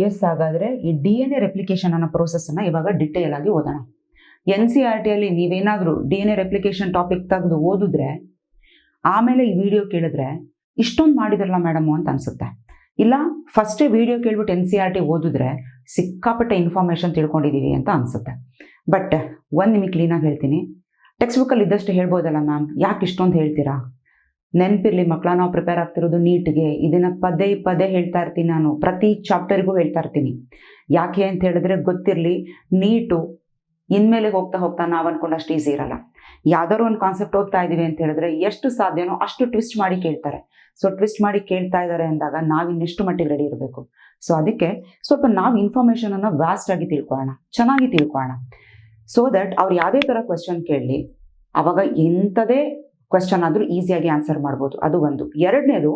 S, ಹಾಗಾದರೆ ಈ DNA replication ಅನ್ನೋ ಪ್ರೋಸೆಸ್ಸನ್ನು ಇವಾಗ ಡಿಟೇಲ್ ಆಗಿ ಓದೋಣ. NCERTಯಲ್ಲಿ ನೀವೇನಾದರೂ DNA ರೆಪ್ಲಿಕೇಶನ್ ಟಾಪಿಕ್ ತೆಗೆದು ಓದಿದ್ರೆ ಆಮೇಲೆ ಈ ವಿಡಿಯೋ ಕೇಳಿದ್ರೆ ಇಷ್ಟೊಂದು ಮಾಡಿದ್ರಲ್ಲ ಮೇಡಮು ಅಂತ ಅನಿಸುತ್ತೆ. ಇಲ್ಲ ಫಸ್ಟೇ ವಿಡಿಯೋ ಕೇಳ್ಬಿಟ್ಟು NCERT ಓದಿದ್ರೆ ಸಿಕ್ಕಾಪಟ್ಟೆ ಇನ್ಫಾರ್ಮೇಷನ್ ತಿಳ್ಕೊಂಡಿದ್ದೀವಿ ಅಂತ ಅನಿಸುತ್ತೆ. ಬಟ್ ಒಂದು ನಿಮಗೆ ಕ್ಲೀನಾಗಿ ಹೇಳ್ತೀನಿ, ಟೆಕ್ಸ್ಟ್ ಬುಕ್ಕಲ್ಲಿ ಇದ್ದಷ್ಟು ಹೇಳ್ಬೋದಲ್ಲ ಮ್ಯಾಮ್, ಯಾಕೆ ಇಷ್ಟೊಂದು ಹೇಳ್ತೀರಾ? ನೆನಪಿರಲಿ ಮಕ್ಕಳ, ನಾವು ಪ್ರಿಪೇರ್ ಆಗ್ತಿರೋದು ನೀಟ್ಗೆ. ಇದನ್ನು ಪದೇ ಹೇಳ್ತಾ ಇರ್ತೀನಿ, ನಾನು ಪ್ರತಿ ಚಾಪ್ಟರ್ಗೂ ಹೇಳ್ತಾ ಇರ್ತೀನಿ. ಯಾಕೆ ಅಂತ ಹೇಳಿದ್ರೆ ಗೊತ್ತಿರಲಿ, ನೀಟು ಇನ್ಮೇಲೆ ಹೋಗ್ತಾ ನಾವು ಅನ್ಕೊಂಡಷ್ಟು ಈಸಿ ಇರಲ್ಲ. ಯಾವ್ದಾದ್ರು ಒಂದು ಕಾನ್ಸೆಪ್ಟ್ ಓದ್ತಾ ಇದ್ದೀವಿ ಅಂತ ಹೇಳಿದ್ರೆ ಎಷ್ಟು ಸಾಧ್ಯನೋ ಅಷ್ಟು ಟ್ವಿಸ್ಟ್ ಮಾಡಿ ಕೇಳ್ತಾರೆ. ಸೊ ಟ್ವಿಸ್ಟ್ ಮಾಡಿ ಕೇಳ್ತಾ ಇದ್ದಾರೆ ಅಂದಾಗ ನಾವು ಇನ್ನೆಷ್ಟು ಮಟ್ಟಿಗೆ ರೆಡಿ ಇರಬೇಕು. ಸೊ ಅದಕ್ಕೆ ಸ್ವಲ್ಪ ನಾವು ಇನ್ಫಾರ್ಮೇಷನನ್ನು ವ್ಯಾಸ್ಟ್ ಆಗಿ ತಿಳ್ಕೊಳ್ಳೋಣ, ಚೆನ್ನಾಗಿ ತಿಳ್ಕೊಳ್ಳೋಣ. ಸೊ ದಟ್ ಅವ್ರು ಯಾವುದೇ ಥರ ಕ್ವೆಶ್ಚನ್ ಕೇಳಲಿ, ಆವಾಗ ಎಂಥದೇ ಕ್ವೆಶ್ಚನ್ ಆದರೂ ಈಸಿಯಾಗಿ ಆನ್ಸರ್ ಮಾಡ್ಬೋದು. ಅದು ಒಂದು. ಎರಡನೇದು,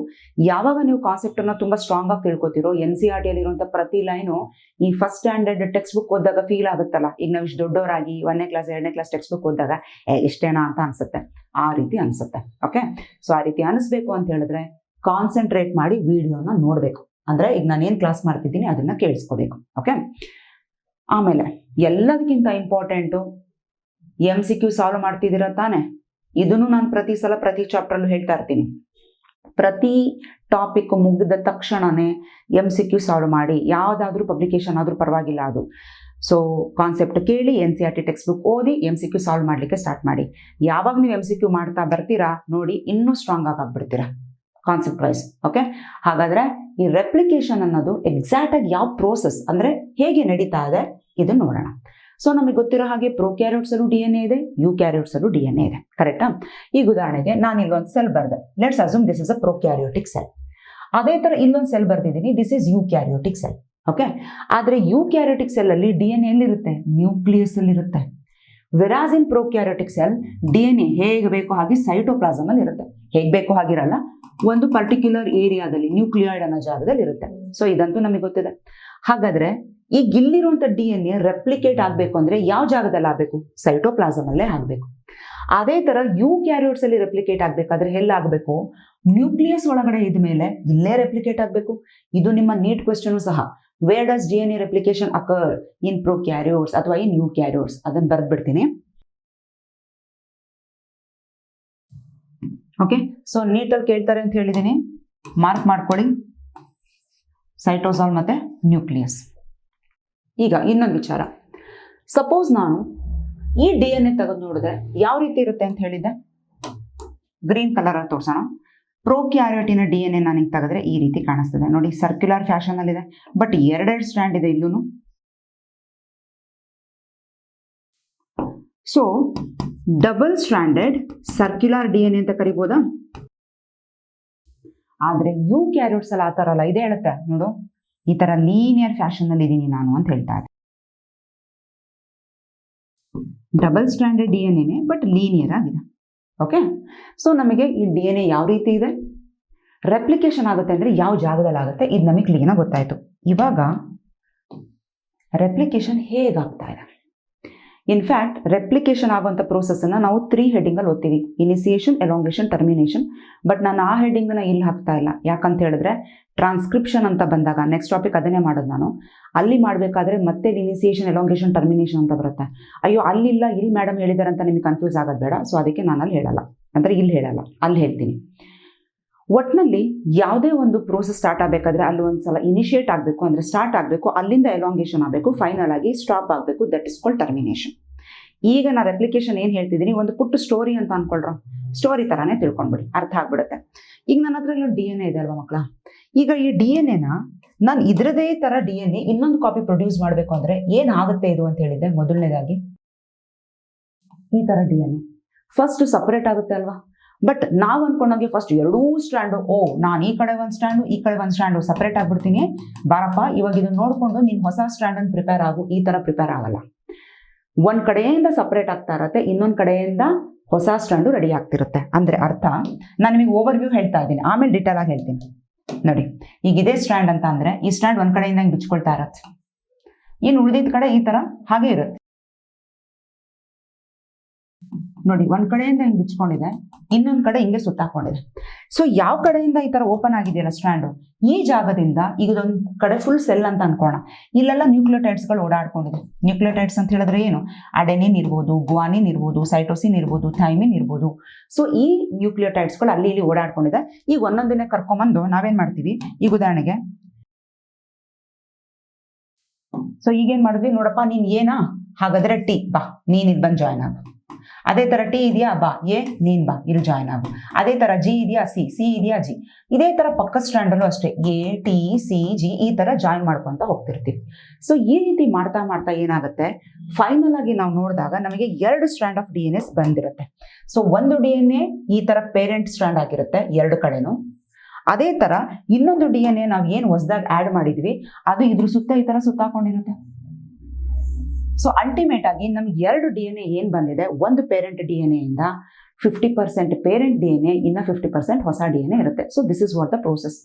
ಯಾವಾಗ ನೀವು ಕಾನ್ಸೆಪ್ಟನ್ನು ತುಂಬ ಸ್ಟ್ರಾಂಗ್ ಆಗಿ ತಿಳ್ಕೊತಿರೋ, NCERTಯಲ್ಲಿರುವಂಥ ಪ್ರತಿ ಲೈನು ಈ ಫಸ್ಟ್ ಸ್ಟ್ಯಾಂಡರ್ಡ್ ಟೆಕ್ಸ್ಟ್ ಬುಕ್ ಓದಿದಾಗ ಫೀಲ್ ಆಗುತ್ತಲ್ಲ, ಈಗ ನಾವು ಇಷ್ಟು ದೊಡ್ಡವರಾಗಿ 1ನೇ ಕ್ಲಾಸ್ 2ನೇ ಕ್ಲಾಸ್ ಟೆಕ್ಸ್ಟ್ ಬುಕ್ ಓದಿದಾಗ ಇಷ್ಟೇನಾ ಅಂತ ಅನಿಸುತ್ತೆ. ಆ ರೀತಿ ಅನಿಸುತ್ತೆ. ಓಕೆ, ಸೊ ಆ ರೀತಿ ಅನಿಸ್ಬೇಕು ಅಂತ ಹೇಳಿದ್ರೆ ಕಾನ್ಸಂಟ್ರೇಟ್ ಮಾಡಿ ವಿಡಿಯೋನ ನೋಡಬೇಕು. ಅಂದರೆ ಈಗ ನಾನೇನು ಕ್ಲಾಸ್ ಮಾಡ್ತಿದ್ದೀನಿ ಅದನ್ನು ಕೇಳಿಸ್ಕೋಬೇಕು. ಓಕೆ, ಆಮೇಲೆ ಎಲ್ಲದಕ್ಕಿಂತ ಇಂಪಾರ್ಟೆಂಟು MCQ ಸಾಲ್ವ್ ಮಾಡ್ತಿದ್ದೀರಾ ತಾನೆ? ಇದನ್ನು ನಾನು ಪ್ರತಿ ಸಲ ಪ್ರತಿ ಚಾಪ್ಟರ್ಲ್ಲೂ ಹೇಳ್ತಾ ಇರ್ತೀನಿ. ಪ್ರತಿ ಟಾಪಿಕ್ ಮುಗಿದ ತಕ್ಷಣವೇ MCQ ಸಾಲ್ವ್ ಮಾಡಿ. ಯಾವುದಾದ್ರೂ ಪಬ್ಲಿಕೇಶನ್ ಆದರೂ ಪರವಾಗಿಲ್ಲ ಅದು. ಸೊ ಕಾನ್ಸೆಪ್ಟ್ ಕೇಳಿ, NCERT ಟೆಕ್ಸ್ಟ್ ಬುಕ್ ಓದಿ, MCQ ಸಾಲ್ವ್ ಮಾಡಲಿಕ್ಕೆ ಸ್ಟಾರ್ಟ್ ಮಾಡಿ. ಯಾವಾಗ ನೀವು MCQ ಮಾಡ್ತಾ ಬರ್ತೀರಾ ನೋಡಿ, ಇನ್ನೂ ಸ್ಟ್ರಾಂಗ್ ಆಗಿಬಿಡ್ತೀರಾ ಕಾನ್ಸೆಪ್ಟ್ ವೈಸ್. ಓಕೆ, ಹಾಗಾದರೆ ಈ ರೆಪ್ಲಿಕೇಶನ್ ಅನ್ನೋದು ಎಕ್ಸಾಕ್ಟಾಗಿ ಯಾವ ಪ್ರೋಸೆಸ್ ಅಂದರೆ ಹೇಗೆ ನಡೀತಾ ಇದೆ ಇದು ನೋಡೋಣ. ಸೊ ನಮಗೆ ಗೊತ್ತಿರೋ ಹಾಗೆ ಪ್ರೊಕ್ಯಾರಿಯೋಟ್ಸಲ್ಲೂ DNA ಇದೆ, ಯೂಕ್ಯಾರಿಯೋಟ್ಸಲ್ಲೂ DNA ಇದೆ. ಕರೆಕ್ಟಾ? ಈಗ ಉದಾಹರಣೆಗೆ ನಾನು ಇಲ್ಲೊಂದು ಸೆಲ್ ಬರೆದೆ. Let's assume this is a prokaryotic cell. ಅದೇ ಥರ ಇಲ್ಲೊಂದು ಸೆಲ್ ಬರೆದಿದ್ದೀನಿ, this is eukaryotic cell. Okay, ಆದರೆ ಯೂಕ್ಯಾರಿಯೋಟಿಕ್ ಸೆಲ್ಲಲ್ಲಿ DNA ಎಲ್ಲಿರುತ್ತೆ? ನ್ಯೂಕ್ಲಿಯಸ್ ಅಲ್ಲಿ ಇರುತ್ತೆ. Whereas in prokaryotic cell DNA ಹೇಗೆ ಬೇಕೋ ಹಾಗೆ ಸೈಟೋಪ್ಲಾಸಮ್ ಅಲ್ಲಿ ಇರುತ್ತೆ. ಹೇಗೆ ಬೇಕೋ ಹಾಗಿರಲ್ಲ, ಒಂದು ಪರ್ಟಿಕ್ಯುಲರ್ ಏರಿಯಾದಲ್ಲಿ ನ್ಯೂಕ್ಲಿಯಾಯ್ಡ್ ಅನ್ನೋ ಜಾಗದಲ್ಲಿ ಇರುತ್ತೆ. ಸೊ ಇದಂತೂ ನಮಗೆ ಗೊತ್ತಿದೆ. ಹಾಗಾದ್ರೆ ಈಗ ಇಲ್ಲಿರುವಂಥ DNA ರೆಪ್ಲಿಕೇಟ್ ಆಗಬೇಕು ಅಂದರೆ ಯಾವ ಜಾಗದಲ್ಲಿ ಆಗಬೇಕು? ಸೈಟೋಪ್ಲಾಸಮ್ ಅಲ್ಲೇ ಆಗಬೇಕು. ಅದೇ ಥರ ಯೂಕ್ಯಾರಿಯೋಟ್ಸ್ ಅಲ್ಲಿ ರೆಪ್ಲಿಕೇಟ್ ಆಗಬೇಕಾದ್ರೆ ಎಲ್ಲಾಗಬೇಕು? ನ್ಯೂಕ್ಲಿಯಸ್ ಒಳಗಡೆ ಇದ್ಮೇಲೆ ಇಲ್ಲೇ ರೆಪ್ಲಿಕೇಟ್ ಆಗಬೇಕು. ಇದು ನಿಮ್ಮ ನೀಟ್ ಕ್ವೆಶ್ಚನ್ ಸಹ. Where does DNA replication occur? In prokaryotes ಅಥವಾ ಇನ್ ಯೂಕ್ಯಾರಿಯೋಟ್ಸ್? ಅದನ್ನು ಬರೆದ್ಬಿಡ್ತೀನಿ. ಓಕೆ, ಸೊ ನೀಟಲ್ಲಿ ಕೇಳ್ತಾರೆ ಅಂತ ಹೇಳಿದ್ದೀನಿ, ಮಾರ್ಕ್ ಮಾಡ್ಕೊಳ್ಳಿ. ಸೈಟೋಸಾಲ್ ಮತ್ತು ನ್ಯೂಕ್ಲಿಯಸ್. ಈಗ ಇನ್ನೊಂದು ವಿಚಾರ, ಸಪೋಸ್ ನಾನು ಈ DNA ತೆಗೆದು ನೋಡಿದ್ರೆ ಯಾವ ರೀತಿ ಇರುತ್ತೆ ಅಂತ ಹೇಳಿದ್ದೆ? ಗ್ರೀನ್ ಕಲರಲ್ಲಿ ತೋರಿಸೋಣ. ಪ್ರೊಕ್ಯಾರಿಯೋಟಿನ DNA ನಾನು ಹಿಂಗೆ ತೆಗೆದ್ರೆ ಈ ರೀತಿ ಕಾಣಿಸ್ತದೆ ನೋಡಿ, ಸರ್ಕ್ಯುಲರ್ ಫ್ಯಾಷನಲ್ಲಿದೆ. ಬಟ್ ಎರಡೆರಡು ಸ್ಟ್ಯಾಂಡ್ ಇದೆ ಇಲ್ಲೂ. So double standard circular DNA ಅಂತ ಕರಿಬೋದಾ? ಆದರೆ ಯೂಕ್ಯಾರಿಯೋಟ್ಸ್ ಅಲ್ಲಿ ಆ ಥರ ಅಲ್ಲ. ಇದೇ ಹೇಳುತ್ತೆ ನೋಡು, ಈ ಥರ ಲೀನಿಯರ್ ಫ್ಯಾಷನಲ್ಲಿ ಇದ್ದೀನಿ ನಾನು ಅಂತ ಹೇಳ್ತಾ ಇದೆ. Double standard DNA but linear ಆಗಿದೆ. ಓಕೆ, ಸೊ ನಮಗೆ ಈ DNA ಯಾವ ರೀತಿ ಇದೆ, ರೆಪ್ಲಿಕೇಶನ್ ಆಗುತ್ತೆ ಅಂದರೆ ಯಾವ ಜಾಗದಲ್ಲಿ ಆಗುತ್ತೆ, ಇದು ನಮಗೆ ಕ್ಲೀನಾಗಿ ಗೊತ್ತಾಯಿತು. ಇವಾಗ ರೆಪ್ಲಿಕೇಶನ್ ಹೇಗಾಗ್ತಾ ಇದೆ? ಇನ್ಫ್ಯಾಕ್ಟ್ ರೆಪ್ಲಿಕೇಶನ್ ಆಗುವಂಥ ಪ್ರೋಸೆಸ್ಸನ್ನು ನಾವು 3 ಹೆಡ್ಡಿಂಗಲ್ಲಿ ಓದ್ತೀವಿ: ಇನಿಸಿಯೇಷನ್, ಎಲಾಂಗೇಷನ್, ಟರ್ಮಿನೇಷನ್. ಬಟ್ ನಾನು ಆ ಹೆಡ್ಡಿಂಗನ್ನು ಇಲ್ಲಿ ಹಾಕ್ತಾ ಇಲ್ಲ. ಯಾಕಂತ ಹೇಳಿದ್ರೆ ಟ್ರಾನ್ಸ್ಕ್ರಿಪ್ಷನ್ ಅಂತ ಬಂದಾಗ ನೆಕ್ಸ್ಟ್ ಟಾಪಿಕ್ ಅದನ್ನೇ ಮಾಡೋದು ನಾನು. ಅಲ್ಲಿ ಮಾಡಬೇಕಾದ್ರೆ ಮತ್ತೆ ಇನಿಸಿಯೇಷನ್, ಎಲಾಂಗೇಷನ್, ಟರ್ಮಿನೇಷನ್ ಅಂತ ಬರುತ್ತೆ. ಅಯ್ಯೋ ಅಲ್ಲಿಲ್ಲ, ಇಲ್ಲಿ ಮೇಡಮ್ ಹೇಳಿದ್ದಾರೆ ಅಂತ ನಿಮಗೆ ಕನ್ಫ್ಯೂಸ್ ಆಗೋದು ಬೇಡ. ಸೊ ಅದಕ್ಕೆ ನಾನು ಅಲ್ಲಿ ಹೇಳಲ್ಲ, ಅಂದರೆ ಇಲ್ಲಿ ಹೇಳಲ್ಲ, ಅಲ್ಲಿ ಹೇಳ್ತೀನಿ. ಒಟ್ಟಿನಲ್ಲಿ ಯಾವುದೇ ಒಂದು ಪ್ರೋಸೆಸ್ ಸ್ಟಾರ್ಟ್ ಆಗಬೇಕಾದ್ರೆ ಅಲ್ಲಿ ಒಂದು ಸಲ ಇನಿಷಿಯೇಟ್ ಆಗಬೇಕು, ಅಂದರೆ ಸ್ಟಾರ್ಟ್ ಆಗಬೇಕು, ಅಲ್ಲಿಂದ ಎಲಾಂಗೇಷನ್ ಆಗಬೇಕು, ಫೈನಲ್ ಆಗಿ ಸ್ಟಾಪ್ ಆಗಬೇಕು. That is called termination. ಈಗ ನಾನು ರೆಪ್ಲಿಕೇಶನ್ ಏನು ಹೇಳ್ತಿದ್ದೀನಿ, ಒಂದು ಪುಟ್ಟು ಸ್ಟೋರಿ ಅಂತ ಅನ್ಕೊಳ್ರ, ಸ್ಟೋರಿ ಥರನೇ ತಿಳ್ಕೊಂಡ್ಬಿಡಿ, ಅರ್ಥ ಆಗ್ಬಿಡುತ್ತೆ. ಈಗ ನನ್ನ ಹತ್ರ ಇಲ್ಲೊಂದು DNA ಇದೆ ಅಲ್ವಾ ಮಕ್ಕಳ? ಈಗ ಈ DNAನ ನಾನು ಇದರದೇ ಥರ DNA ಇನ್ನೊಂದು ಕಾಪಿ ಪ್ರೊಡ್ಯೂಸ್ ಮಾಡಬೇಕು ಅಂದರೆ ಏನಾಗುತ್ತೆ ಇದು ಅಂತ ಹೇಳಿದ್ದೆ. ಮೊದಲನೇದಾಗಿ ಈ ಥರ DNA ಫಸ್ಟ್ ಸಪ್ರೇಟ್ ಆಗುತ್ತೆ ಅಲ್ವಾ? ಬಟ್ ನಾವು ಅನ್ಕೊಂಡಂಗೆ ಫಸ್ಟ್ ಎರಡೂ ಸ್ಟ್ಯಾಂಡು, ನಾನು ಈ ಕಡೆ ಒಂದು ಸ್ಟ್ಯಾಂಡು, ಈ ಕಡೆ ಒಂದು ಸ್ಟ್ಯಾಂಡು ಸಪ್ರೇಟ್ ಆಗ್ಬಿಡ್ತೀನಿ, ಬಾರಪ್ಪ ಇವಾಗ ಇದನ್ನು ನೋಡಿಕೊಂಡು ನೀನು ಹೊಸ ಸ್ಟ್ಯಾಂಡನ್ನು ಪ್ರಿಪೇರ್ ಆಗು, ಈ ಥರ ಪ್ರಿಪೇರ್ ಆಗಲ್ಲ. ಒಂದು ಕಡೆಯಿಂದ ಸಪ್ರೇಟ್ ಆಗ್ತಾ ಇರತ್ತೆ, ಇನ್ನೊಂದು ಕಡೆಯಿಂದ ಹೊಸ ಸ್ಟ್ಯಾಂಡು ರೆಡಿ ಆಗ್ತಿರುತ್ತೆ. ಅಂದರೆ ಅರ್ಥ, ನಾನು ನಿಮಗೆ ಓವರ್ ವ್ಯೂ ಹೇಳ್ತಾ ಇದ್ದೀನಿ, ಆಮೇಲೆ ಡಿಟೇಲ್ ಆಗಿ ಹೇಳ್ತೀನಿ ನೋಡಿ. ಈಗ ಇದೇ ಸ್ಟ್ಯಾಂಡ್ ಅಂತ ಅಂದರೆ ಈ ಸ್ಟ್ಯಾಂಡ್ ಒಂದು ಕಡೆಯಿಂದ ಹಿಂಗೆ ಬಿಚ್ಕೊಳ್ತಾ ಇರತ್ತೆ, ಇನ್ನು ಉಳಿದಿದ್ದ ಕಡೆ ಈ ಥರ ಹಾಗೆ ಇರುತ್ತೆ. ನೋಡಿ ಒಂದ್ ಕಡೆಯಿಂದ ಹಿಂಗೆ ಬಿಚ್ಕೊಂಡಿದೆ, ಇನ್ನೊಂದ್ ಕಡೆ ಹಿಂಗೆ ಸುತ್ತಾಕೊಂಡಿದೆ. ಸೊ ಯಾವ ಕಡೆಯಿಂದ ಈ ತರ ಓಪನ್ ಆಗಿದೆಯಲ್ಲ ಸ್ಟ್ರಾಂಡ್, ಈ ಜಾಗದಿಂದ ಈಗ ಇದೊಂದ್ ಕಡೆ ಫುಲ್ ಸೆಲ್ ಅಂತ ಅನ್ಕೋಣ. ಇಲ್ಲೆಲ್ಲ ನ್ಯೂಕ್ಲಿಯೋಟೈಡ್ಸ್ ಗಳು ಓಡಾಡ್ಕೊಂಡಿದೆ. ನ್ಯೂಕ್ಲಿಯೋಟೈಡ್ಸ್ ಅಂತ ಹೇಳಿದ್ರೆ ಏನು? ಅಡೆನಿನ್ ಇರ್ಬೋದು, ಗ್ವಾನಿನ್ ಇರ್ಬೋದು, ಸೈಟೋಸಿನ್ ಇರ್ಬೋದು, ಥೈಮಿನ್ ಇರ್ಬೋದು. ಸೊ ಈ ನ್ಯೂಕ್ಲಿಯೋಟೈಡ್ಸ್ ಗಳು ಅಲ್ಲಿ ಇಲ್ಲಿ ಓಡಾಡ್ಕೊಂಡಿದೆ. ಈಗ ಒಂದೊಂದಿನ ಕರ್ಕೊಂಬಂದು ನಾವೇನ್ ಮಾಡ್ತೀವಿ, ಈಗ ಉದಾಹರಣೆಗೆ ಸೊ ಈಗೇನ್ ಮಾಡಿದ್ವಿ, ನೋಡಪ್ಪ ನೀನ್ ಏನಾ, ಹಾಗಾದ್ರೆ ಟಿ ಬಾ, ನೀನ್ ಇಲ್ಲಿ ಬಂದು ಜಾಯ್ನ್ ಆಗು. ಅದೇ ತರ ಟಿ ಇದೆಯಾ, ಬಾ. ಎ ನೀನ್ ಬಾ, ಇಲ್ಲಿ ಜಾಯ್ನ್ ಆಗು. ಅದೇ ತರ ಜಿ ಇದೆಯಾ, ಸಿ ಇದೆಯಾ, ಜಿ. ಇದೇ ತರ ಪಕ್ಕ ಸ್ಟ್ಯಾಂಡ್ ಅಲ್ಲೂ ಅಷ್ಟೇ ಎ ಟಿ ಸಿ ಜಿ ಈ ತರ ಜಾಯ್ನ್ ಮಾಡ್ಕೊಂತ ಹೋಗ್ತಿರ್ತೀವಿ. ಸೊ ಈ ರೀತಿ ಮಾಡ್ತಾ ಮಾಡ್ತಾ ಏನಾಗುತ್ತೆ, ಫೈನಲ್ ಆಗಿ ನಾವು ನೋಡಿದಾಗ ನಮಗೆ 2 ಸ್ಟ್ರಾಂಡ್ ಆಫ್ DNA ಬಂದಿರುತ್ತೆ. ಸೊ ಒಂದು DNA ಈ ತರ ಪೇರೆಂಟ್ ಸ್ಟ್ರಾಂಡ್ ಆಗಿರುತ್ತೆ ಎರಡು ಕಡೆನೂ. ಅದೇ ತರ ಇನ್ನೊಂದು DNA ನಾವು ಏನು ಹೊಸದಾಗಿ ಆಡ್ ಮಾಡಿದ್ವಿ ಅದು ಇದ್ರ ಸುತ್ತ ಈ ತರ ಸುತ್ತಾಕೊಂಡಿರುತ್ತೆ. ಸೊ ಅಲ್ಟಿಮೇಟ್ ಆಗಿ ನಮ್ಗೆ 2 DNA ಏನ್ ಬಂದಿದೆ, ಒಂದು ಪೇರೆಂಟ್ DNA ಇಂದ 50% ಪೇರೆಂಟ್ DNA, ಇನ್ನ 50% ಹೊಸ DNA ಇರುತ್ತೆ. So this is what the process.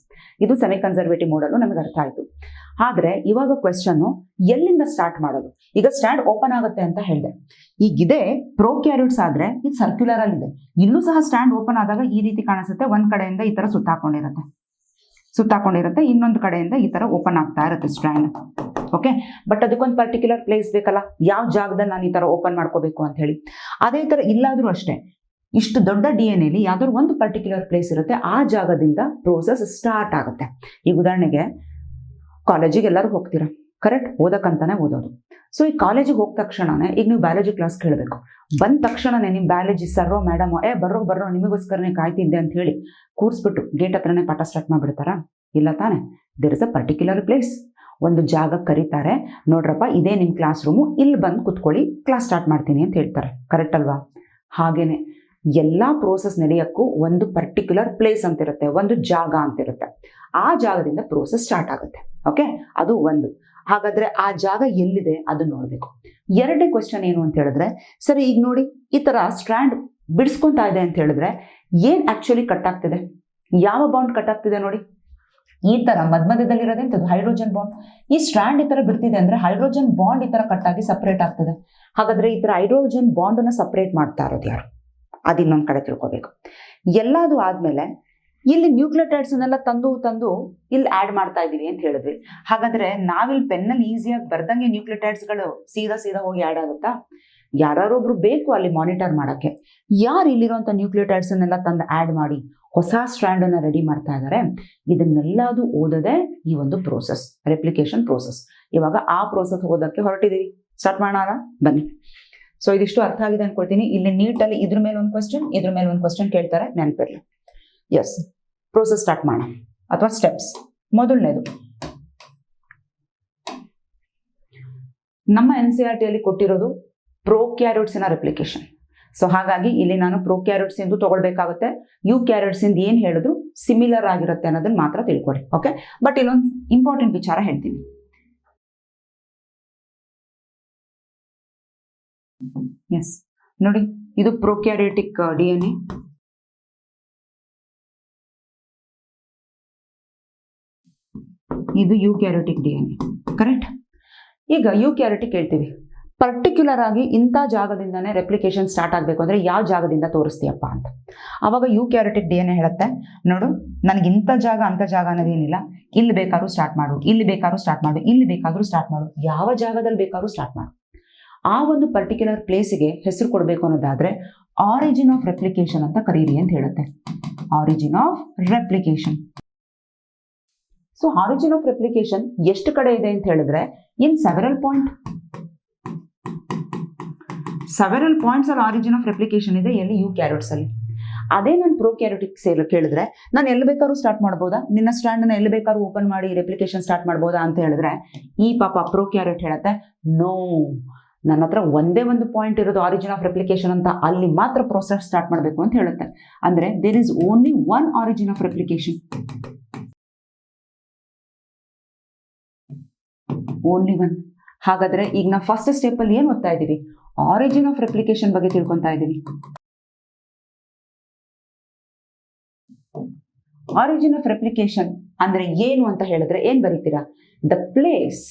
ಇದು ಸೆಮಿ ಕನ್ಸರ್ವೇಟಿವ್ ಮೋಡಲ್ಲೂ ನಮಗೆ ಅರ್ಥ ಆಯ್ತು. ಆದ್ರೆ ಇವಾಗ ಕ್ವೆಶ್ಚನ್ ಎಲ್ಲಿಂದ ಸ್ಟಾರ್ಟ್ ಮಾಡೋದು? ಈಗ ಸ್ಟ್ಯಾಂಡ್ ಓಪನ್ ಆಗುತ್ತೆ ಅಂತ ಹೇಳಿದೆ. ಈಗಿದೆ ಪ್ರೋಕ್ಯಾರಿಯೋಟ್ಸ್ ಆದ್ರೆ ಇದು ಸರ್ಕ್ಯುಲರ್ ಅಲ್ಲಿ ಇದೆ. ಇಲ್ಲೂ ಸಹ ಸ್ಟ್ಯಾಂಡ್ ಓಪನ್ ಆದಾಗ ಈ ರೀತಿ ಕಾಣಿಸುತ್ತೆ. ಒಂದ್ ಕಡೆಯಿಂದ ಈ ತರ ಸುತ್ತಾಕೊಂಡಿರುತ್ತೆ, ಇನ್ನೊಂದು ಕಡೆಯಿಂದ ಈ ತರ ಓಪನ್ ಆಗ್ತಾ ಇರುತ್ತೆ ಸ್ಟ್ಯಾಂಡ್. ಓಕೆ, ಬಟ್ ಅದಕ್ಕೊಂದು ಪರ್ಟಿಕ್ಯುಲರ್ ಪ್ಲೇಸ್ ಬೇಕಲ್ಲ, ಯಾವ ಜಾಗದಲ್ಲಿ ನಾನು ಈ ತರ ಓಪನ್ ಮಾಡ್ಕೋಬೇಕು ಅಂತ ಹೇಳಿ. ಅದೇ ತರ ಇಲ್ಲಾದ್ರೂ ಅಷ್ಟೇ, ಇಷ್ಟು ದೊಡ್ಡ DNA ಲಿ ಯಾವ್ದಾದ್ರು ಒಂದು ಪರ್ಟಿಕ್ಯುಲರ್ ಪ್ಲೇಸ್ ಇರುತ್ತೆ, ಆ ಜಾಗದಿಂದ ಪ್ರೋಸೆಸ್ ಸ್ಟಾರ್ಟ್ ಆಗುತ್ತೆ. ಈಗ ಉದಾಹರಣೆಗೆ ಕಾಲೇಜಿಗೆ ಎಲ್ಲರೂ ಹೋಗ್ತೀರಾ, ಕರೆಕ್ಟ್? ಓದಕ್ಕಂತಾನೆ ಓದೋದು. ಸೊ ಈ ಕಾಲೇಜಿಗೆ ಹೋದ ತಕ್ಷಣನೇ ಈಗ ನೀವು ಬಯಾಲಜಿ ಕ್ಲಾಸ್ ಕೇಳಬೇಕು. ಬಂದ ತಕ್ಷಣನೇ ನಿಮ್ಮ ಬಯಾಲಜಿ ಸರ್ರೋ ಮೇಡಮ್ ಬರ್ರೋ ನಿಮಗೋಸ್ಕರನೇ ಕಾಯ್ತಿದ್ದೆ ಅಂತ ಹೇಳಿ ಕೂರಿಸ್ಬಿಟ್ಟು ಗೇಟ್ ಹತ್ರನೇ ಪಾಠ ಸ್ಟಾರ್ಟ್ ಮಾಡ್ಬಿಡ್ತಾರಾ? ಇಲ್ಲ ತಾನೆ. There is a particular place. ಒಂದು ಜಾಗ ಕರೀತಾರೆ, ನೋಡ್ರಪ್ಪ ಇದೇ ನಿಮ್ಮ ಕ್ಲಾಸ್ ರೂಮು, ಇಲ್ಲಿ ಬಂದು ಕುತ್ಕೊಳ್ಳಿ, ಕ್ಲಾಸ್ ಸ್ಟಾರ್ಟ್ ಮಾಡ್ತೀನಿ ಅಂತ ಹೇಳ್ತಾರೆ. ಕರೆಕ್ಟ್ ಅಲ್ವಾ? ಹಾಗೇನೆ ಎಲ್ಲ ಪ್ರೋಸೆಸ್ ನಡೆಯೋಕ್ಕೂ ಒಂದು ಪರ್ಟಿಕ್ಯುಲರ್ ಪ್ಲೇಸ್ ಅಂತಿರುತ್ತೆ, ಒಂದು ಜಾಗ ಅಂತಿರುತ್ತೆ. ಆ ಜಾಗದಿಂದ ಪ್ರೋಸೆಸ್ ಸ್ಟಾರ್ಟ್ ಆಗುತ್ತೆ. ಓಕೆ, ಅದು ಒಂದು. ಹಾಗಾದ್ರೆ ಆ ಜಾಗ ಎಲ್ಲಿದೆ ಅದನ್ನ ನೋಡ್ಬೇಕು. ಎರಡನೇ ಕ್ವೆಶ್ಚನ್ ಏನು ಅಂತ ಹೇಳಿದ್ರೆ, ಸರಿ ಈಗ ನೋಡಿ ಈ ತರ ಸ್ಟ್ರಾಂಡ್ ಬಿಡಿಸ್ಕೊಂತಾ ಇದೆ ಅಂತ ಹೇಳಿದ್ರೆ ಏನ್ ಆಕ್ಚುಲಿ ಕಟ್ ಆಗ್ತಿದೆ? ಯಾವ ಬಾಂಡ್ ಕಟ್ ಆಗ್ತಿದೆ ನೋಡಿ, ಈ ತರ ಮಧ್ಯದಲ್ಲಿರೋದಂಥದ್ದು ಹೈಡ್ರೋಜನ್ ಬಾಂಡ್. ಈ ಸ್ಟ್ರಾಂಡ್ ಈ ತರ ಬಿಡ್ತಿದೆ ಅಂದ್ರೆ ಹೈಡ್ರೋಜನ್ ಬಾಂಡ್ ಈ ತರ ಕಟ್ ಆಗಿ ಸಪರೇಟ್ ಆಗ್ತದೆ. ಹಾಗಾದ್ರೆ ಈ ತರ ಹೈಡ್ರೋಜನ್ ಬಾಂಡ್ ಅನ್ನ ಸಪರೇಟ್ ಮಾಡ್ತಾ ಇರೋದು ಯಾರು? ಅದು ಇನ್ನೊಂದ್ ಕಡೆ ತಿಳ್ಕೊಬೇಕು. ಎಲ್ಲದು ಆದ್ಮೇಲೆ ಇಲ್ಲಿ ನ್ಯೂಕ್ಲಿಯೋಟೈಡ್ಸ್ ಅನ್ನೆಲ್ಲ ತಂದು ಇಲ್ಲಿ ಆಡ್ ಮಾಡ್ತಾ ಇದೀವಿ ಅಂತ ಹೇಳಿದ್ವಿ. ಹಾಗಾದ್ರೆ ನಾವಿಲ್ಲಿ ಪೆನ್ನಲ್ಲಿ ಈಸಿಯಾಗಿ ಬರ್ದಂಗೆ ನ್ಯೂಕ್ಲಿಯೋಟೈಡ್ಸ್ಗಳು ಸೀದಾ ಹೋಗಿ ಆಡ್ ಆಗುತ್ತಾ? ಯಾರೊಬ್ರು ಬೇಕು ಅಲ್ಲಿ ಮಾನಿಟರ್ ಮಾಡಕ್ಕೆ. ಯಾರು ಇಲ್ಲಿರುವಂತ ನ್ಯೂಕ್ಲಿಯೋಟೈಡ್ಸ್ ಅನ್ನೆಲ್ಲ ತಂದು ಆಡ್ ಮಾಡಿ ಹೊಸ ಸ್ಟ್ರಾಂಡ್ ಅನ್ನ ರೆಡಿ ಮಾಡ್ತಾ ಇದ್ದಾರೆ. ಇದನ್ನೆಲ್ಲದು ಓದೋದೇ ಈ ಒಂದು ಪ್ರೋಸೆಸ್, ರೆಪ್ಲಿಕೇಶನ್ ಪ್ರೋಸೆಸ್. ಇವಾಗ ಆ ಪ್ರೋಸೆಸ್ ಓದಕ್ಕೆ ಹೊರಟಿದೀವಿ. ಸ್ಟಾರ್ಟ್ ಮಾಡೋಣ ಬನ್ನಿ. ಸೊ ಇದಿಷ್ಟು ಅರ್ಥ ಆಗಿದೆ ಅನ್ಕೊಳ್ತೀನಿ. ಇಲ್ಲಿ ನೀಟಲ್ಲಿ ಇದ್ರ ಮೇಲೆ ಒಂದು ಕ್ವಶನ್ ಕೇಳ್ತಾರೆ, ನೆನಪಿರ್ಲಿ. ಎಸ್, ಪ್ರೋಸೆಸ್ ಸ್ಟಾರ್ಟ್ ಮಾಡೋಣ ಅಥವಾ ಸ್ಟೆಪ್ಸ್. ಮೊದಲನೇದು ನಮ್ಮ NCERT ಅಲ್ಲಿ ಕೊಟ್ಟಿರೋದು ಪ್ರೋಕ್ಯಾರಿಯೋಟ್ಸಿನ ರೆಪ್ಲಿಕೇಶನ್. ಸೊ ಹಾಗಾಗಿ ಇಲ್ಲಿ ನಾನು ಪ್ರೋಕ್ಯಾರಿಯೋಟ್ಸ್ ಎಂದು ತಗೊಳ್ಬೇಕಾಗುತ್ತೆ. ಯೂಕ್ಯಾರಿಯೋಟ್ಸ್ ಇಂದ ಏನ್ ಹೇಳಿದ್ರು ಸಿಮಿಲರ್ ಆಗಿರುತ್ತೆ ಅನ್ನೋದನ್ನ ಮಾತ್ರ ತಿಳ್ಕೊಡಿ. ಓಕೆ, ಬಟ್ ಇಲ್ಲೊಂದು ಇಂಪಾರ್ಟೆಂಟ್ ವಿಚಾರ ಹೇಳ್ತೀನಿ. ಎಸ್ ನೋಡಿ, ಇದು ಪ್ರೋಕ್ಯಾರಿಯೋಟಿಕ್ DNA, ಇದು ಯೂಕ್ಯಾರಿಯೋಟಿಕ್ DNA. ಕರೆಕ್ಟ್? ಈಗ ಯೂಕ್ಯಾರಿಯೋಟಿಕ್ ಹೇಳ್ತೀವಿ, ಪರ್ಟಿಕ್ಯುಲರ್ ಆಗಿ ಇಂಥ ಜಾಗದಿಂದಾನೇ ರೆಪ್ಲಿಕೇಶನ್ ಸ್ಟಾರ್ಟ್ ಆಗಬೇಕು ಅಂದ್ರೆ ಯಾವ ಜಾಗದಿಂದ ತೋರಿಸ್ತೀಯಪ್ಪ ಅಂತ. ಅವಾಗ ಯೂಕ್ಯಾರಿಯೋಟಿಕ್ DNA ಹೇಳುತ್ತೆ, ನೋಡು ನನಗೆ ಇಂಥ ಜಾಗ ಅಂತ ಜಾಗ ಅನ್ನೋದೇನಿಲ್ಲ, ಇಲ್ಲಿ ಬೇಕಾದ್ರೂ ಸ್ಟಾರ್ಟ್ ಮಾಡು, ಇಲ್ಲಿ ಬೇಕಾದ್ರೂ ಸ್ಟಾರ್ಟ್ ಮಾಡು, ಇಲ್ಲಿ ಬೇಕಾದ್ರೂ ಸ್ಟಾರ್ಟ್ ಮಾಡು, ಯಾವ ಜಾಗದಲ್ಲಿ ಬೇಕಾದ್ರೂ ಸ್ಟಾರ್ಟ್ ಮಾಡು. ಆ ಒಂದು ಪರ್ಟಿಕ್ಯುಲರ್ ಪ್ಲೇಸಿಗೆ ಹೆಸರು ಕೊಡಬೇಕು ಅನ್ನೋದಾದ್ರೆ ಆರಿಜಿನ್ ಆಫ್ ರೆಪ್ಲಿಕೇಶನ್ ಅಂತ ಕರೀರಿ ಅಂತ ಹೇಳುತ್ತೆ. Origin of replication. So origin of replication ಎಷ್ಟು ಕಡೆ ಇದೆ ಅಂತ ಹೇಳಿದ್ರೆ ಇನ್ ಸೆವೆರಲ್ ಪಾಯಿಂಟ್ಸ್ ಅಲ್ಲಿ ಆರಿಜಿನ್ ಆಫ್ ರೆಪ್ಲಿಕೇಶನ್ ಇದೆ. ಎಲ್ಲಿ? ಯೂಕ್ಯಾರಿಯೋಟ್ಸ್ ಅಲ್ಲಿ. ಅದೇ ನಾನು ಪ್ರೋಕ್ಯಾರಿಯೋಟಿಕ್ ಕೇಳಿದ್ರೆ ನಾನು ಎಲ್ಲಿ ಬೇಕಾದ್ರೂ ಸ್ಟಾರ್ಟ್ ಮಾಡ್ಬೋದಾ, ನಿನ್ನ ಸ್ಟ್ರಾಂಡ್ ಅನ್ನ ಎಲ್ಲಿ ಬೇಕಾದ್ರೂ ಓಪನ್ ಮಾಡಿ ರೆಪ್ಲಿಕೇಶನ್ ಸ್ಟಾರ್ಟ್ ಮಾಡ್ಬೋದಾ ಅಂತ ಹೇಳಿದ್ರೆ ಈ ಪಾಪ ಪ್ರೋಕ್ಯಾರಿಯೋಟ್ ಹೇಳುತ್ತೆ, ನೋ, ನನ್ನ ಹತ್ರ ಒಂದೇ ಒಂದು ಪಾಯಿಂಟ್ ಇರೋದು ಆರಿಜಿನ್ ಆಫ್ ರೆಪ್ಲಿಕೇಶನ್ ಅಂತ, ಅಲ್ಲಿ ಮಾತ್ರ ಪ್ರೋಸೆಸ್ ಸ್ಟಾರ್ಟ್ ಮಾಡಬೇಕು ಅಂತ ಹೇಳುತ್ತೆ. ಅಂದ್ರೆ there is only one origin of replication, only one. ಹಾಗಾದ್ರೆ ಈಗ ನಾವು ಫಸ್ಟ್ ಸ್ಟೆಪ್ ಅಲ್ಲಿ ಏನ್ ಓದ್ತಾ ಇದ್ದೀವಿ? ಆರಿಜಿನ್ ಆಫ್ ರೆಪ್ಲಿಕೇಶನ್ ಬಗ್ಗೆ ತಿಳ್ಕೊಂತಾ ಇದ್ದೀವಿ. ಆರಿಜಿನ್ ಆಫ್ ರೆಪ್ಲಿಕೇಶನ್ ಅಂದ್ರೆ ಏನು ಅಂತ ಹೇಳಿದ್ರೆ ಏನ್ ಬರೀತೀರಾ? The place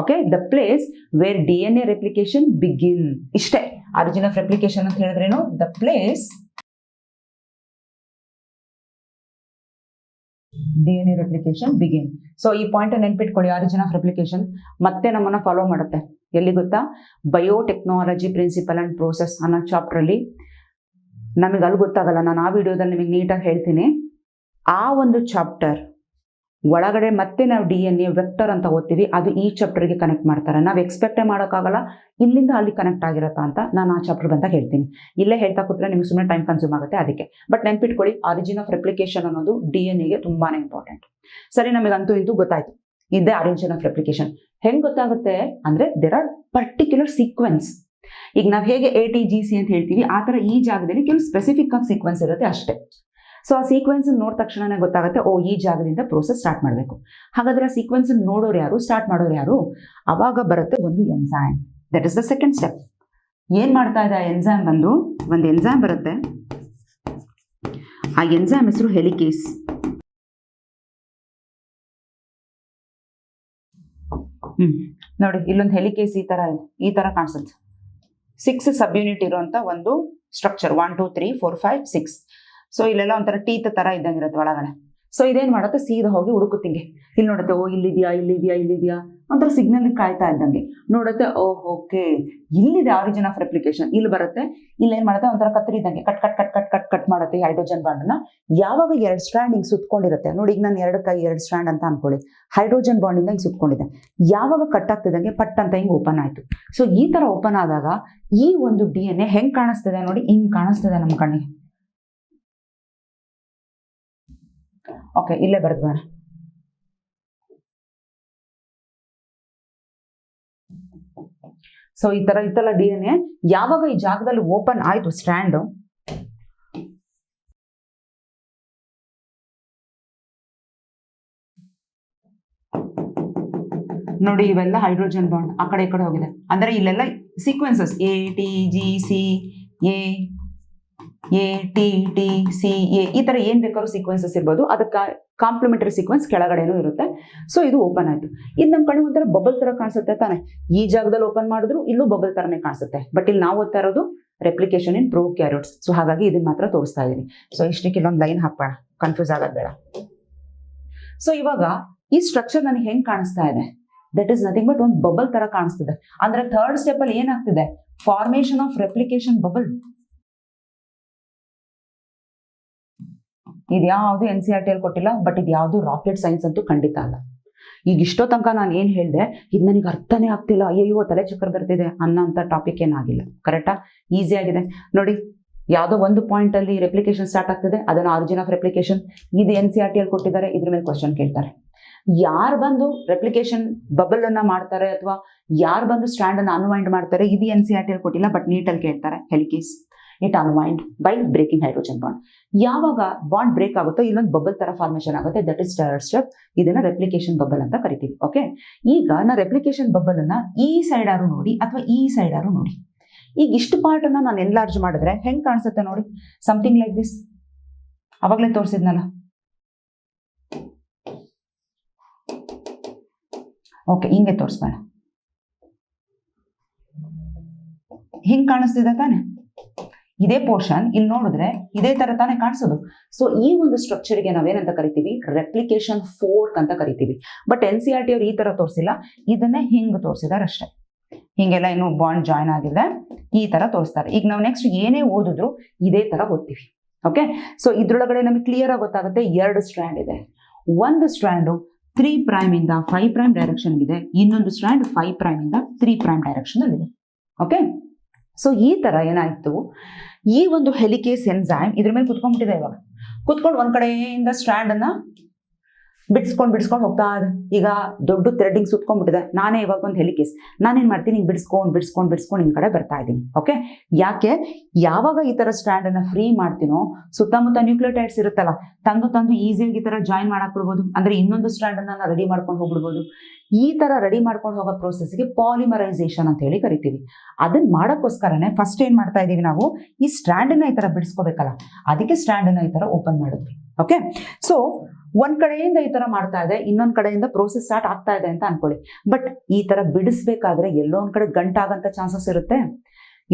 okay, the place where DNA replication begin. ಇಷ್ಟೇ ಆರಿಜಿನ್ ಆಫ್ ರೆಪ್ಲಿಕೇಶನ್ ಅಂತ ಹೇಳಿದ್ರೇನು, the place DNA replication begin. So ಈ ಪಾಯಿಂಟ್ ನೆನ್ಪಿಟ್ಕೊಳ್ಳಿ, ಆರಿಜಿನ್ ಆಫ್ ರೆಪ್ಲಿಕೇಶನ್ ಮತ್ತೆ ನಮ್ಮನ್ನ ಫಾಲೋ ಮಾಡುತ್ತೆ ಎಲ್ಲಿ ಗೊತ್ತಾ, ಬಯೋಟೆಕ್ನಾಲಜಿ ಪ್ರಿನ್ಸಿಪಲ್ ಅಂಡ್ ಪ್ರೋಸೆಸ್ ಅನ್ನೋ ಚಾಪ್ಟರ್ ಅಲ್ಲಿ. ನಮಗೆ ಅಲ್ಲಿ ಗೊತ್ತಾಗಲ್ಲ, ನಾನು ಆ ವಿಡಿಯೋದಲ್ಲಿ ನಿಮಗೆ ನೀಟಾಗಿ ಹೇಳ್ತೀನಿ. ಆ ಒಂದು ಚಾಪ್ಟರ್ ಒಳಗಡೆ ಮತ್ತೆ ನಾವು DNA ವೆಕ್ಟರ್ ಅಂತ ಓದ್ತೀವಿ, ಅದು ಈ ಚಾಪ್ಟರ್ಗೆ ಕನೆಕ್ಟ್ ಮಾಡ್ತಾರೆ. ನಾವು ಎಕ್ಸ್ಪೆಕ್ಟೇ ಮಾಡೋಕ್ಕಾಗಲ್ಲ ಇಲ್ಲಿಂದ ಅಲ್ಲಿ ಕನೆಕ್ಟ್ ಆಗಿರತ್ತಾ ಅಂತ. ನಾನು ಆ ಚಾಪ್ಟರ್ ಬಂದಾಗ ಹೇಳ್ತೀನಿ, ಇಲ್ಲೇ ಹೇಳ್ತಾ ಕೂತ್ರೆ ನಿಮ್ಗೆ ಸುಮ್ಮನೆ ಟೈಮ್ ಕನ್ಸ್ಯೂಮ್ ಆಗುತ್ತೆ. ಅದಕ್ಕೆ ಬಟ್ ನೆನ್ಪಿಟ್ಕೊಳ್ಳಿ, ಆರಿಜಿನ್ ಆಫ್ ರೆಪ್ಲಿಕೇಶನ್ ಅನ್ನೋದು DNAಗೆ ತುಂಬಾನೇ ಇಂಪಾರ್ಟೆಂಟ್. ಸರಿ, ನಮಗಂತೂ ಇಂತೂ ಗೊತ್ತಾಯ್ತು ಇದೇ ಆರಿಜಿನ್ ಆಫ್ ರೆಪ್ಲಿಕೇಶನ್. ಹೆಂಗ್ ಗೊತ್ತಾಗುತ್ತೆ ಅಂದ್ರೆ, ದೇರ್ ಆರ್ ಪರ್ಟಿಕ್ಯುಲರ್ ಸೀಕ್ವೆನ್ಸ್. ಈಗ ನಾವು ಹೇಗೆ ATGC ಅಂತ ಹೇಳ್ತೀವಿ, ಆ ಥರ ಈ ಜಾಗದಲ್ಲಿ ಕೆಲವು ಸ್ಪೆಸಿಫಿಕ್ ಆಗಿ ಸೀಕ್ವೆನ್ಸ್ ಇರುತ್ತೆ ಅಷ್ಟೇ. ಸೊ ಆ ಸೀಕ್ವೆನ್ಸ್ ನೋಡಿದ ತಕ್ಷಣನೇ ಗೊತ್ತಾಗುತ್ತೆ, ಓ ಈ ಜಾಗದಿಂದ ಪ್ರೋಸೆಸ್ ಸ್ಟಾರ್ಟ್ ಮಾಡಬೇಕು. ಹಾಗಾದ್ರೆ ಆ ಸೀಕ್ವೆನ್ಸ್ ನೋಡೋರು ಯಾರು, ಸ್ಟಾರ್ಟ್ ಮಾಡೋರು ಯಾರು? ಅವಾಗ ಬರುತ್ತೆ ಒಂದು enzyme. That is the second step. ಏನ್ ಮಾಡ್ತಾ ಇದೆ ಆ ಎನ್ಸೈಮ್? ಬಂದು ಒಂದು ಎನ್ಸೈಮ್ ಬರುತ್ತೆ, ಆ ಎನ್ಸೈಮ್ ಹೆಸರು ಹೆಲಿಕೇಸ್. ನೋಡಿ ಇಲ್ಲೊಂದು ಹೆಲಿಕೇಸ್ ಈ ತರ ಕಾಣಿಸುತ್ತೆ. 6 ಸಬ್ ಯೂನಿಟ್ ಇರುವಂತ ಒಂದು ಸ್ಟ್ರಕ್ಚರ್, 1 2 3 4 5 6. ಸೊ ಇಲ್ಲೆಲ್ಲ ಒಂಥರ ಟೀತ್ ತರ ಇದ್ದಂಗಿರುತ್ತೆ ಒಳಗಡೆ. ಸೊ ಇದೇನ್ ಮಾಡುತ್ತೆ, ಸೀದಾ ಹೋಗಿ ಹುಡುಕುತ್ತಿಂಗೆ ಇಲ್ಲಿ ನೋಡುತ್ತೆ, ಓ ಇಲ್ಲಿದ್ಯಾ ಒಂಥರ ಸಿಗ್ನಲ್ ಕಾಯ್ತಾ ಇದ್ದಂಗೆ ನೋಡುತ್ತೆ. ಓಕೆ, ಇಲ್ಲಿದೆ ಆರಿಜಿನ್ ಆಫ್ ರೆಪ್ಲಿಕೇಶನ್. ಇಲ್ಲಿ ಬರುತ್ತೆ, ಇಲ್ಲಿ ಏನ್ ಮಾಡುತ್ತೆ, ಒಂಥರ ಕತ್ತರಿ ಇದ್ದಂಗೆ cut cut cut cut cut cut ಮಾಡುತ್ತೆ ಹೈಡ್ರೋಜನ್ ಬಾಂಡ್ ನ. ಯಾವಾಗ 2 ಸ್ಟ್ರಾಂಡ್ ಹಿಂಗ್ ಸುತ್ಕೊಂಡಿರುತ್ತೆ ನೋಡಿ, ಈಗ ನಾನು 2 ಕೈ 2 ಸ್ಟ್ರಾಂಡ್ ಅಂತ ಅನ್ಕೊಳ್ಳಿ, ಹೈಡ್ರೋಜನ್ ಬಾಂಡ್ ಇಂದ ಹಿಂಗ್ ಸುತ್ಕೊಂಡಿದೆ. ಯಾವಾಗ ಕಟ್ ಆಗ್ತಿದ್ದಂಗೆ ಪಟ್ ಅಂತ ಹಿಂಗ್ ಓಪನ್ ಆಯ್ತು. ಸೊ ಈ ತರ ಓಪನ್ ಆದಾಗ ಈ ಒಂದು DNA ಹೆಂಗ್ ಕಾಣಿಸ್ತಿದೆ ನೋಡಿ, ಹಿಂಗ್ ಕಾಣಿಸ್ತಿದೆ ನಮ್ಮ ಕಣ್ಣಿಗೆ. ಓಕೆ, ಇಲ್ಲೇ ಬರೆದ್ಬೇಡ. ಸೊ ಈ ತರ ಇತ್ತಲ್ಲ DNA, ಯಾವಾಗ ಈ ಜಾಗದಲ್ಲಿ ಓಪನ್ ಆಯ್ತು ಸ್ಟ್ರಾಂಡ್, ನೋಡಿ ಇವೆಲ್ಲ ಹೈಡ್ರೋಜನ್ ಬಾಂಡ್ ಆ ಕಡೆ ಈ ಕಡೆ ಹೋಗಿದೆ. ಅಂದ್ರೆ ಇಲ್ಲೆಲ್ಲ ಸೀಕ್ವೆನ್ಸಸ್ ATGC ATTCA ಈ ತರ ಏನ್ ಬೇಕಾದ್ರೂ ಸೀಕ್ವೆನ್ಸಸ್ ಇರ್ಬೋದು. ಅದಕ್ಕೆ ಕಾಂಪ್ಲಿಮೆಂಟರಿ ಸೀಕ್ವೆನ್ಸ್ ಕೆಳಗಡೆನೂ ಇರುತ್ತೆ. ಸೊ ಇದು ಓಪನ್ ಆಯ್ತು. ಇದು ನಮ್ಮ ಕಡೆ ಒಂಥರ ಬಬಲ್ ತರ ಕಾಣಿಸುತ್ತೆ ತಾನೆ. ಈ ಜಾಗದಲ್ಲಿ ಓಪನ್ ಮಾಡಿದ್ರು ಇಲ್ಲೂ ಬಬಲ್ ತರನೇ ಕಾಣಿಸುತ್ತೆ. ಬಟ್ ಇಲ್ಲಿ ನಾವು ಓದ್ತಾ ಇರೋದು ರೆಪ್ಲಿಕೇಶನ್ ಇನ್ ಪ್ರೊಕ್ಯಾರಿಯೋಟ್ಸ್. ಸೊ ಹಾಗಾಗಿ ಇದನ್ನ ಮಾತ್ರ ತೋರಿಸ್ತಾ ಇದೀನಿ. ಸೊ ಇಷ್ಟಕ್ಕೆ ಇಲ್ಲೊಂದು ಲೈನ್ ಹಾಕೋಣ, ಕನ್ಫ್ಯೂಸ್ ಆಗೋದು ಬೇಡ. ಸೊ ಇವಾಗ ಈ ಸ್ಟ್ರಕ್ಚರ್ ನನಗೆ ಹೆಂಗ್ ಕಾಣಿಸ್ತಾ ಇದೆ, ದಟ್ ಈಸ್ ನಥಿಂಗ್ ಬಟ್ ಒಂದು ಬಬಲ್ ತರ ಕಾಣಿಸ್ತಿದೆ. ಅಂದ್ರೆ ಥರ್ಡ್ ಸ್ಟೆಪ್ ಅಲ್ಲಿ ಏನಾಗ್ತಿದೆ, ಫಾರ್ಮೇಶನ್ ಆಫ್ ರೆಪ್ಲಿಕೇಶನ್ ಬಬಲ್. ಇದ್ಯಾವುದು NCERT ಅಲ್ಲಿ ಕೊಟ್ಟಿಲ್ಲ, ಬಟ್ ಇದ್ಯಾವುದು ರಾಕೆಟ್ ಸೈನ್ಸ್ ಅಂತೂ ಖಂಡಿತ ಅಲ್ಲ. ಈಗ ಇಷ್ಟೋ ತನಕ ನಾನು ಏನ್ ಹೇಳಿದೆ, ಇದು ನನಗೆ ಅರ್ಥನೇ ಆಗ್ತಿಲ್ಲ, ಅಯ್ಯೋ ತಲೆ ಚಕ್ಕರ್ ಬರ್ತಿದೆ ಅನ್ನೋಂಥ ಟಾಪಿಕ್ ಏನಾಗಿಲ್ಲ. ಕರೆಕ್ಟಾ? ಈಸಿ ಆಗಿದೆ ನೋಡಿ. ಯಾವುದೋ ಒಂದು ಪಾಯಿಂಟ್ ಅಲ್ಲಿ ರೆಪ್ಲಿಕೇಶನ್ ಸ್ಟಾರ್ಟ್ ಆಗ್ತದೆ, ಅದನ್ನ ಆರಿಜಿನ್ ಆಫ್ ರೆಪ್ಲಿಕೇಶನ್ ಇದು NCERT ಅಲ್ಲಿ ಕೊಟ್ಟಿದ್ದಾರೆ. ಇದ್ರ ಮೇಲೆ ಕ್ವಶನ್ ಕೇಳ್ತಾರೆ. ಯಾರು ಬಂದು ರೆಪ್ಲಿಕೇಶನ್ ಬಬಲ್ ಅನ್ನ ಮಾಡ್ತಾರೆ ಅಥವಾ ಯಾರು ಬಂದು ಸ್ಟ್ರಾಂಡ್ ಅನ್ನ ಅನ್ವೈಂಡ್ ಮಾಡ್ತಾರೆ, ಇದು NCERT ಅಲ್ಲಿ ಕೊಟ್ಟಿಲ್ಲ, ಬಟ್ ನೀಟಲ್ಲಿ ಕೇಳ್ತಾರೆ. Helicase it unwind by breaking hydrogen bond. ಯಾವಾಗ ಬಾಂಡ್ ಬ್ರೇಕ್ ಆಗುತ್ತೋ ಇಲ್ಲೊಂದು ಬಬಲ್ ತರ ಫಾರ್ಮೇಶನ್ ಆಗುತ್ತೆ, ದಟ್ ಇಸ್ ಥರ್ಡ್ ಸ್ಟೆಪ್. ಇದನ್ನ ರೆಪ್ಲಿಕೇಶನ್ ಬಬಲ್ ಅಂತ ಕರಿತೀವಿ. ಓಕೆ, ಈಗ ನಾ ರೆಪ್ಲಿಕೇಶನ್ ಬಬಲ್ ಅನ್ನ ಈ ಸೈಡ್ ಆರು ನೋಡಿ ಅಥವಾ ಈ ಸೈಡ್ ಆರು ನೋಡಿ. ಈಗ ಇಷ್ಟು ಪಾರ್ಟ್ ಅನ್ನ ನಾನು ಎನ್ಲಾರ್ಜ್ ಮಾಡಿದ್ರೆ ಹೆಂಗ್ ಕಾಣಿಸುತ್ತೆ ನೋಡಿ, ಸಮಥಿಂಗ್ ಲೈಕ್ ದಿಸ್. ಅವಾಗಲೇ ತೋರಿಸಿದ್ನಲ್ಲ. ಓಕೆ, ಹಿಂಗೆ ತೋರಿಸ್ಬೇಡ, ಹಿಂಗ್ ಕಾಣಿಸ್ತಿದೆ ತಾನೆ. ಇದೇ ಪೋರ್ಷನ್ ಇಲ್ಲಿ ನೋಡಿದ್ರೆ ಇದೇ ತರ ತಾನೇ ಕಾಣಿಸೋದು. ಸೊ ಈ ಒಂದು ಸ್ಟ್ರಕ್ಚರ್ಗೆ ನಾವೇನಂತ ಕರಿತೀವಿ, ರೆಪ್ಲಿಕೇಶನ್ ಫೋರ್ಕ್ ಅಂತ ಕರಿತೀವಿ. ಬಟ್ NCERT ಅವ್ರು ಈ ತರ ತೋರಿಸಿಲ್ಲ, ಇದನ್ನೇ ಹಿಂಗ್ ತೋರಿಸಿದಾರೆ ಅಷ್ಟೇ. ಹಿಂಗೆಲ್ಲ ಏನು ಬಾಂಡ್ ಜಾಯ್ನ್ ಆಗಿದೆ ಈ ತರ ತೋರಿಸ್ತಾರೆ. ಈಗ ನಾವು ನೆಕ್ಸ್ಟ್ ಏನೇ ಓದಿದ್ರು ಇದೇ ತರ ಓದ್ತೀವಿ. ಓಕೆ, ಸೊ ಇದ್ರೊಳಗಡೆ ನಮಗೆ ಕ್ಲಿಯರ್ ಆಗಿ ಗೊತ್ತಾಗುತ್ತೆ, 2 ಸ್ಟ್ರಾಂಡ್ ಇದೆ. ಒಂದು ಸ್ಟ್ರಾಂಡು 3' ಇಂದ 5' ಡೈರೆಕ್ಷನ್ ಇದೆ, ಇನ್ನೊಂದು ಸ್ಟ್ರಾಂಡ್ 5' ಇಂದ 3' ಡೈರೆಕ್ಷನ್ ಅಲ್ಲಿ ಇದೆ. ಓಕೆ, ಸೊ ಈ ತರ ಏನಾಯ್ತು, ಈ ಒಂದು ಹೆಲಿಕೇಸ್ ಎನ್ಸೈಮ್ ಇದ್ರ ಮೇಲೆ ಕುತ್ಕೊಂಡ್ಬಿಟ್ಟಿದೆ. ಇವಾಗ ಕುತ್ಕೊಂಡು ಒಂದ್ ಕಡೆಯಿಂದ ಸ್ಟ್ರಾಂಡ್ ಅನ್ನ ಬಿಡಿಸ್ಕೊಂಡು ಹೋಗ್ತಾ ಇದೆ. ಈಗ ದೊಡ್ಡ ಥ್ರೆಡ್ಡಿಂಗ್ ಸುತ್ಕೊಂಡ್ಬಿಟ್ಟಿದೆ. ನಾನೇ ಇವಾಗ ಒಂದು ಹೆಲಿಕೇಸ್, ನಾನೇನ್ ಮಾಡ್ತೀನಿ, ಬಿಡಿಸ್ಕೊಂಡು ನಿಮ್ ಕಡೆ ಬರ್ತಾ ಇದ್ದೀನಿ. ಓಕೆ, ಯಾಕೆ, ಯಾವಾಗ ಈ ತರ ಸ್ಟ್ರಾಂಡ್ ಅನ್ನ ಫ್ರೀ ಮಾಡ್ತೀನೋ ಸುತ್ತಮುತ್ತ ನ್ಯೂಕ್ಲಿಯೋಟೈಡ್ಸ್ ಇರುತ್ತಲ್ಲ, ತಂದು ಈಸಿಯಾಗಿ ಈ ತರ ಜಾಯಿನ್ ಮಾಡಕ್ ಬಿಡ್ಬೋದು. ಅಂದ್ರೆ ಇನ್ನೊಂದು ಸ್ಟ್ರಾಂಡ್ ಅನ್ನ ರೆಡಿ ಮಾಡ್ಕೊಂಡು ಹೋಗ್ಬಿಡ್ಬೋದು. ಈ ತರ ರೆಡಿ ಮಾಡ್ಕೊಂಡು ಹೋಗೋ ಪ್ರೋಸೆಸ್ಗೆ ಪಾಲಿಮರೈಸೇಷನ್ ಅಂತ ಹೇಳಿ ಕರಿತೀವಿ. ಅದನ್ನ ಮಾಡೋಕ್ಕೋಸ್ಕರನೇ ಫಸ್ಟ್ ಏನ್ ಮಾಡ್ತಾ ಇದೀವಿ ನಾವು, ಈ ಸ್ಟ್ಯಾಂಡನ್ನ ಈ ತರ ಬಿಡಿಸ್ಕೋಬೇಕಲ್ಲ, ಅದಕ್ಕೆ ಸ್ಟ್ಯಾಂಡನ್ನ ಈ ತರ ಓಪನ್ ಮಾಡಿದ್ವಿ. ಓಕೆ, ಸೊ ಒಂದ್ ಕಡೆಯಿಂದ ಈ ತರ ಮಾಡ್ತಾ ಇದೆ, ಇನ್ನೊಂದ್ ಕಡೆಯಿಂದ ಪ್ರೋಸೆಸ್ ಸ್ಟಾರ್ಟ್ ಆಗ್ತಾ ಇದೆ ಅಂತ ಅನ್ಕೊಳ್ಳಿ. ಬಟ್ ಈ ತರ ಬಿಡಿಸ್ಬೇಕಾದ್ರೆ ಎಲ್ಲೋ ಒಂದ್ ಕಡೆ ಗಂಟಾಗಂತ ಚಾನ್ಸಸ್ ಇರುತ್ತೆ.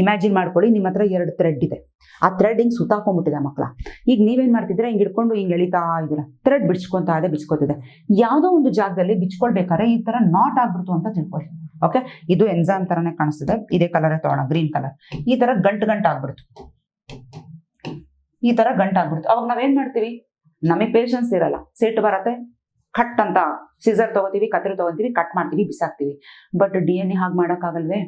ಇಮ್ಯಾಜಿನ್ ಮಾಡ್ಕೊಳ್ಳಿ, ನಿಮ್ಮ ಹತ್ರ 2 ಥ್ರೆಡ್ ಇದೆ, ಆ ಥ್ರೆಡ್ ಹಿಂಗೆ ಸುತ್ತಾಕೊಂಡ್ಬಿಟ್ಟಿದೆ ಮಕ್ಕಳ. ಈಗ ನೀವೇನ್ ಮಾಡ್ತಿದ್ರೆ ಹಿಂಗೆ ಹಿಡ್ಕೊಂಡು ಹಿಂಗೆ ಎಳಿತಾ ಇದ್ದೀರಾ, ಥ್ರೆಡ್ ಬಿಚ್ಕೋತಿದೆ. ಯಾವುದೋ ಒಂದು ಜಾಗದಲ್ಲಿ ಬಿಚ್ಕೊಳ್ಬೇಕಾದ್ರೆ ಈ ತರ ನಾಟ್ ಆಗ್ಬಿಡ್ತು ಅಂತ ತಿಳ್ಕೊಳ್ಳಿ. ಓಕೆ, ಇದು ಎನ್ಸೈಮ್ ತರನೇ ಕಾಣಿಸ್ತಿದೆ, ಇದೇ ಕಲರ್ ತಗೋಣ, ಗ್ರೀನ್ ಕಲರ್. ಈ ತರ ಗಂಟಾಗ್ಬಿಡ್ತು, ಈ ತರ ಗಂಟಾಗ್ಬಿಡ್ತು. ಅವಾಗ ನಾವೇನ್ ಮಾಡ್ತೀವಿ, ನಮಗೆ ಪೇಷನ್ಸ್ ಇರಲ್ಲ, ಸಿಟ್ಟು ಬರತ್ತೆ, ಕಟ್ ಅಂತ ಸಿಸರ್ ತಗೋತೀವಿ, ಕತ್ರಿ ತಗೋತೀವಿ, ಕಟ್ ಮಾಡ್ತೀವಿ, ಬಿಸಾಕ್ತೀವಿ. ಬಟ್ DNA ಹಾಗೆ ಮಾಡೋಕ್ಕಾಗಲ್ವೇ?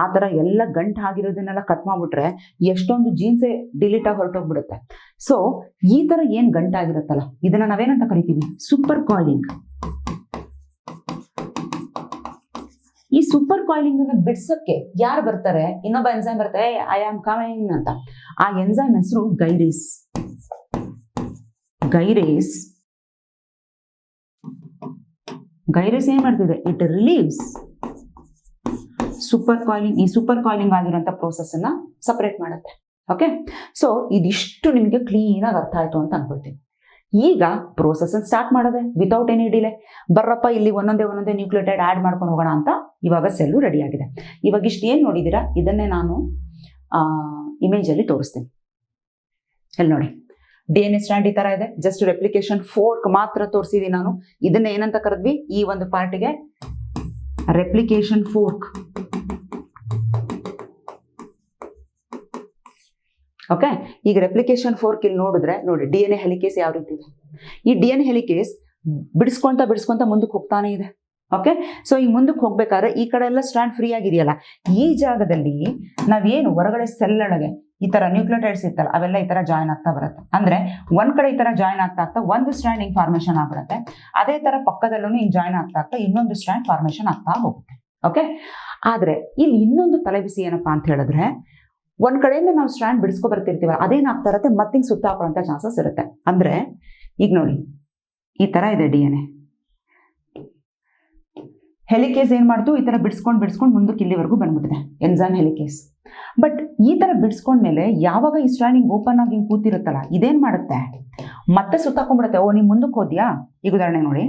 ಆ ಥರ ಎಲ್ಲ ಗಂಟು ಆಗಿರೋದನ್ನೆಲ್ಲ ಕಟ್ ಮಾಡ್ಬಿಟ್ರೆ ಎಷ್ಟೊಂದು ಜೀನ್ಸೇ ಡಿಲೀಟ್ ಆಗಿ ಹೊರಟೋಗ್ಬಿಡುತ್ತೆ. ಸೊ ಈ ಥರ ಏನು ಗಂಟಾಗಿರುತ್ತಲ್ಲ, ಇದನ್ನ ನಾವೇನಂತ ಕರಿತೀವಿ, ಸೂಪರ್ ಕಾಯಿಲಿಂಗ್. ಈ ಸೂಪರ್ ಕಾಯಿಲಿಂಗ್ ಅನ್ನ ಬಿಡ್ಸಕ್ಕೆ ಯಾರು ಬರ್ತಾರೆ, ಇನ್ನೊಬ್ಬ ಎನ್ಸೈಮ್ ಬರ್ತಾರೆ, ಐ ಆಮ್ ಕಮಿಂಗ್ ಅಂತ. ಆ ಎನ್ಸೈಮ್ ಹೆಸರು ಗೈರೇಸ್. ಗೈರೇಸ್ ಏನ್ ಮಾಡ್ತಿದೆ, ಇಟ್ ರಿಲೀವ್ಸ್ ಸೂಪರ್ ಕಾಯಿಲಿಂಗ್. ಈ ಸೂಪರ್ ಕಾಯಿಲಿಂಗ್ ಆಗಿರುವಂತ ಪ್ರೋಸೆಸ್ ಅನ್ನ ಸಪರೇಟ್ ಮಾಡುತ್ತೆ. ಓಕೆ, ಸೊ ಇದಿಷ್ಟು ನಿಮಗೆ ಕ್ಲೀನ್ ಆಗಿ ಅರ್ಥ ಆಯ್ತು ಅಂತ ಅನ್ಕೊಳ್ತೀನಿ. ಈಗ ಪ್ರೋಸೆಸ್ ಸ್ಟಾರ್ಟ್ ಮಾಡೋದೆ ವಿತೌಟ್ ಎನಿ ಡಿಲೇ. ಬರ್ರಪ್ಪ, ಇಲ್ಲಿ ಒಂದೊಂದೇ ನ್ಯೂಕ್ಲಿಯೋಟೈಡ್ ಆಡ್ ಮಾಡ್ಕೊಂಡು ಹೋಗೋಣ ಅಂತ ಇವಾಗ ಸೆಲ್ಲು ರೆಡಿ ಆಗಿದೆ. ಇವಾಗ ಇಷ್ಟು ಏನ್ ನೋಡಿದೀರಾ, ಇದನ್ನೇ ನಾನು ಇಮೇಜ್ ಅಲ್ಲಿ ತೋರಿಸ್ತೀನಿ. ಇಲ್ಲಿ ನೋಡಿ, DNA ಸ್ಟ್ಯಾಂಡ್ ಈ ತರ ಇದೆ. ಜಸ್ಟ್ ರೆಪ್ಲಿಕೇಶನ್ ಫೋರ್ಕ್ ಮಾತ್ರ ತೋರಿಸಿದೀನಿ ನಾನು. ಇದನ್ನ ಏನಂತ ಕರೆದ್ವಿ, ಈ ಒಂದು ಪಾರ್ಟಿಗೆ ರೆಪ್ಲಿಕೇಶನ್ ಫೋರ್ಕ್. ಓಕೆ, ಈಗ ರೆಪ್ಲಿಕೇಶನ್ ಫೋರ್ಕ್ ಇಲ್ಲಿ ನೋಡಿದ್ರೆ ನೋಡಿ, DNA ಹೆಲಿಕೇಸ್ ಯಾವ ರೀತಿ ಇದೆ. ಈ DNA ಹೆಲಿಕೇಸ್ ಬಿಡಿಸ್ಕೊಂತ ಮುಂದಕ್ಕೆ ಹೋಗ್ತಾನೆ ಇದೆ. ಓಕೆ, ಸೊ ಈ ಮುಂದಕ್ಕೆ ಹೋಗ್ಬೇಕಾದ್ರೆ ಈ ಕಡೆ ಎಲ್ಲ ಸ್ಟ್ಯಾಂಡ್ ಫ್ರೀ ಆಗಿದೆಯಲ್ಲ, ಈ ಜಾಗದಲ್ಲಿ ನಾವೇನು ಹೊರಗಡೆ ಸೆಲ್ ಒಳಗೆ ಈ ತರ ನ್ಯೂಕ್ಲಿಯೋಟೈಡ್ಸ್ ಇತ್ತಲ್ಲ, ಅವೆಲ್ಲ ಈ ತರ ಜಾಯಿನ್ ಆಗ್ತಾ ಬರುತ್ತೆ. ಅಂದ್ರೆ ಒಂದ್ ಕಡೆ ಈ ತರ ಜಾಯಿನ್ ಆಗ್ತಾ ಒಂದು ಸ್ಟ್ಯಾಂಡ್ ಹಿಂಗ್ ಫಾರ್ಮೇಶನ್ ಆಗ್ಬಿಡುತ್ತೆ. ಅದೇ ತರ ಪಕ್ಕದಲ್ಲೂ ಹಿಂಗ್ ಜಾಯಿನ್ ಆಗ್ತಾ ಇನ್ನೊಂದು ಸ್ಟ್ಯಾಂಡ್ ಫಾರ್ಮೇಶನ್ ಆಗ್ತಾ ಹೋಗುತ್ತೆ. ಓಕೆ, ಆದ್ರೆ ಇಲ್ಲಿ ಇನ್ನೊಂದು ತಲೆಬಿಸಿ ಏನಪ್ಪಾ ಅಂತ ಹೇಳಿದ್ರೆ, ಒಂದ್ ಕಡೆಯಿಂದ ನಾವು ಸ್ಟ್ಯಾಂಡ್ ಬಿಡಿಸ್ಕೊ ಬರ್ತಿರ್ತೀವ, ಅದೇನಾಗ್ತಾ ಇರುತ್ತೆ, ಮತ್ತಿಂಗ್ ಸುತ್ತ ಹಾಕೊಳ್ಳುವಂತ ಚಾನ್ಸಸ್ ಇರುತ್ತೆ. ಅಂದ್ರೆ ಈಗ ನೋಡಿ, ಈ ತರ ಇದೆ DNA. ಹೆಲಿಕೇಸ್ ಏನ್ ಮಾಡ್ತು, ಈ ತರ ಬಿಡಿಸ್ಕೊಂಡು ಮುಂದಕ್ಕೆ ಇಲ್ಲಿವರೆಗೂ ಬಂದ್ಬಿಟ್ಟಿದೆ ಎನ್ಸೈಮ್ ಹೆಲಿಕೇಸ್. ಬಟ್ ಈ ತರ ಬಿಡಿಸ್ಕೊಂಡ್ಮೇಲೆ ಯಾವಾಗ ಈ ಸ್ಟ್ಯಾಂಡ್ ಓಪನ್ ಆಗಿ ಕೂತಿರುತ್ತಲ್ಲ, ಇದೇನ್ ಮಾಡುತ್ತೆ, ಮತ್ತೆ ಸುತ್ತಾಕೊಂಡ್ಬಿಡುತ್ತೆ. ಓ, ನೀವು ಮುಂದಕ್ಕೆ ಹೋದ್ಯಾ, ಈಗ ಉದಾಹರಣೆ ನೋಡಿ,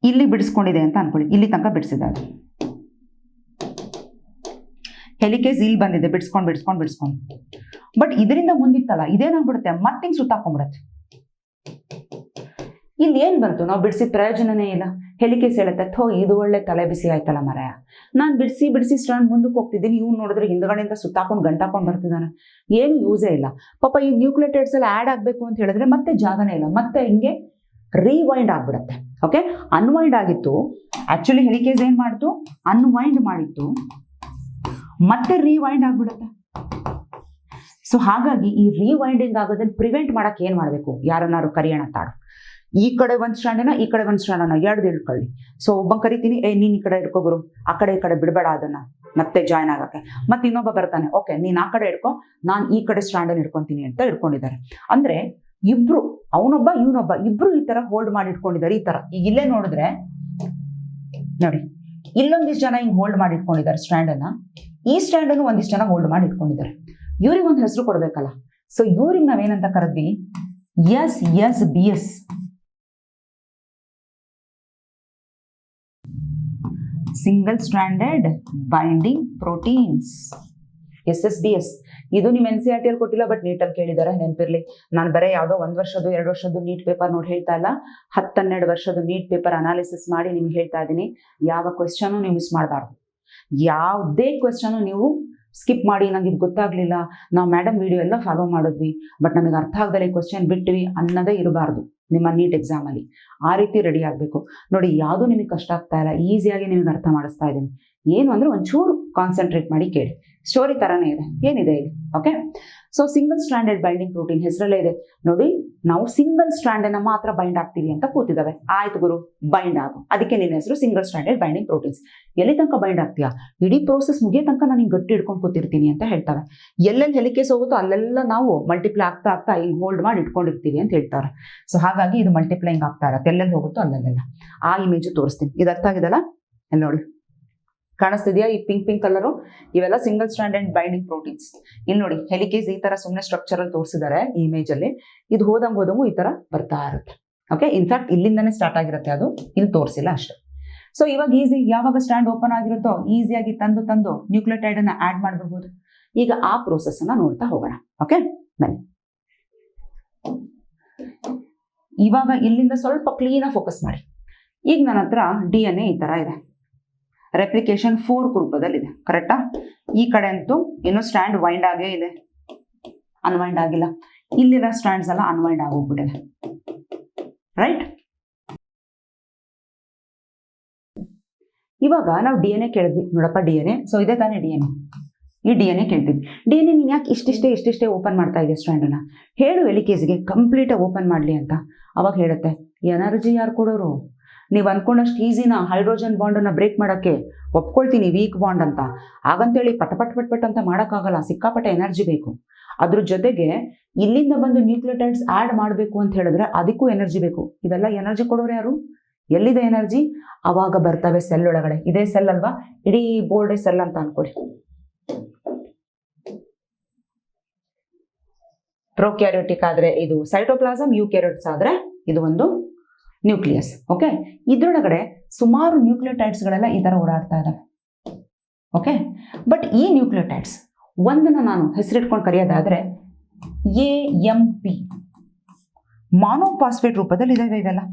ಇಲ್ಲಿ ಬಿಡಿಸ್ಕೊಂಡಿದೆ ಅಂತ ಅನ್ಕೊಳ್ಳಿ, ಇಲ್ಲಿ ತನಕ ಬಿಡಿಸಿದೆ ಅದು. ಹೆಲಿಕೇಸ್ ಇಲ್ಲಿ ಬಂದಿದೆ, ಬಿಡಿಸ್ಕೊಂಡು ಬಟ್ ಇದರಿಂದ ಮುಂದಿತ್ತಲ್ಲ, ಇದೇನಾಗ್ಬಿಡುತ್ತೆ, ಮತ್ತೆ ಹಿಂಗ್ ಸುತ್ತಾಕೊಂಡ್ಬಿಡುತ್ತೆ. ಇಲ್ಲಿ ಏನ್ ಬಂತು, ನಾವು ಬಿಡಿಸಿದ ಪ್ರಯೋಜನನೇ ಇಲ್ಲ. ಹೆಲಿಕೇಸ್ ಹೇಳುತ್ತೆ, ಥೋ ಇದು ಒಳ್ಳೆ ತಲೆ ಬಿಸಿ ಆಯ್ತಲ್ಲ ಮರಾಯ, ನಾನು ಬಿಡಿಸಿ ಸ್ಟ್ಯಾಂಡ್ ಮುಂದಕ್ಕೆ ಹೋಗ್ತಿದ್ದೀನಿ, ಇವ್ನು ನೋಡಿದ್ರೆ ಹಿಂದ್ಗಡೆಯಿಂದ ಸುತ್ತಾಕೊಂಡು ಗಂಟಾಕೊಂಡು ಬರ್ತಿದ್ದಾನೆ, ಏನು ಯೂಸೇ ಇಲ್ಲ. ಪಾಪ ಈ ನ್ಯೂಕ್ಲಿಯೋಟೈಡ್ಸ್ ಎಲ್ಲ ಆ್ಯಡ್ ಆಗಬೇಕು ಅಂತ ಹೇಳಿದ್ರೆ ಮತ್ತೆ ಜಾಗನೇ ಇಲ್ಲ, ಮತ್ತೆ ಹಿಂಗೆ ರೀವೈಂಡ್ ಆಗ್ಬಿಡುತ್ತೆ. ಓಕೆ, ಅನ್ವೈಂಡ್ ಆಗಿತ್ತು, ಆಕ್ಚುಲಿ ಹೆಲಿಕೇಸ್ ಏನ್ ಮಾಡ್ತು, ಅನ್ವೈಂಡ್ ಮಾಡಿತ್ತು, ಮತ್ತೆ ರೀವೈಂಡ್ ಆಗ್ಬಿಡುತ್ತೆ. ಸೊ ಹಾಗಾಗಿ ಈ ರೀವೈಂಡಿಂಗ್ ಆಗೋದನ್ನ ಪ್ರಿವೆಂಟ್ ಮಾಡಕ್ಕೆ ಏನ್ ಮಾಡಬೇಕು, ಯಾರನ್ನಾರು ಕರಿಯೋಣ ತಾಡು, ಈ ಕಡೆ ಒಂದು ಸ್ಟ್ಯಾಂಡನ್ನ ಈ ಕಡೆ ಒಂದು ಸ್ಟ್ಯಾಂಡನ್ನ ಎರಡು ಇಟ್ಕೊಳ್ಳಿ. ಸೊ ಒಬ್ಬ ಕರಿತೀನಿ, ನೀನ್ ಈ ಕಡೆ ಇಟ್ಕೋ ಗುರು, ಆ ಕಡೆ ಈ ಕಡೆ ಬಿಡಬೇಡ ಅದನ್ನ ಮತ್ತೆ ಜಾಯ್ನ್ ಆಗಕ್ಕೆ. ಮತ್ತೆ ಇನ್ನೊಬ್ಬ ಬರ್ತಾನೆ, ಓಕೆ ನೀನ್ ಆ ಕಡೆ ಇಟ್ಕೋ, ನಾನು ಈ ಕಡೆ ಸ್ಟ್ಯಾಂಡನ್ನು ಇಟ್ಕೊಂತೀನಿ ಅಂತ ಇಟ್ಕೊಂಡಿದ್ದಾರೆ. ಅಂದ್ರೆ ಇಬ್ರು, ಅವನೊಬ್ಬ ಇವನೊಬ್ಬ, ಇಬ್ರು ಈ ತರ ಹೋಲ್ಡ್ ಮಾಡಿ ಇಟ್ಕೊಂಡಿದ್ದಾರೆ. ಈ ತರ ಈಗ ಇಲ್ಲೇ ನೋಡಿದ್ರೆ ನೋಡಿ, ಇಲ್ಲೊಂದಿಷ್ಟು ಜನ ಹಿಂಗ್ ಹೋಲ್ಡ್ ಮಾಡಿ ಇಟ್ಕೊಂಡಿದ್ದಾರೆ ಸ್ಟ್ಯಾಂಡನ್ನ, ಈ ಸ್ಟ್ಯಾಂಡನ್ನು ಒಂದಿಷ್ಟು ಜನ ಹೋಲ್ಡ್ ಮಾಡಿ ಇಟ್ಕೊಂಡಿದ್ದಾರೆ. ಇವ್ರಿಗೆ ಒಂದು ಹೆಸರು ಕೊಡ್ಬೇಕಲ್ಲ. ಸೊ ಇವ್ರಿಗೆ ನಾವೇನಂತ ಕರೆದ್ವಿ, SSBS. Single stranded binding proteins, SSBS. ಇದು ನಿಮ್ಮ NCERT ಅಲ್ಲಿ ಕೊಟ್ಟಿಲ್ಲ, ಬಟ್ ನೀಟಲ್ಲಿ ಕೇಳಿದ್ದಾರೆ, ನೆನಪಿರ್ಲಿ. ನಾನು ಬರೀ ಯಾವುದೋ 1 ವರ್ಷದ್ದು 2 ವರ್ಷದ್ದು ನೀಟ್ ಪೇಪರ್ ನೋಡಿ ಹೇಳ್ತಾ ಇಲ್ಲ, 10-12 ವರ್ಷದ್ದು ನೀಟ್ ಪೇಪರ್ ಅನಾಲಿಸಿಸ್ ಮಾಡಿ ನಿಮ್ಗೆ ಹೇಳ್ತಾ ಇದ್ದೀನಿ. ಯಾವ ಕ್ವೆಶ್ಚನ್ ನೀವು ಮಿಸ್ ಮಾಡಬಾರ್ದು, ಯಾವುದೇ ಕ್ವೆಶ್ಚನ್ ನೀವು ಸ್ಕಿಪ್ ಮಾಡಿ, ನಂಗೆ ಇದು ಗೊತ್ತಾಗ್ಲಿಲ್ಲ, ನಾವು ಮೇಡಮ್ ವಿಡಿಯೋ ಎಲ್ಲ ಫಾಲೋ ಮಾಡಿದ್ವಿ ಬಟ್ ನಮಗೆ ಅರ್ಥ ಆಗದಲ್ಲೇ ಕ್ವೆಶ್ಚನ್ ಬಿಟ್ವಿ ಅನ್ನೋದೇ ಇರಬಾರ್ದು ನಿಮ್ಮ ನೀಟ್ ಎಕ್ಸಾಮಲ್ಲಿ. ಆ ರೀತಿ ರೆಡಿ ಆಗಬೇಕು. ನೋಡಿ, ಯಾವುದು ನಿಮಗೆ ಕಷ್ಟ ಆಗ್ತಾ ಇಲ್ಲ, ಈಸಿಯಾಗಿ ನಿಮಗೆ ಅರ್ಥ ಮಾಡಿಸ್ತಾ ಇದ್ದೀನಿ. ಏನು ಅಂದರೆ ಒಂಚೂರು ಕಾನ್ಸಂಟ್ರೇಟ್ ಮಾಡಿ ಕೇಳಿ. ಸ್ಟೋರಿ ತರಾನೇ ಇದೆ, ಏನಿದೆ ಇಲ್ಲಿ. Okay, so single stranded binding protein ಹೆಸರಲ್ಲೇ ಇದೆ ನೋಡಿ. ನಾವು ಸಿಂಗಲ್ ಸ್ಟ್ರಾಂಡ್ ಅನ್ನ ಮಾತ್ರ ಬೈಂಡ್ ಆಗ್ತೀವಿ ಅಂತ ಕೂತಿದ್ದಾವೆ. ಆಯ್ತು ಗುರು, ಬೈಂಡ್ ಆಗು, ಅದಕ್ಕೆ ನಿನ್ನ ಹೆಸರು ಸಿಂಗಲ್ ಸ್ಟ್ರಾಂಡೆಡ್ ಬೈಂಡಿಂಗ್ ಪ್ರೋಟೀನ್ಸ್. ಎಲ್ಲಿ ತನಕ ಬೈಂಡ್ ಆಗ್ತೀಯಾ, ಇಡೀ ಪ್ರೋಸೆಸ್ ಮುಗಿಯೋ ತನಕ ನಾನು ಹಿಂಗೆ ಗಟ್ಟಿ ಹಿಡ್ಕೊಂಡು ಕೂತಿರ್ತೀನಿ ಅಂತ ಹೇಳ್ತಾರೆ. ಎಲ್ಲೆಲ್ಲಿ ಹೆಲಿಕೇಸ್ ಹೋಗುತ್ತೋ ಅಲ್ಲೆಲ್ಲ ನಾವು ಮಲ್ಟಿಪ್ಲೈ ಆಗ್ತಾ ಆಗ್ತಾ ಹಿಂಗೆ ಹೋಲ್ಡ್ ಮಾಡಿ ಇಟ್ಕೊಂಡಿರ್ತೀವಿ ಅಂತ ಹೇಳ್ತಾರೆ. ಸೊ ಹಾಗಾಗಿ ಇದು ಮಲ್ಟಿಪ್ಲೈಂಗ್ ಆಗ್ತಾ ಇರತ್ತೆ, ಎಲ್ಲೆಲ್ಲಿ ಹೋಗುತ್ತೋ ಅಲ್ಲೆಲ್ಲ. ಆ ಇಮೇಜ್ ತೋರಿಸ್ತೀನಿ, ಇದು ಅರ್ಥ ಆಗಿದೆಲ್ಲ. ಅಲ್ಲಿ ನೋಡಿ, ಕಾಣಿಸ್ತಿದ್ಯಾ ಈ ಪಿಂಕ್ ಪಿಂಕ್ ಕಲರು, ಇವೆಲ್ಲ ಸಿಂಗಲ್ ಸ್ಟ್ರಾಂಡೆಡ್ ಬೈಂಡಿಂಗ್ ಪ್ರೋಟೀನ್ಸ್. ಇಲ್ಲಿ ನೋಡಿ ಹೆಲಿಕೇಸ್ ಈ ತರ ಸುಮ್ಮನೆ ಸ್ಟ್ರಕ್ಚರ್ ಅಲ್ಲಿ ತೋರಿಸಿದ್ದಾರೆ ಈ ಇಮೇಜ್ ಅಲ್ಲಿ. ಇದು ಹೋದಂಗೂ ಈ ತರ ಬರ್ತಾ ಇರುತ್ತೆ. ಓಕೆ, ಇನ್ಫ್ಯಾಕ್ಟ್ ಇಲ್ಲಿಂದಾನೇ ಸ್ಟಾರ್ಟ್ ಆಗಿರುತ್ತೆ, ಅದು ಇಲ್ಲಿ ತೋರಿಸಿಲ್ಲ ಅಷ್ಟೇ. ಸೊ ಇವಾಗ ಈಸಿ, ಯಾವಾಗ ಸ್ಟ್ರಾಂಡ್ ಓಪನ್ ಆಗಿರುತ್ತೋ ಈಸಿಯಾಗಿ ತಂದು ನ್ಯೂಕ್ಲಿಯೋಟೈಡ್ ಅನ್ನ ಆಡ್ ಮಾಡಬಹುದು. ಈಗ ಆ ಪ್ರೋಸೆಸ್ ಅನ್ನ ನೋಡ್ತಾ ಹೋಗೋಣ. ಓಕೆ, ಬನ್ನಿ. ಇವಾಗ ಇಲ್ಲಿಂದ ಸ್ವಲ್ಪ ಕ್ಲೀನಾಗಿ ಫೋಕಸ್ ಮಾಡಿ. ಈಗ ನನ್ನ ಹತ್ರ DNA ಈ ತರ ಇದೆ, ರೆಪ್ಲಿಕೇಶನ್ 4 ರೂಪದಲ್ಲಿದೆ, ಕರೆಕ್ಟಾ? ಈ ಕಡೆ ಅಂತೂ ಇನ್ನೂ ಸ್ಟ್ಯಾಂಡ್ ವೈಂಡ್ ಆಗೇ ಇದೆ, ಅನ್ವೈಂಡ್ ಆಗಿಲ್ಲ. ಇಲ್ಲಿರೋ ಸ್ಟ್ಯಾಂಡ್ಸ್ ಎಲ್ಲ ಅನ್ವೈಂಡ್ ಆಗೋಗ್ಬಿಟ್ಟಿದೆ, ರೈಟ್? ಇವಾಗ ನಾವು DNA ಕೇಳಿದ್ವಿ, ನೋಡಪ್ಪ DNA, ಸೊ ಇದೆ ತಾನೇ DNA. ಈ DNA ಕೇಳ್ತೀವಿ, DNA ನೀನು ಯಾಕೆ ಇಷ್ಟಿಷ್ಟೇ ಓಪನ್ ಮಾಡ್ತಾ ಇದೆ ಸ್ಟ್ಯಾಂಡ್ ಅನ್ನ, ಹೇಳು ಹೆಲಿಕೇಸ್ಗೆ ಕಂಪ್ಲೀಟ್ ಓಪನ್ ಮಾಡ್ಲಿ ಅಂತ. ಅವಾಗ ಹೇಳುತ್ತೆ, ಎನರ್ಜಿ ಯಾರು ಕೊಡೋರು? ನೀವು ಅನ್ಕೊಂಡಷ್ಟು ಈಸಿನ ಹೈಡ್ರೋಜನ್ ಬಾಂಡನ್ನು ಬ್ರೇಕ್ ಮಾಡೋಕ್ಕೆ? ಒಪ್ಕೊಳ್ತೀನಿ ವೀಕ್ ಬಾಂಡ್ ಅಂತ, ಹಾಗಂತೇಳಿ ಪಟ್ ಅಂತ ಮಾಡೋಕ್ಕಾಗಲ್ಲ, ಸಿಕ್ಕಾಪಟ್ಟೆ ಎನರ್ಜಿ ಬೇಕು. ಅದ್ರ ಜೊತೆಗೆ ಇಲ್ಲಿಂದ ಬಂದು ನ್ಯೂಕ್ಲಿಯೋಟೈಡ್ಸ್ ಆ್ಯಡ್ ಮಾಡಬೇಕು ಅಂತ ಹೇಳಿದ್ರೆ ಅದಕ್ಕೂ ಎನರ್ಜಿ ಬೇಕು. ಇವೆಲ್ಲ ಎನರ್ಜಿ ಕೊಡೋರು ಯಾರು? ಎಲ್ಲಿದೆ ಎನರ್ಜಿ? ಅವಾಗ ಬರ್ತವೆ ಸೆಲ್ ಒಳಗಡೆ. ಇದೇ ಸೆಲ್ ಅಲ್ವಾ, ಇಡೀ ಬೋರ್ಡೇ ಸೆಲ್ ಅಂತ ಅನ್ಕೊಳ್ಳಿ. ಪ್ರೊಕ್ಯಾರಿಯೋಟಿಕ್ ಆದ್ರೆ ಇದು ಸೈಟೋಪ್ಲಾಸಮ್, ಯೂಕ್ಯಾರಿಯೋಟ್ಸ್ ಆದ್ರೆ ಇದು ಒಂದು ನ್ಯೂಕ್ಲಿಯಸ್. ಓಕೆ, ಇದ್ರೊಳಗಡೆ ಸುಮಾರು ನ್ಯೂಕ್ಲಿಯೋಟೈಡ್ಸ್ ಗಳೆಲ್ಲ ಈ ತರ ಓಡಾಡ್ತಾ ಇದಾವೆ. ಓಕೆ, ಬಟ್ ಈ ನ್ಯೂಕ್ಲಿಯೋಟೈಡ್ಸ್ ಒಂದನ್ನ ನಾನು ಹೆಸರಿಟ್ಕೊಂಡು ಕರೆಯೋದಾದ್ರೆ AMP ಮಾನೋಫಾಸ್ಫೇಟ್ ರೂಪದಲ್ಲಿ ಇದಾವೆ ಇವೆಲ್ಲ.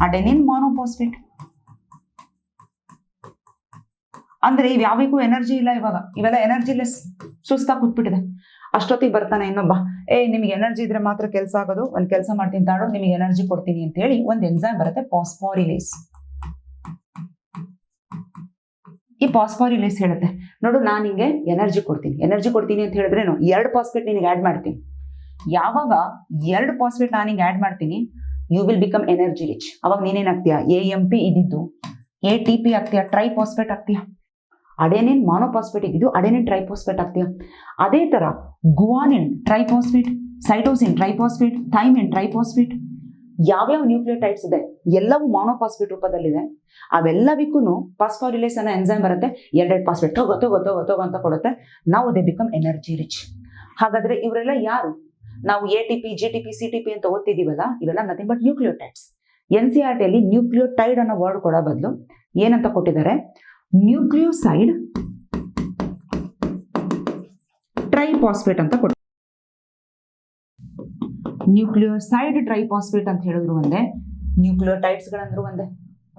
ಅಡೆನಿನ್ ಮಾನೋಫಾಸ್ಫೇಟ್ ಅಂದ್ರೆ ಇವ್ ಯಾವಿಗೂ ಎನರ್ಜಿ ಇಲ್ಲ ಇವಾಗ, ಇವೆಲ್ಲ ಎನರ್ಜಿಲೆಸ್, ಸುಸ್ತಾಗಿ ಕೂತ್ಬಿಟ್ಟಿದೆ. ಅಷ್ಟೊತ್ತಿಗೆ ಬರ್ತಾನೆ ಇನ್ನೊಬ್ಬ, ನಿಮಗೆ ಎನರ್ಜಿ ಇದ್ರೆ ಮಾತ್ರ ಕೆಲಸ ಆಗೋದು, ಒಂದು ಕೆಲಸ ಮಾಡ್ತೀನಿ ತಾಡೋ, ನಿಮಗೆ ಎನರ್ಜಿ ಕೊಡ್ತೀನಿ ಅಂತ ಹೇಳಿ ಒಂದು ಎನ್ಸೈಮ್ ಬರುತ್ತೆ, ಫಾಸ್ಫಾರಿಲೇಸ್. ಈ ಫಾಸ್ಫಾರಿಲೇಸ್ ಹೇಳುತ್ತೆ, ನೋಡು ನಾನು ನಿಂಗೆ ಎನರ್ಜಿ ಕೊಡ್ತೀನಿ ಅಂತ ಹೇಳಿದ್ರೇನು, 2 ಫಾಸ್ಫೇಟ್ ನಿನಗೆ ಆ್ಯಡ್ ಮಾಡ್ತೀನಿ. ಯಾವಾಗ 2 ಫಾಸ್ಫೇಟ್ ನಾನು ನಿಂಗೆ ಆ್ಯಡ್ ಮಾಡ್ತೀನಿ, you will become energy rich. ಅವಾಗ ನೀನೇನಾಗ್ತೀಯಾ, AMP ಇದ್ದಿದ್ದು ATP ಆಗ್ತೀಯಾ, ಟ್ರೈಫಾಸ್ಫೇಟ್ ಆಗ್ತೀಯಾ. ಅಡೆನಿನ್ ಮಾನೋಫಾಸ್ಫೇಟ್ ಇದ್ದಿದ್ದು ಅಡೆನಿನ್ ಟ್ರೈಫಾಸ್ಫೇಟ್ ಆಗ್ತೀಯಾ. ಅದೇ ತರ guanine triphosphate, cytosine triphosphate, thymine triphosphate, ಯಾವ್ಯಾವ ನ್ಯೂಕ್ಲಿಯೋಟೈಡ್ಸ್ ಇದೆ ಎಲ್ಲವೂ ಮಾನೋಫಾಸ್ಫೇಟ್ ರೂಪದಲ್ಲಿದೆ. ಅವೆಲ್ಲವಿಕ್ಕೂ ಫಾಸ್ಫಾರಿಲೇಸ್ ಅನ್ನೋ ಎನ್ಸೈಮ್ ಬರುತ್ತೆ, 2 ಫಾಸ್ಫೇಟ್ ತಗೋ ಅಂತ ಕೊಡುತ್ತೆ. ನಾವು ದೇ ಬಿಕಮ್ ಎನರ್ಜಿ ರಿಚ್. ಹಾಗಾದ್ರೆ ಇವರೆಲ್ಲ ಯಾರು? ನಾವು ATP, GTP, CTP ಅಂತ ಓದ್ತಿದೀವಲ್ಲ, ಇವೆಲ್ಲ ನಥಿಂಗ್ ಬಟ್ ನ್ಯೂಕ್ಲಿಯೋಟೈಡ್ಸ್. NCERT ಅಲ್ಲಿ ನ್ಯೂಕ್ಲಿಯೋಟೈಡ್ ಅನ್ನೋ ವರ್ಡ್ ಕೊಡೋ ಬದಲು ಏನಂತ ಕೊಟ್ಟಿದ್ದಾರೆ, ನ್ಯೂಕ್ಲಿಯೋಸೈಡ್ ಟ್ರೈಫಾಸ್ಫೇಟ್ ಅಂತ ಕೊಟ್ಟಿದ್ದಾರೆ. ನ್ಯೂಕ್ಲಿಯೋಸೈಡ್ ಟ್ರೈಫಾಸ್ಫೇಟ್ ಅಂತ ಹೇಳಿದ್ರು ಒಂದೇ, ನ್ಯೂಕ್ಲಿಯೋಟೈಡ್ಸ್ ಗಳಂದ್ರು ಒಂದೇ.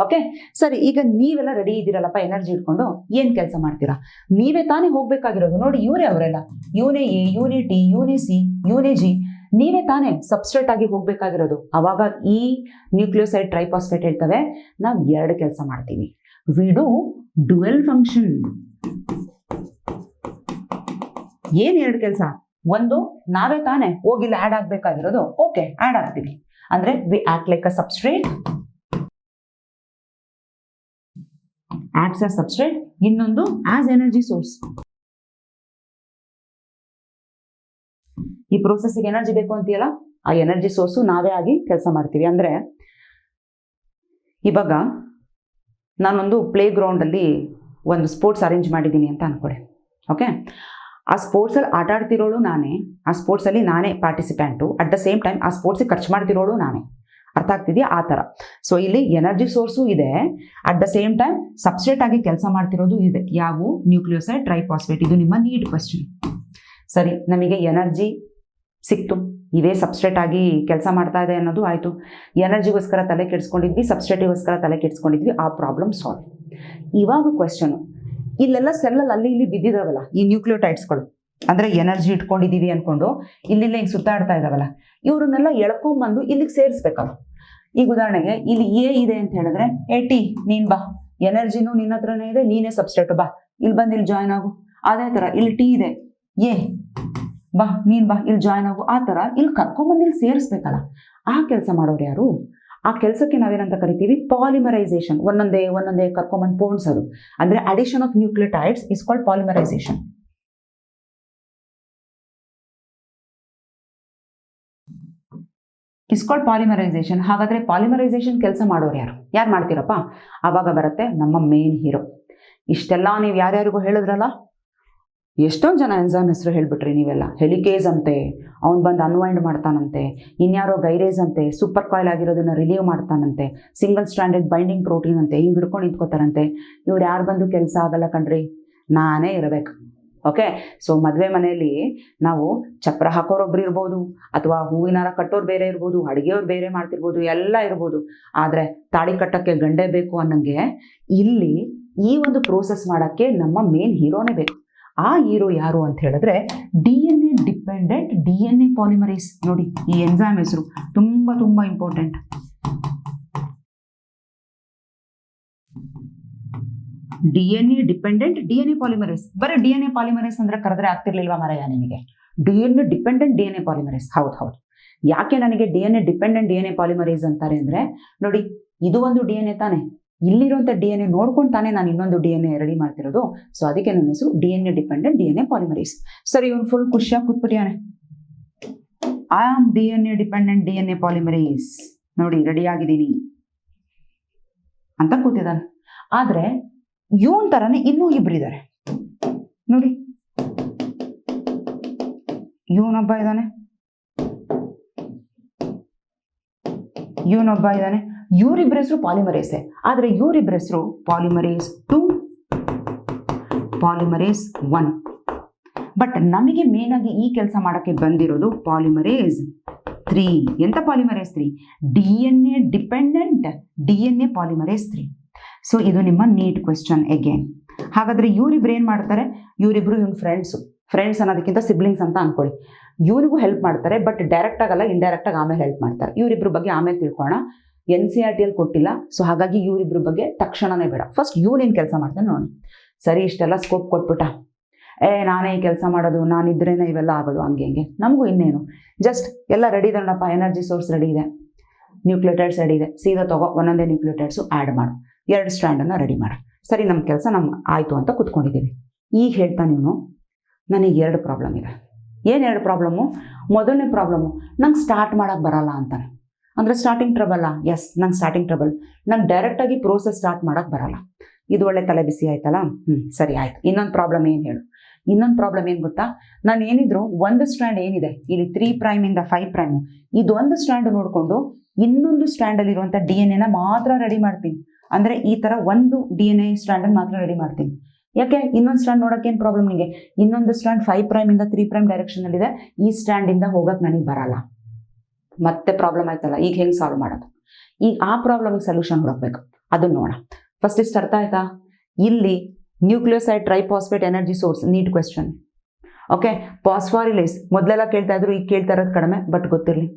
ಓಕೆ, ಸರಿ, ಈಗ ನೀವೆಲ್ಲ ರೆಡಿ ಇದ್ದೀರಲ್ಲಪ್ಪ ಎನರ್ಜಿ ಇಟ್ಕೊಂಡು, ಏನ್ ಕೆಲಸ ಮಾಡ್ತೀರಾ? ನೀವೇ ತಾನೇ ಹೋಗ್ಬೇಕಾಗಿರೋದು. ನೋಡಿ ಇವರೇ ಅವರೆಲ್ಲ, ಯೂನೇ A, ಯೂನೇ T, ಯೂನೇ C, ಯೂನೇ G, ನೀವೇ ತಾನೇ ಸಬ್ಸ್ಟ್ರೇಟ್ ಆಗಿ ಹೋಗ್ಬೇಕಾಗಿರೋದು. ಅವಾಗ ಈ ನ್ಯೂಕ್ಲಿಯೋಸೈಡ್ ಟ್ರೈಫಾಸ್ಫೇಟ್ ಹೇಳ್ತವೆ, ನಾವು 2 ಕೆಲಸ ಮಾಡ್ತೀವಿ, ವಿ ಡೂ ಡ್ಯುಯಲ್ ಫಂಕ್ಷನ್. ಏನ್ 2 ಕೆಲಸ? ಒಂದು, ನಾವೇ ತಾನೇ ಹೋಗಿಲ್ಲ ಆಡ್ ಆಗ್ಬೇಕಾಗಿರೋದು, ಓಕೆ ಆಡ್ ಆಗ್ತೀವಿ ಅಂದ್ರೆ we act like a substrate, acts as substrate. ಇನ್ನೊಂದು ಆಸ್ ಎನರ್ಜಿ ಸೋರ್ಸ್. ಈ ಪ್ರೋಸೆಸ್ಗೆ ಎನರ್ಜಿ ಬೇಕು ಅಂತೀಯಲ್ಲ, ಆ ಎನರ್ಜಿ ಸೋರ್ಸು ನಾವೇ ಆಗಿ ಕೆಲಸ ಮಾಡ್ತೀವಿ. ಅಂದ್ರೆ ಇವಾಗ ನಾನೊಂದು ಪ್ಲೇ ಗ್ರೌಂಡ್ ಅಲ್ಲಿ ಒಂದು ಸ್ಪೋರ್ಟ್ಸ್ ಅರೇಂಜ್ ಮಾಡಿದ್ದೀನಿ ಅಂತ ಅನ್ಕೊಳ್ಳಿ. ಓಕೆ, ಆ ಸ್ಪೋರ್ಟ್ಸಲ್ಲಿ ಆಟ ಆಡ್ತಿರೋಳು ನಾನೇ, ಆ ಸ್ಪೋರ್ಟ್ಸಲ್ಲಿ ನಾನೇ ಪಾರ್ಟಿಸಿಪೆಂಟು, ಅಟ್ ದ ಸೇಮ್ ಟೈಮ್ ಆ ಸ್ಪೋರ್ಟ್ಸಿಗೆ ಖರ್ಚು ಮಾಡ್ತಿರೋಳು ನಾನೇ. ಅರ್ಥ ಆಗ್ತಿದೆಯಾ? ಆ ಥರ. ಸೊ ಇಲ್ಲಿ ಎನರ್ಜಿ ಸೋರ್ಸು ಇದೆ, at the same time substrate ಆಗಿ ಕೆಲಸ ಮಾಡ್ತಿರೋದು ಇದೆ. ಯಾವ? Nucleoside triphosphate. ಇದು ನಿಮ್ಮ ನೀಡ್ ಕ್ವೆಶ್ಚನ್. ಸರಿ, ನಮಗೆ ಎನರ್ಜಿ ಸಿಕ್ತು, ಇವೇ ಸಬ್ಸ್ಟ್ರೇಟ್ ಆಗಿ ಕೆಲಸ ಮಾಡ್ತಾ ಇದೆ ಅನ್ನೋದು ಆಯಿತು. ಎನರ್ಜಿಗೋಸ್ಕರ ತಲೆ ಕೆಡಿಸ್ಕೊಂಡಿದ್ವಿ, ಸಬ್ಸ್ಟ್ರೇಟಿಗೋಸ್ಕರ ತಲೆ ಕೆಡಿಸ್ಕೊಂಡಿದ್ವಿ, ಆ ಪ್ರಾಬ್ಲಮ್ ಸಾಲ್ವ್. ಇವಾಗ ಕ್ವೆಶ್ಚನು, ಇಲ್ಲೆಲ್ಲ ಸೆಲ್ಲಲ್ಲಿ ಅಲ್ಲಿ ಇಲ್ಲಿ ಬಿದ್ದಿದಾವಲ್ಲ ಈ ನ್ಯೂಕ್ಲಿಯೋಟೈಡ್ಸ್ಗಳು, ಅಂದರೆ ಎನರ್ಜಿ ಇಟ್ಕೊಂಡಿದ್ದೀವಿ ಅಂದ್ಕೊಂಡು ಇಲ್ಲಿಲ್ಲ ಹಿಂಗೆ ಸುತ್ತಾಡ್ತಾ ಇದ್ದಾವಲ್ಲ, ಇವ್ರನ್ನೆಲ್ಲ ಎಳ್ಕೊಂಬಂದು ಇಲ್ಲಿಗೆ ಸೇರಿಸ್ಬೇಕಲ್ಲ. ಈಗ ಉದಾಹರಣೆಗೆ ಇಲ್ಲಿ A ಇದೆ ಅಂತ ಹೇಳಿದ್ರೆ, T ನೀನ್ ಬಾ, ಎನರ್ಜಿನೂ ನಿನ್ನ ಹತ್ರನೇ ಇದೆ, ನೀನೇ ಸಬ್ಸ್ಟ್ರೇಟ್, ಬಾ ಇಲ್ಲಿ ಬಂದು ಇಲ್ಲಿ ಜಾಯ್ನ್ ಆಗು. ಅದೇ ಥರ ಇಲ್ಲಿ ಟಿ ಇದೆ, ಎ ಬಾ ನೀನು ಬಾ ಇಲ್ಲಿ ಜಾಯ್ನ್ ಆಗು, ಆ ಥರ ಇಲ್ಲಿ ಕರ್ಕೊಂಬಂದು ಇಲ್ಲಿ ಸೇರಿಸ್ಬೇಕಲ್ಲ. ಆ ಕೆಲಸ ಮಾಡೋರು ಯಾರು? ಆ ಕೆಲಸಕ್ಕೆ ನಾವೇನಂತ ಕರಿತೀವಿ? ಪಾಲಿಮರೈಸೇಷನ್. ಒಂದೊಂದೇ ಕರ್ಕೊಂಬಂದು ಪೋಣಿಸೋದು, ಅಂದರೆ addition of nucleotides is called polymerisation. Is called polymerisation. ಹಾಗಾದ್ರೆ ಪಾಲಿಮರೈಸೇಷನ್ ಕೆಲಸ ಮಾಡೋರು ಯಾರು ಮಾಡ್ತೀರಪ್ಪ? ಆವಾಗ ಬರುತ್ತೆ ನಮ್ಮ ಮೇನ್ ಹೀರೋ. ಇಷ್ಟೆಲ್ಲ ನೀವು ಯಾರ್ಯಾರಿಗೂ ಹೇಳಿದ್ರಲ್ಲ, ಎಷ್ಟೊಂದು ಜನ ಎನ್ಸೈಮ್ ಹೆಸರು ಹೇಳ್ಬಿಟ್ರಿ ನೀವೆಲ್ಲ. ಹೆಲಿಕೇಸ್ ಅಂತೆ, ಅವ್ನು ಬಂದು ಅನ್ವೈಂಡ್ ಮಾಡ್ತಾನಂತೆ, ಇನ್ಯಾರೋ ಗೈರೇಸ್ ಅಂತೆ, ಸೂಪರ್ ಕಾಯಿಲ್ ಆಗಿರೋದನ್ನ ರಿಲೀವ್ ಮಾಡ್ತಾನಂತೆ, ಸಿಂಗಲ್ ಸ್ಟ್ಯಾಂಡರ್ಡ್ ಬೈಂಡಿಂಗ್ ಪ್ರೋಟೀನ್ ಅಂತೆ, ಹಿಂಗೆ ಹಿಡ್ಕೊಂಡು ನಿಂತ್ಕೋತಾರಂತೆ. ಇವ್ರು ಯಾರು ಬಂದು ಕೆಲಸ ಆಗಲ್ಲ ಕಣ್ರಿ, ನಾನೇ ಇರಬೇಕು. ಓಕೆ, ಸೊ ಮದುವೆ ಮನೆಯಲ್ಲಿ ನಾವು ಚಪ್ರ ಹಾಕೋರೊಬ್ರು ಇರ್ಬೋದು, ಅಥವಾ ಹೂವಿನಾರ ಕಟ್ಟೋರು ಬೇರೆ ಇರ್ಬೋದು, ಅಡುಗೆಯವ್ರು ಬೇರೆ ಮಾಡ್ತಿರ್ಬೋದು, ಎಲ್ಲ ಇರ್ಬೋದು. ಆದರೆ ತಾಳಿ ಕಟ್ಟಕ್ಕೆ ಗಂಡೆ ಬೇಕು ಅನ್ನಂಗೆ ಇಲ್ಲಿ ಈ ಒಂದು ಪ್ರೋಸೆಸ್ ಮಾಡೋಕ್ಕೆ ನಮ್ಮ ಮೇನ್ ಹೀರೋನೇ ಬೇಕು. ಆ ಹೀರೋ ಯಾರು ಅಂತ ಹೇಳಿದ್ರೆ DNA ಡಿಪೆಂಡೆಂಟ್ DNA ಪಾಲಿಮರೇಸ್. ನೋಡಿ, ಈ ಎನ್ಸೈಮ್ ಹೆಸರು ತುಂಬ important. DNA dependent DNA polymerase. ಬರೀ DNA ಪಾಲಿಮರೇಸ್ ಅಂದ್ರೆ ಕರೆದ್ರೆ ಆಗ್ತಿರ್ಲಿಲ್ವಾ ಮರಯ್ಯ ನಿನಗೆ? DNA dependent DNA polymerase. ಹೌದು. ಯಾಕೆ ನನಗೆ DNA ಡಿಪೆಂಡೆಂಟ್ DNA ಪಾಲಿಮರೇಸ್ ಅಂತಾರೆ ಅಂದ್ರೆ, ನೋಡಿ ಇದು ಒಂದು DNA ತಾನೆ, ಇಲ್ಲಿರುವಂಥ DNA ನೋಡ್ಕೊಂಡು ತಾನೇ ನಾನು ಇನ್ನೊಂದು DNA ರೆಡಿ ಮಾಡ್ತಿರೋದು. ಸೊ ಅದಕ್ಕೆ ನನ್ನ ಹೆಸರು DNA ಡಿಪೆಂಡೆಂಟ್ DNA ಪಾಲಿಮರೇಸ್. ಸರಿ, ಇವನು ಫುಲ್ ಖುಷಿಯಾಗಿ ಕೂತ್ಬಿಟ್ಟಿಯಾನೆ. I am DNA dependent DNA polymerase, ನೋಡಿ ರೆಡಿ ಆಗಿದ್ದೀನಿ ಅಂತ ಕೂತಿದ್ದಾನೆ. ಆದ್ರೆ ಇವನ್ ತರನೇ ಇನ್ನೂ ಇಬ್ಬರಿದ್ದಾರೆ ನೋಡಿ. ಇವನೊಬ್ಬ ಇದ್ದಾನೆ, ಇವರಿಬ್ಬರ ಹೆಸರು ಪಾಲಿಮರೇಸೆ. ಆದ್ರೆ ಇವರಿಬ್ಬರ ಹೆಸರು ಪಾಲಿಮರೇಸ್ 2, ಪಾಲಿಮರೇಸ್ 1. ಬಟ್ ನಮಗೆ ಮೇನ್ ಆಗಿ ಈ ಕೆಲಸ ಮಾಡಕ್ಕೆ ಬಂದಿರೋದು ಪಾಲಿಮರೇಸ್ 3. ಎಂತ polymerase 3? DNA dependent DNA polymerase 3. So ಇದು ನಿಮ್ಮ ನೀಟ್ ಕ್ವೆಶ್ಚನ್ ಅಗೇನ್. ಹಾಗಾದ್ರೆ ಇವರಿಬ್ರು ಏನ್ ಮಾಡ್ತಾರೆ? ಇವರಿಬ್ರು ಇವನ್ ಫ್ರೆಂಡ್ಸ್ ಅನ್ನೋದಕ್ಕಿಂತ ಸಿಬ್ಲಿಂಗ್ಸ್ ಅಂತ ಅನ್ಕೊಳ್ಳಿ. ಇವನಿಗೂ ಹೆಲ್ಪ್ ಮಾಡ್ತಾರೆ, ಬಟ್ ಡೈರೆಕ್ಟ್ ಆಗಲ್ಲ, ಇಂಡೈರೆಕ್ಟ್ ಆಗಿ ಆಮೇಲೆ ಹೆಲ್ಪ್ ಮಾಡ್ತಾರೆ. ಇವರಿಬ್ರ ಬಗ್ಗೆ ಆಮೇಲೆ ತಿಳ್ಕೊಳ್ಳೋಣ. NCERT ಕೊಟ್ಟಿಲ್ಲ, ಸೊ ಹಾಗಾಗಿ ಇವರಿಬ್ರ ಬಗ್ಗೆ ತಕ್ಷಣನೇ ಬೇಡ. ಫಸ್ಟ್ ಇವನೇನು ಕೆಲಸ ಮಾಡ್ತಾನೆ ನೋಡಿ. ಸರಿ, ಇಷ್ಟೆಲ್ಲ ಸ್ಕೋಪ್ ಕೊಟ್ಬಿಟ್ಟ, ನಾನೇ ಈ ಕೆಲಸ ಮಾಡೋದು, ನಾನಿದ್ರೇನೆ ಇವೆಲ್ಲ ಆಗೋದು, ಹಂಗೆ ನಮಗೂ ಇನ್ನೇನು, ಜಸ್ಟ್ ಎಲ್ಲ ರೆಡಿ ಇದೆ ನೋಡಪ್ಪ, ಎನರ್ಜಿ ಸೋರ್ಸ್ ರೆಡಿ ಇದೆ, ನ್ಯೂಕ್ಲಿಯೋಟೈಡ್ಸ್ ರೆಡಿ ಇದೆ, ಸೀದಾ ತಗೋ ಒಂದೊಂದೇ ನ್ಯೂಕ್ಲಿಯೋಟೈಡ್ಸು ಆ್ಯಡ್ ಮಾಡು, 2 ಸ್ಟ್ಯಾಂಡನ್ನು ರೆಡಿ ಮಾಡು. ಸರಿ, ನಮ್ಮ ಕೆಲಸ ಆಯಿತು ಅಂತ ಕೂತ್ಕೊಂಡಿದ್ದೀವಿ. ಈಗ ಹೇಳ್ತಾನೆ ಇವನು, ನನಗೆ 2 ಪ್ರಾಬ್ಲಮ್ ಇದೆ. ಏನು 2 ಪ್ರಾಬ್ಲಮ್ಮು? ಮೊದಲನೇ ಪ್ರಾಬ್ಲಮ್ಮು, ನಂಗೆ ಸ್ಟಾರ್ಟ್ ಮಾಡೋಕ್ಕೆ ಬರಲ್ಲ ಅಂತಾನೆ. ಅಂದರೆ ಸ್ಟಾರ್ಟಿಂಗ್ ಟ್ರಬಲ್ಲ. ಎಸ್, ನಂಗೆ ಸ್ಟಾರ್ಟಿಂಗ್ ಟ್ರಬಲ್, ನಂಗೆ ಡೈರೆಕ್ಟಾಗಿ ಪ್ರೋಸೆಸ್ ಸ್ಟಾರ್ಟ್ ಮಾಡೋಕ್ಕೆ ಬರಲ್ಲ. ಇದು ಒಳ್ಳೆ ತಲೆ ಬಿಸಿ ಆಯ್ತಲ್ಲ. ಸರಿ ಆಯಿತು. ಇನ್ನೊಂದು ಪ್ರಾಬ್ಲಮ್ ಏನು ಹೇಳು? ಇನ್ನೊಂದು ಪ್ರಾಬ್ಲಮ್ ಏನು ಗೊತ್ತಾ? ನಾನು ಏನಿದ್ರು ಒಂದು ಸ್ಟ್ಯಾಂಡ್ ಏನಿದೆ ಇಲ್ಲಿ 3' ಇಂದ 5', ಇದೊಂದು ಸ್ಟ್ಯಾಂಡ್ ನೋಡಿಕೊಂಡು ಇನ್ನೊಂದು ಸ್ಟ್ಯಾಂಡಲ್ಲಿರುವಂಥ DNA ಮಾತ್ರ ರೆಡಿ ಮಾಡ್ತೀನಿ. ಅಂದರೆ ಈ ಥರ ಒಂದು DNA ಸ್ಟ್ಯಾಂಡನ್ನು ಮಾತ್ರ ರೆಡಿ ಮಾಡ್ತೀನಿ. ಯಾಕೆ? ಇನ್ನೊಂದು ಸ್ಟ್ಯಾಂಡ್ ನೋಡೋಕೆ ಏನು ಪ್ರಾಬ್ಲಮ್ ನಿಮಗೆ? ಇನ್ನೊಂದು ಸ್ಟ್ಯಾಂಡ್ 5' ಇಂದ 3' ಡೈರೆಕ್ಷನಲ್ಲಿದೆ, ಈ ಸ್ಟ್ಯಾಂಡಿಂದ ಹೋಗೋಕೆ ನನಗೆ ಬರಲ್ಲ. ಮತ್ತೆ ಪ್ರಾಬ್ಲಮ್ ಆಯ್ತಲ್ಲ, ಈಗ ಹೆಂಗೆ ಸಾಲ್ವ್ ಮಾಡೋದು? ಈಗ ಆ ಪ್ರಾಬ್ಲಮಿಗೆ ಸೊಲ್ಯೂಷನ್ ಹುಡುಕ್ಬೇಕು, ಅದನ್ನು ನೋಡೋಣ. ಫಸ್ಟ್ ಇಷ್ಟು ಅರ್ಥ ಆಯ್ತಾ? ಇಲ್ಲಿ nucleoside triphosphate energy source, NEET question. Okay, phosphorylase ಮೊದಲೆಲ್ಲ ಕೇಳ್ತಾ ಇದ್ರು, ಈಗ ಕೇಳ್ತಾ ಇರೋದು ಕಡಿಮೆ, ಬಟ್ ಗೊತ್ತಿರಲಿ.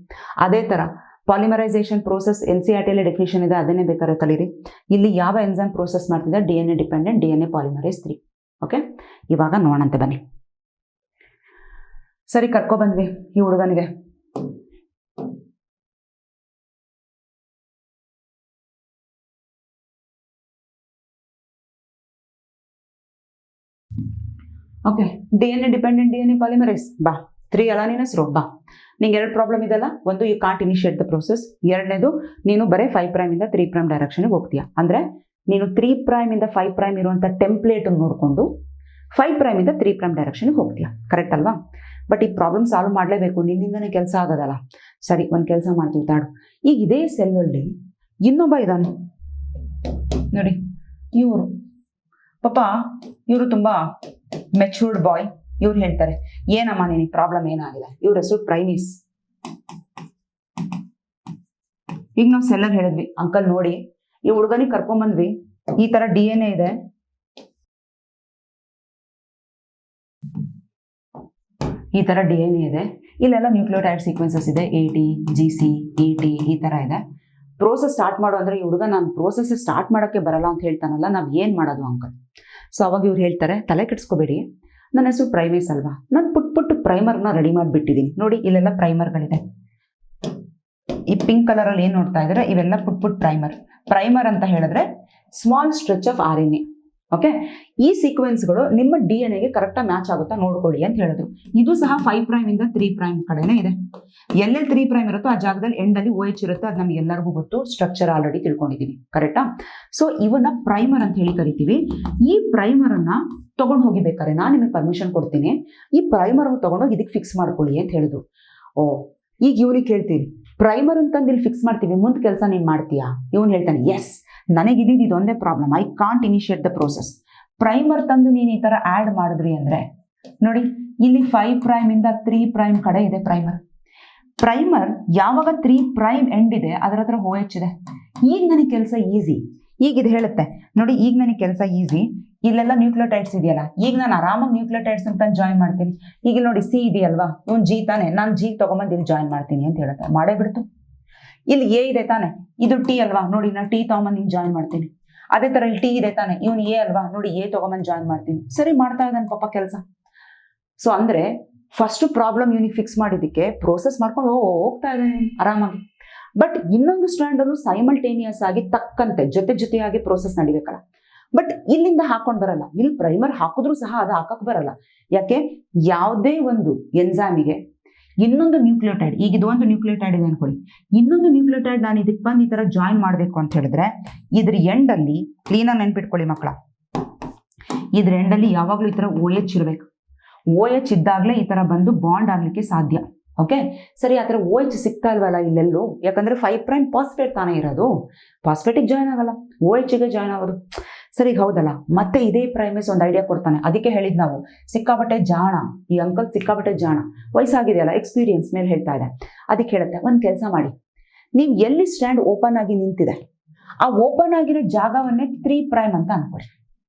ಅದೇ ಥರ ಪಾಲಿಮರೈಸೇಷನ್ ಪ್ರೋಸೆಸ್ NCERT ಡೆಫಿನಿಷನ್ ಇದೆ, ಅದನ್ನೇ ಬೇಕಾದ್ರೆ ಕಲೀರಿ. ಇಲ್ಲಿ ಯಾವ ಎನ್ಸೈಮ್ ಪ್ರೋಸೆಸ್ ಮಾಡ್ತಿದೆ? DNA dependent DNA polymerase 3. Okay, ಇವಾಗ ನೋಡಂತೆ ಬನ್ನಿ. ಸರಿ, ಕರ್ಕೊಬಂದ್ವಿ ಈ ಹುಡುಗನಿಗೆ. Okay, DNA dependent DNA polymerase ಬಾ 3 ಅಲ್ಲ ನಿನ್ನ ಹೆಸರು, ಬಾ. ನಿಂಗೆ 2 ಪ್ರಾಬ್ಲಮ್ ಇದೆಲ್ಲ. ಒಂದು, you can't initiate the process. ಎರಡನೇದು, ನೀನು ಬರೀ 5' ಇಂದ 3' ಡೈರೆಕ್ಷನ್ಗೆ ಹೋಗ್ತೀಯಾ. ಅಂದರೆ ನೀನು 3' ಇಂದ 5' ಇರುವಂಥ ಟೆಂಪ್ಲೇಟ್ ನೋಡಿಕೊಂಡು 5' ಇಂದ 3' ಡೈರೆಕ್ಷನ್ಗೆ ಹೋಗ್ತೀಯಾ. ಕರೆಕ್ಟ್ ಅಲ್ವಾ? ಬಟ್ ಈ ಪ್ರಾಬ್ಲಮ್ ಸಾಲ್ವ್ ಮಾಡಲೇಬೇಕು, ನಿನ್ನಿಂದನೇ ಕೆಲಸ ಆಗೋದಲ್ಲ. ಸರಿ, ಒಂದು ಕೆಲಸ ಮಾಡ್ತೀವಿ ತಾಡು. ಈಗ ಇದೇ ಸೆಲ್ಲಲ್ಲಿ ಇನ್ನೊಬ್ಬ ಇದ್ದಾನೆ ನೋಡಿ, ಇವರು ಪಾಪ, ಇವರು ತುಂಬ ಮೆಚೂರ್ಡ್ ಬಾಯ್. ಇವ್ರು ಹೇಳ್ತಾರೆ, ಏನಮ್ಮ ನಿನಗೆ ಪ್ರಾಬ್ಲಮ್ ಏನಾಗಿದೆ? ಇವ್ರ ಹೆಸರು ಪ್ರೈಮಿಸ್. ಈಗ ನಾವು ಸೆಲ್ಲರ್ ಹೇಳಿದ್ವಿ, ಅಂಕಲ್ ನೋಡಿ ಈ ಹುಡುಗನಿಗೆ ಕರ್ಕೊಂಬಂದ್ವಿ, ಈ ತರ DNA ಇದೆ, ಈ ತರ DNA ಇದೆ, ಇಲ್ಲೆಲ್ಲ ನ್ಯೂಕ್ಲಿಯೋಟೈಡ್ ಸೀಕ್ವೆನ್ಸಸ್ ಇದೆ, AT GC ET ಈ ತರ ಇದೆ. ಪ್ರೋಸೆಸ್ ಸ್ಟಾರ್ಟ್ ಮಾಡು ಅಂದ್ರೆ ಈ ಹುಡುಗ ನಾನು ಪ್ರೋಸೆಸ್ ಸ್ಟಾರ್ಟ್ ಮಾಡೋಕ್ಕೆ ಬರಲ್ಲ ಅಂತ ಹೇಳ್ತಾನಲ್ಲ, ನಾವು ಏನು ಮಾಡೋದು ಅಂಕಲ್? ಸೊ ಅವಾಗ ಇವ್ರು ಹೇಳ್ತಾರೆ, ತಲೆ ಕೆಡಿಸ್ಕೋಬೇಡಿ, ನನ್ನ ಹೆಸರು ಪ್ರೈಮೇಸ್ ಅಲ್ವಾ, ನಾನು ಪುಟ್ ಪ್ರೈಮರ್ನ ರೆಡಿ ಮಾಡಿಬಿಟ್ಟಿದ್ದೀನಿ. ನೋಡಿ ಇಲ್ಲೆಲ್ಲ ಪ್ರೈಮರ್ಗಳಿದೆ. ಈ ಪಿಂಕ್ ಕಲರಲ್ಲಿ ಏನು ನೋಡ್ತಾ ಇದ್ದೀರಾ, ಇವೆಲ್ಲ ಪುಟ್ ಪ್ರೈಮರ್ ಅಂತ ಹೇಳಿದ್ರೆ small stretch of RNA. Okay, ಈ ಸೀಕ್ವೆನ್ಸ್ಗಳು ನಿಮ್ಮ DNA ಕರೆಕ್ಟಾಗಿ ಮ್ಯಾಚ್ ಆಗುತ್ತಾ ನೋಡ್ಕೊಳ್ಳಿ ಅಂತ ಹೇಳಿದ್ರು. ಇದು ಸಹ 5' ಇಂದ 3' ಕಡೆನೇ ಇದೆ. ಎಲ್ಲೆಲ್ಲಿ 3' ಇರುತ್ತೋ ಆ ಜಾಗದಲ್ಲಿ ಎಂಡಲ್ಲಿ OH ಇರುತ್ತೆ. ಅದು ನಮ್ಗೆ ಎಲ್ಲರಿಗೂ ಗೊತ್ತು, ಸ್ಟ್ರಕ್ಚರ್ ಆಲ್ರೆಡಿ ತಿಳ್ಕೊಂಡಿದ್ದೀವಿ, ಕರೆಕ್ಟಾ? ಸೊ ಇವನ್ನ ಪ್ರೈಮರ್ ಅಂತ ಹೇಳಿ ಕರಿತೀವಿ. ಈ ಪ್ರೈಮರ್ ಅನ್ನ ತಗೊಂಡು ಹೋಗಿಬೇಕಾದ್ರೆ ನಾನು ನಿಮಗೆ ಪರ್ಮಿಷನ್ ಕೊಡ್ತೀನಿ, ಈ ಪ್ರೈಮರ್ ತಗೊಂಡೋಗಿ ಇದಕ್ಕೆ ಫಿಕ್ಸ್ ಮಾಡ್ಕೊಳ್ಳಿ ಅಂತ ಹೇಳಿದ್ರು. ಈಗ ಇವ್ರಿಗೆ ಕೇಳ್ತೀವಿ, ಪ್ರೈಮರ್ ಅಂತಂದು ಇಲ್ಲಿ ಫಿಕ್ಸ್ ಮಾಡ್ತೀವಿ, ಮುಂದೆ ಕೆಲಸ ನೀನು ಮಾಡ್ತೀಯಾ? ಇವನು ಹೇಳ್ತಾನೆ, ಎಸ್, ನನಗಿದ್ದು ಇದೊಂದೇ problem, I can't initiate the process. Primer ತಂದು ನೀನು ಈ ಥರ ಆ್ಯಡ್ ಮಾಡಿದ್ರಿ ಅಂದರೆ ನೋಡಿ, ಇಲ್ಲಿ 5' ಇಂದ 3' ಕಡೆ ಇದೆ ಪ್ರೈಮರ್ ಯಾವಾಗ 3' ಎಂಡ್ ಇದೆ ಅದರ ಹತ್ರ OH ಇದೆ. ಈಗ ನನಗೆ ಕೆಲಸ ಈಸಿ. ಈಗ ಇದು ಹೇಳುತ್ತೆ ನೋಡಿ, ಈಗ ನನಗೆ ಕೆಲಸ ಈಸಿ. ಇಲ್ಲೆಲ್ಲ ನ್ಯೂಕ್ಲಿಯೋಟೈಡ್ಸ್ ಇದೆಯಲ್ಲ, ಈಗ ನಾನು ಆರಾಮಾಗಿ ನ್ಯೂಕ್ಲಿಯೋಟೈಡ್ಸ್ ಅಂತ ಜಾಯಿನ್ ಮಾಡ್ತೀನಿ. ಈಗ ನೋಡಿ C ಇದೆಯಲ್ವಾ, ಇವನು G ತಾನೆ, ನಾನು G ತೊಗೊಂಬಂದು ಇಲ್ಲಿ ಜಾಯಿನ್ ಮಾಡ್ತೀನಿ ಅಂತ ಹೇಳುತ್ತೆ. ಮಾಡೇ ಬಿಡ್ತು. ಇಲ್ಲಿ A ಇದೆ ತಾನೆ, ಇದು T ಅಲ್ವಾ, ನೋಡಿ ನಾನು T ತೊಗೊಂಬಂದು ಹಿಂಗೆ ಜಾಯಿನ್ ಮಾಡ್ತೀನಿ. ಅದೇ ಥರ ಇಲ್ಲಿ T ಇದೆ ತಾನೆ, ಇವನು A ಅಲ್ವಾ, ನೋಡಿ A ತೊಗೊಂಬಂದು ಜಾಯಿನ್ ಮಾಡ್ತೀನಿ. ಸರಿ, ಮಾಡ್ತಾ ಇದ್ದಾನೆ ಪಾಪ ಕೆಲಸ. ಸೊ ಅಂದರೆ ಫಸ್ಟ್ ಪ್ರಾಬ್ಲಮ್ ಇವನಿಗೆ ಫಿಕ್ಸ್ ಮಾಡಿದ್ದಕ್ಕೆ ಪ್ರೋಸೆಸ್ ಮಾಡ್ಕೊಂಡು ಹೋಗ್ತಾ ಇದ್ದಾನೆ ಆರಾಮಾಗಿ. ಬಟ್ ಇನ್ನೊಂದು ಸ್ಟ್ಯಾಂಡಲ್ಲೂ ಸೈಮಲ್ಟೇನಿಯಸ್ ಆಗಿ ತಕ್ಕಂತೆ ಜೊತೆಯಾಗಿ ಪ್ರೋಸೆಸ್ ನಡಿಬೇಕಲ್ಲ. ಬಟ್ ಇಲ್ಲಿಂದ ಹಾಕೊಂಡು ಬರಲ್ಲ, ಇಲ್ಲಿ ಪ್ರೈಮರ್ ಹಾಕಿದ್ರೂ ಸಹ ಅದು ಹಾಕಕ್ಕೆ ಬರಲ್ಲ. ಯಾಕೆ? ಯಾವುದೇ ಒಂದು ಎನ್ಸೈಮಿಗೆ ಇನ್ನೊಂದು ನ್ಯೂಕ್ಲಿಯೋಟೈಡ್, ಈಗ ಇದು ಒಂದು ನ್ಯೂಕ್ಲಿಯೋಟೈಡ್ ಇದೆ ಅನ್ಕೊಳ್ಳಿ, ಇನ್ನೊಂದು ನ್ಯೂಕ್ಲಿಯೋಟೈಡ್ ನಾನು ಇದಕ್ಕೆ ಬಂದು ಈ ಥರ ಜಾಯಿನ್ ಮಾಡಬೇಕು ಅಂತ ಹೇಳಿದ್ರೆ ಇದ್ರ ಎಂಡಲ್ಲಿ ಕ್ಲೀನಾಗಿ ನೆನ್ಪಿಟ್ಕೊಳ್ಳಿ ಮಕ್ಕಳ, ಇದ್ರ ಎಂಡಲ್ಲಿ ಯಾವಾಗಲೂ ಈ ಥರ OH ಇರಬೇಕು. OH ಇದ್ದಾಗಲೇ ಈ ಥರ ಬಂದು ಬಾಂಡ್ ಆಗಲಿಕ್ಕೆ ಸಾಧ್ಯ. ಓಕೆ, ಸರಿ, ಆ ಥರ OH ಸಿಗ್ತಾ ಇಲ್ವಲ್ಲ ಇಲ್ಲೆಲ್ಲೂ, ಯಾಕಂದರೆ 5' ಫಾಸ್ಫೇಟ್ ತಾನೇ ಇರೋದು, ಫಾಸ್ಫೇಟಿಗೆ ಜಾಯ್ನ್ ಆಗಲ್ಲ, OHಗೆ ಜಾಯ್ನ್ ಆಗೋದು. ಸರಿ, ಹೌದಲ್ಲ? ಮತ್ತೆ ಇದೇ ಪ್ರೈಮೇಸ್ ಒಂದು ಐಡಿಯಾ ಕೊಡ್ತಾನೆ. ಅದಕ್ಕೆ ಹೇಳಿದ್ ನಾವು, ಸಿಕ್ಕಾಪಟ್ಟೆ ಜಾಣ ಈ ಅಂಕಲ್, ಸಿಕ್ಕಾಪಟ್ಟೆ ಜಾಣ, ವಯಸ್ಸಾಗಿದೆಯಲ್ಲ, ಎಕ್ಸ್ಪೀರಿಯನ್ಸ್ ಮೇಲೆ ಹೇಳ್ತಾ ಇದೆ. ಅದಕ್ಕೆ ಹೇಳುತ್ತೆ, ಒಂದು ಕೆಲಸ ಮಾಡಿ, ನೀವು ಎಲ್ಲಿ ಸ್ಟ್ಯಾಂಡ್ ಓಪನ್ ಆಗಿ ನಿಂತಿದೆ ಆ ಓಪನ್ ಆಗಿರೋ ಜಾಗವನ್ನೇ 3' ಅಂತ ಅನ್ಕೊಳ್ಳಿ.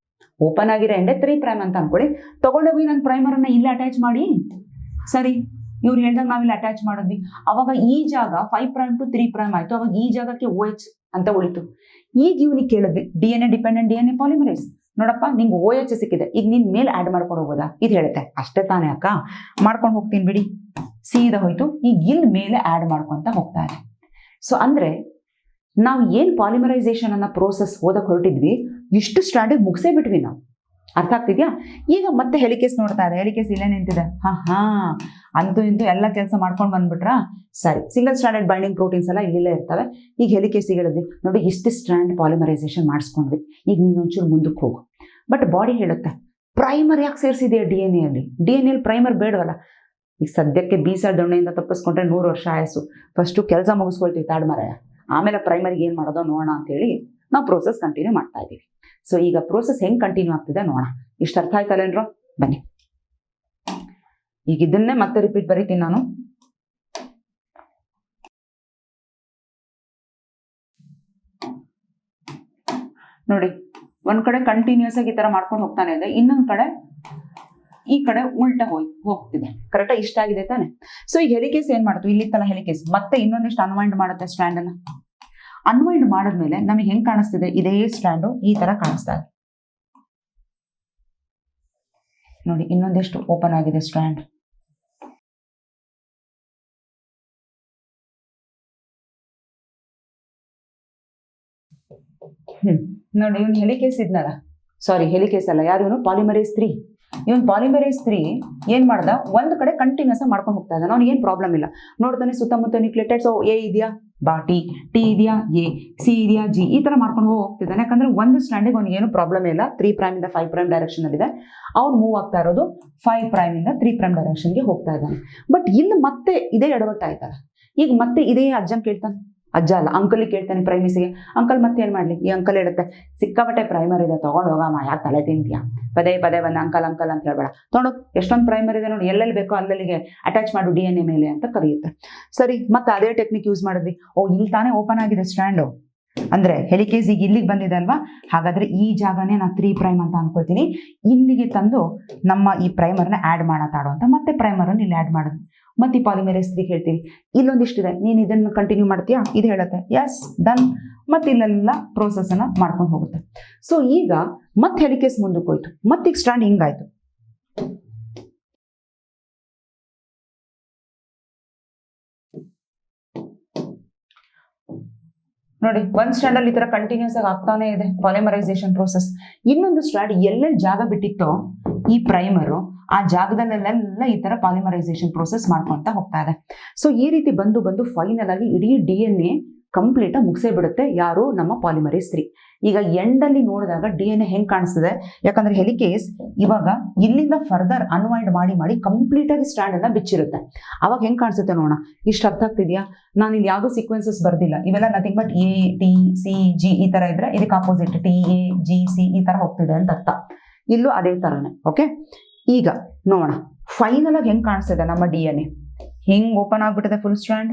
ಓಪನ್ ಆಗಿರೋ ಎಂಡೆ 3' ಅಂತ ಅನ್ಕೊಳ್ಳಿ. ತಗೊಂಡೋಗಿ ನನ್ನ ಪ್ರೈಮರನ್ನ ಇಲ್ಲಿ ಅಟ್ಯಾಚ್ ಮಾಡಿ. ಸರಿ, ಇವ್ರು ಹೇಳ್ದಾಗ ನಾವಿಲ್ಲಿ ಅಟ್ಯಾಚ್ ಮಾಡಿದ್ವಿ. ಅವಾಗ ಈ ಜಾಗ 5' to 3' ಆಯ್ತು. ಅವಾಗ ಈ ಜಾಗಕ್ಕೆ OH ಅಂತ ಉಳಿತು. ಈಗ ಇವನಿಗೆ ಕೇಳಿದ್ವಿ, DNA ಡಿಪೆಂಡೆಂಟ್ DNA ಪಾಲಿಮರೇಸ್, ನೋಡಪ್ಪ ನಿಂಗೆ OH ಸಿಕ್ಕಿದೆ, ಈಗ ನಿನ್ ಮೇಲೆ ಆ್ಯಡ್ ಮಾಡ್ಕೊಂಡು ಹೋಗೋದಾ? ಇದು ಹೇಳುತ್ತೆ, ಅಷ್ಟೇ ತಾನೇ ಅಕ್ಕ, ಮಾಡ್ಕೊಂಡು ಹೋಗ್ತೀನಿ ಬಿಡಿ, ಸೀದಾ ಹೋಯ್ತು. ಈಗ ಇಲ್ಲಿ ಮೇಲೆ ಆ್ಯಡ್ ಮಾಡ್ಕೊತ ಹೋಗ್ತಾ ಇದೆ. ಸೊ ಅಂದರೆ ನಾವು ಏನು ಪಾಲಿಮರೈಸೇಷನ್ ಅನ್ನೋ ಪ್ರೋಸೆಸ್ ಓದಕ್ಕೆ ಹೊರಟಿದ್ವಿ, ಇಷ್ಟು ಸ್ಟ್ಯಾಂಡಿಗೆ ಮುಗಿಸೇ ಬಿಟ್ವಿ ನಾವು. ಅರ್ಥ ಆಗ್ತಿದ್ಯಾ? ಈಗ ಮತ್ತೆ ಹೆಲಿಕೇಸ್ ನೋಡ್ತಾ ಇದೆ. ಹೆಲಿಕೇಸ್ ಇಲ್ಲೇ ನಿಂತಿದೆ. ಅಂತೂ ಇಂತೂ ಎಲ್ಲ ಕೆಲಸ ಮಾಡ್ಕೊಂಡು ಬಂದ್ಬಿಟ್ರಾ? ಸರಿ, ಸಿಂಗಲ್ ಸ್ಟ್ಯಾಂಡರ್ಡ್ ಬೈಂಡಿಂಗ್ ಪ್ರೋಟೀನ್ಸ್ ಎಲ್ಲ ಇಲ್ಲೇ ಇರ್ತವೆ. ಈಗ ಹೆಲಿಕೇಸಿಗೆ ಹೇಳಿದ್ವಿ, ನೋಡಿ ಇಷ್ಟು ಸ್ಟ್ಯಾಂಡ್ ಪಾಲಿಮರೈಸೇಷನ್ ಮಾಡಿಸ್ಕೊಂಡ್ವಿ, ಈಗ ನೀನು ಒಂಚೂರು ಮುಂದಕ್ಕೆ ಹೋಗು. ಬಟ್ ಬಾಡಿ ಹೇಳುತ್ತೆ, ಪ್ರೈಮರ್ ಯಾಕೆ ಸೇರಿಸಿದೆಯಾ DNA ಅಲ್ಲಿ? DNA ಅಲ್ಲಿ ಪ್ರೈಮರ್ ಬೇಡವಲ್ಲ. ಈಗ ಸದ್ಯಕ್ಕೆ ಬೀಸ ದೊಣ್ಣೆಯಿಂದ ತಪ್ಪಿಸ್ಕೊಂಡ್ರೆ 100 ವರ್ಷ ಆಯಸ್ಸು, ಫಸ್ಟು ಕೆಲಸ ಮುಗಿಸ್ಕೊಳ್ತೀವಿ ತಾಡ್ಮರಾಯ, ಆಮೇಲೆ ಪ್ರೈಮರಿಗೆ ಏನು ಮಾಡೋದೋ ನೋಡೋಣ ಅಂತೇಳಿ ನಾವು ಪ್ರೋಸೆಸ್ ಕಂಟಿನ್ಯೂ ಮಾಡ್ತಾ ಇದ್ದೀವಿ. ಸೊ ಈಗ ಪ್ರೋಸೆಸ್ ಹೆಂಗೆ ಕಂಟಿನ್ಯೂ ಆಗ್ತಿದೆ ನೋಡೋಣ. ಇಷ್ಟು ಅರ್ಥ ಆಯ್ತಲ್ಲೇನ್ರೋ? ಬನ್ನಿ, ಈಗ ಇದನ್ನೇ ಮತ್ತೆ ರಿಪೀಟ್ ಬರೀತೀನಿ ನಾನು. ನೋಡಿ, ಒಂದ್ ಕಡೆ ಕಂಟಿನ್ಯೂಸ್ ಆಗಿ ಈ ತರ ಮಾಡ್ಕೊಂಡು ಹೋಗ್ತಾನೆ ಇದೆ, ಇನ್ನೊಂದ್ ಕಡೆ ಈ ಕಡೆ ಉಲ್ಟಾ ಹೋಗ್ತಿದೆ. ಕರೆಕ್ಟಾ? ಇಷ್ಟ ಆಗಿದೆ ತಾನೆ? ಸೊ ಈಗ ಹೆಲಿಕೇಸ್ ಏನ್ ಮಾಡ್ತು, ಇಲ್ಲಿ ತಲ ಹೆಲಿಕೇಸ್ ಮತ್ತೆ ಇನ್ನೊಂದಿಷ್ಟು ಅನ್ವೈಂಡ್ ಮಾಡುತ್ತೆ ಸ್ಟ್ಯಾಂಡ್ ಅನ್ನ. ಅನ್ವೈಂಡ್ ಮಾಡಿದ್ಮೇಲೆ ನಮಗೆ ಹೆಂಗ್ ಕಾಣಿಸ್ತಿದೆ, ಇದೇ ಸ್ಟ್ಯಾಂಡು ಈ ತರ ಕಾಣಿಸ್ತಾ ಇದೆ. ನೋಡಿ, ಇನ್ನೊಂದಿಷ್ಟು ಓಪನ್ ಆಗಿದೆ ಸ್ಟ್ಯಾಂಡ್. ನೋಡಿ, ಇವನು ಹೆಲಿಕೇಸ್ ಇದ್ನಲ್ಲ, ಸಾರಿ ಹೆಲಿಕೇಸ್ ಅಲ್ಲ, ಯಾರು ಇವನು? ಪಾಲಿಮರೇಸ್ 3. ಇವನ್ ಪಾಲಿಮರೇಸ್ 3 ಏನ್ ಮಾಡ್ದ, ಒಂದ್ ಕಡೆ ಕಂಟಿನ್ಯೂಸ್ ಆಗಿ ಮಾಡ್ಕೊಂಡು ಹೋಗ್ತಾ ಇದ್ದಾನೆ. ಅವ್ನು ಏನ್ ಪ್ರಾಬ್ಲಮ್ ಇಲ್ಲ, ನೋಡ್ತಾನೆ ಸುತ್ತಮುತ್ತ ನ್ಯೂಕ್ಲಿಯೋಟೈಡ್ಸ್, A ಇದೆಯಾ, ಬಾ T ಇದೆಯಾ, A, C ಇದೆಯಾ, G, ಈ ತರ ಮಾಡ್ಕೊಂಡು ಹೋಗ್ತಿದ್ದಾನೆ. ಯಾಕಂದ್ರೆ ಒಂದು ಸ್ಟ್ಯಾಂಡಿಗೆ ಅವ್ನಿಗೆ ಏನು ಪ್ರಾಬ್ಲಮ್ ಇಲ್ಲ. 3' ಇಂದ 5' ಡೈರೆಕ್ಷನ್ ಅಲ್ಲಿ ಇದೆ. ಅವ್ನು ಮೂವ್ ಆಗ್ತಾ ಇರೋದು 5' ಇಂದ 3' ಡೈರೆಕ್ಷನ್ಗೆ ಹೋಗ್ತಾ ಇದ್ದಾನೆ. ಬಟ್ ಇಲ್ಲಿ ಮತ್ತೆ ಇದೇ ಎಡವಟ್ಟಾಯ್ತಲ್ಲ. ಈಗ ಮತ್ತೆ ಇದೇ ಅಜ್ಜನ್ ಕೇಳ್ತಾನೆ, ಅಜ್ಜ ಅಲ್ಲ ಅಂಕಲಿಗೆ ಕೇಳ್ತಾನೆ ಪ್ರೈಮಿಸಿಗೆ, ಅಂಕಲ್ ಮತ್ತೆ ಏನು ಮಾಡಲಿ? ಈ ಅಂಕಲ್ ಹೇಳುತ್ತೆ, ಸಿಕ್ಕಾಪಟ್ಟೆ ಪ್ರೈಮರ್ ಇದೆ, ತೊಗೊಂಡು ಹೋಗಮ್ಮ, ಯಾಕೆ ತಲೆ ತಿಂತೀಯಾ? ಪದೇ ಬಂದು ಅಂಕಲ್ ಅಂತ ಹೇಳ್ಬೇಡ, ತೊಗೊಂಡು ಎಷ್ಟೊಂದು ಪ್ರೈಮರ್ ಇದೆ ನೋಡಿ, ಎಲ್ಲೆಲ್ಲಿ ಬೇಕೋ ಅಲ್ಲಲ್ಲಿಗೆ ಅಟ್ಯಾಚ್ ಮಾಡು DNA ಮೇಲೆ ಅಂತ ಕರೆಯುತ್ತೆ. ಸರಿ, ಮತ್ತೆ ಅದೇ ಟೆಕ್ನಿಕ್ ಯೂಸ್ ಮಾಡಿದ್ವಿ. ಇಲ್ಲಿ ತಾನೇ ಓಪನ್ ಆಗಿದೆ ಸ್ಟ್ಯಾಂಡು, ಅಂದ್ರೆ ಹೆಲಿಕೇಸ್ ಈಗ ಇಲ್ಲಿಗೆ ಬಂದಿದೆ ಅಲ್ವಾ, ಹಾಗಾದ್ರೆ ಈ ಜಾಗನೇ ನಾನು 3' ಅಂತ ಅನ್ಕೊಳ್ತೀನಿ. ಇಲ್ಲಿಗೆ ತಂದು ನಮ್ಮ ಈ ಪ್ರೈಮರ್ನ ಆ್ಯಡ್ ಮಾಡತಾಡೋ ಅಂತ ಮತ್ತೆ ಪ್ರೈಮರನ್ನು ಇಲ್ಲಿ ಆ್ಯಡ್ ಮಾಡಿದ್ವಿ. ಮತ್ತೆ ಈ ಪಾಲಿಮರೇಸ್ 3 ಹೇಳ್ತೀವಿ, ಇಲ್ಲೊಂದಿಷ್ಟಿದೆ, ನೀನು ಇದನ್ನು ಕಂಟಿನ್ಯೂ ಮಾಡ್ತೀಯಾ? ಇದು ಹೇಳುತ್ತೆ, ಎಸ್ ಡನ್. ಮತ್ತೆ ಇಲ್ಲೆಲ್ಲ ಪ್ರೋಸೆಸ್ ಅನ್ನ ಮಾಡ್ಕೊಂಡು ಹೋಗುತ್ತೆ. ಸೊ ಈಗ ಮತ್ತೆ ಹೆಲಿಕೇಸ್ ಮುಂದಕ್ಕೆ ಹೋಯ್ತು, ಮತ್ತೆ ಈಗ ಸ್ಟ್ಯಾಂಡ್ ಹಿಂಗಾಯ್ತು. ನೋಡಿ ಒಂದ್ ಸ್ಟ್ರಾಂಡ್ ಅಲ್ಲಿ ಈ ತರ ಕಂಟಿನ್ಯೂಸ್ ಆಗಿ ಆಗ್ತಾನೆ ಇದೆ ಪಾಲಿಮರೈಸೇಷನ್ ಪ್ರೋಸೆಸ್. ಇನ್ನೊಂದು ಸ್ಟ್ರಾಂಡ್ ಎಲ್ಲೆಲ್ಲಿ ಜಾಗ ಬಿಟ್ಟಿತ್ತೋ ಈ ಪ್ರೈಮರು ಆ ಜಾಗದಲ್ಲೆಲ್ಲ ಈ ತರ ಪಾಲಿಮರೈಸೇಷನ್ ಪ್ರೋಸೆಸ್ ಮಾಡ್ಕೊಂತ ಹೋಗ್ತಾ ಇದೆ. ಸೊ ಈ ರೀತಿ ಬಂದು ಬಂದು ಫೈನಲ್ ಆಗಿ ಇಡೀ DNA ಕಂಪ್ಲೀಟ್ ಆಗಿ ಮುಗಿಸೇ ಬಿಡುತ್ತೆ ಯಾರು, ನಮ್ಮ ಪಾಲಿಮರೇಸ್ 3. ಈಗ ಎಂಡಲ್ಲಿ ನೋಡಿದಾಗ DNA ಹೆಂಗ್ ಕಾಣಿಸ್ತದೆ, ಯಾಕಂದ್ರೆ ಹೆಲಿಕೇಸ್ ಇವಾಗ ಇಲ್ಲಿಂದ ಫರ್ದರ್ ಅನ್ವೈಂಡ್ ಮಾಡಿ ಮಾಡಿ ಕಂಪ್ಲೀಟ್ ಆಗಿ ಸ್ಟ್ರಾಂಡ್ ಅನ್ನ ಬಿಚ್ಚಿರುತ್ತೆ. ಅವಾಗ ಹೆಂಗ್ ಕಾಣಿಸುತ್ತೆ ನೋಡೋಣ. ಇಷ್ಟು ಅರ್ಥ ಆಗ್ತಿದ್ಯಾ? ನಾನು ಇಲ್ಲಿ ಯಾವ್ದು ಸೀಕ್ವೆನ್ಸಸ್ ಬರ್ದಿಲ್ಲ, ಇವೆಲ್ಲ ನಥಿಂಗ್ ಬಟ್ ATCG ಈ ತರ ಇದ್ರೆ ಇದಕ್ಕೆ ಆಪೋಸಿಟ್ TAGC ಈ ತರ ಹೋಗ್ತಿದೆ ಅಂತ ಅರ್ಥ. ಇಲ್ಲೂ ಅದೇ ತರನೇ. ಓಕೆ, ಈಗ ನೋಡೋಣ ಫೈನಲ್ ಆಗಿ ಹೆಂಗ್ ಕಾಣಿಸ್ತಿದೆ ನಮ್ಮ DNA. ಹಿಂಗ್ ಓಪನ್ ಆಗ್ಬಿಟ್ಟಿದೆ ಫುಲ್ ಸ್ಟ್ರಾಂಡ್.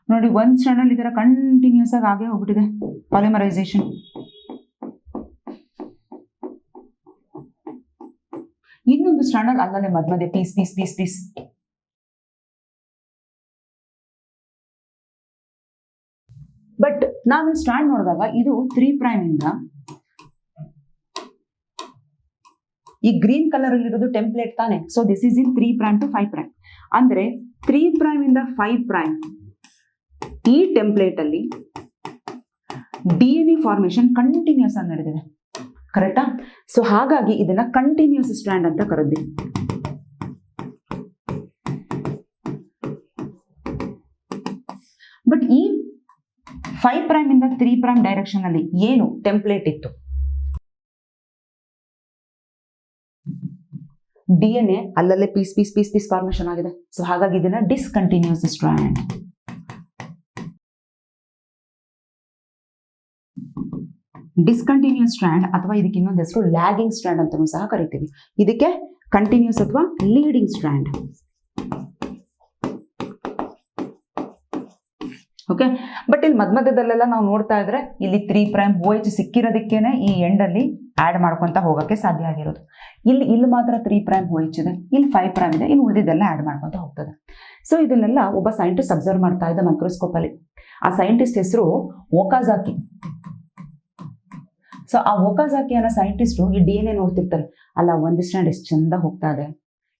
ನೋಡಿ ಒಂದ್ ಸ್ಟ್ರಾಂಡ್ ಅಲ್ಲಿ ಈ ತರ ಕಂಟಿನ್ಯೂಸ್ ಆಗಿ ಆಗೇ ಹೋಗ್ಬಿಟ್ಟಿದೆ ಪಾಲಿಮರೈಸೇಷನ್. ಇನ್ನೊಂದು ಸ್ಟ್ರಾಂಡ್ ಅಲ್ಲಿ ಅಲ್ಲೇ ಮಧ್ಯ piece piece piece piece. But ನಾವಿಲ್ಲಿ ಸ್ಟ್ರಾಂಡ್ ನೋಡಿದಾಗ ಇದು 3' ಇಂದ ಈ ಗ್ರೀನ್ ಕಲರ್ ಅಲ್ಲಿ ಇರೋದು ಟೆಂಪ್ಲೇಟ್ ತಾನೆ. So this is in 3' to 5'. ಅಂದ್ರೆ 3' ಇಂದ 5' ಈ ಟೆಂಪ್ಲೇಟ್ ಅಲ್ಲಿ DNA ಫಾರ್ಮೇಶನ್ ಕಂಟಿನ್ಯೂಸ್ ಆಗಿ ನಡೆದಿದೆ. ಕರೆಕ್ಟಾ? ಸೊ ಹಾಗಾಗಿ ಇದನ್ನ ಕಂಟಿನ್ಯೂಸ್ ಸ್ಟ್ರಾಂಡ್ ಅಂತ ಕರೆದ್ವಿ. ಬಟ್ ಈ 5' ಇಂದ 3' ಡೈರೆಕ್ಷನ್ ಅಲ್ಲಿ ಏನು ಟೆಂಪ್ಲೇಟ್ ಇತ್ತು, DNA ಅಲ್ಲಲ್ಲೇ piece piece piece piece formation ಆಗಿದೆ. ಸೊ ಹಾಗಾಗಿ ಇದನ್ನ ಡಿಸ್ಕಂಟಿನ್ಯೂಸ್ ಸ್ಟ್ರಾಂಡ್. ಡಿಸ್ಕಂಟಿನ್ಯೂಸ್ ಸ್ಟ್ರಾಂಡ್ ಅಥವಾ ಇದಕ್ಕೆ ಇನ್ನೊಂದು ಹೆಸರು ಲ್ಯಾಗಿಂಗ್ ಸ್ಟ್ರಾಂಡ್ ಅಂತಲೂ ಸಹ ಕರಿತೀವಿ. ಇದಕ್ಕೆ ಕಂಟಿನ್ಯೂಸ್ ಅಥವಾ ಲೀಡಿಂಗ್ ಸ್ಟ್ರಾಂಡ್. ಓಕೆ, ಬಟ್ ಇಲ್ಲಿ ಮಧ್ಯದಲ್ಲೆಲ್ಲ ನಾವು ನೋಡ್ತಾ ಇದ್ರೆ ಇಲ್ಲಿ 3' OH ಸಿಕ್ಕಿರೋದಕ್ಕೇನೆ ಈ ಎಂಡ್ ಅಲ್ಲಿ ಆಡ್ ಮಾಡ್ಕೊಂತ ಹೋಗಕ್ಕೆ ಸಾಧ್ಯ ಆಗಿರೋದು. ಇಲ್ಲಿ ಮಾತ್ರ 3' OH ಇದೆ, ಇಲ್ಲಿ 5' ಇದೆ, ಇನ್ನು ಉಳಿದಿದ್ದೆಲ್ಲ ಆಡ್ ಮಾಡ್ಕೊಂತ ಹೋಗ್ತದೆ. ಸೊ ಇದನ್ನೆಲ್ಲ ಒಬ್ಬ ಸೈಂಟಿಸ್ಟ್ ಅಬ್ಸರ್ವ್ ಮಾಡ್ತಾ ಇದ್ದ ಮೈಕ್ರೋಸ್ಕೋಪ್ ಅಲ್ಲಿ. ಆ ಸೈಂಟಿಸ್ಟ್ ಹೆಸರು ಒಕಾಜಾಕಿ. ಸೊ ಆ ಒಕಾಜಾಕಿ ಅನ್ನೋ ಸೈಂಟಿಸ್ಟು ಈ DNA ನೋಡ್ತಿರ್ತಾರೆ, ಅಲ್ಲ ಒಂದು ಸ್ಟ್ರಾಂಡ್ ಎಷ್ಟು ಚಂದ ಹೋಗ್ತಾ ಇದೆ,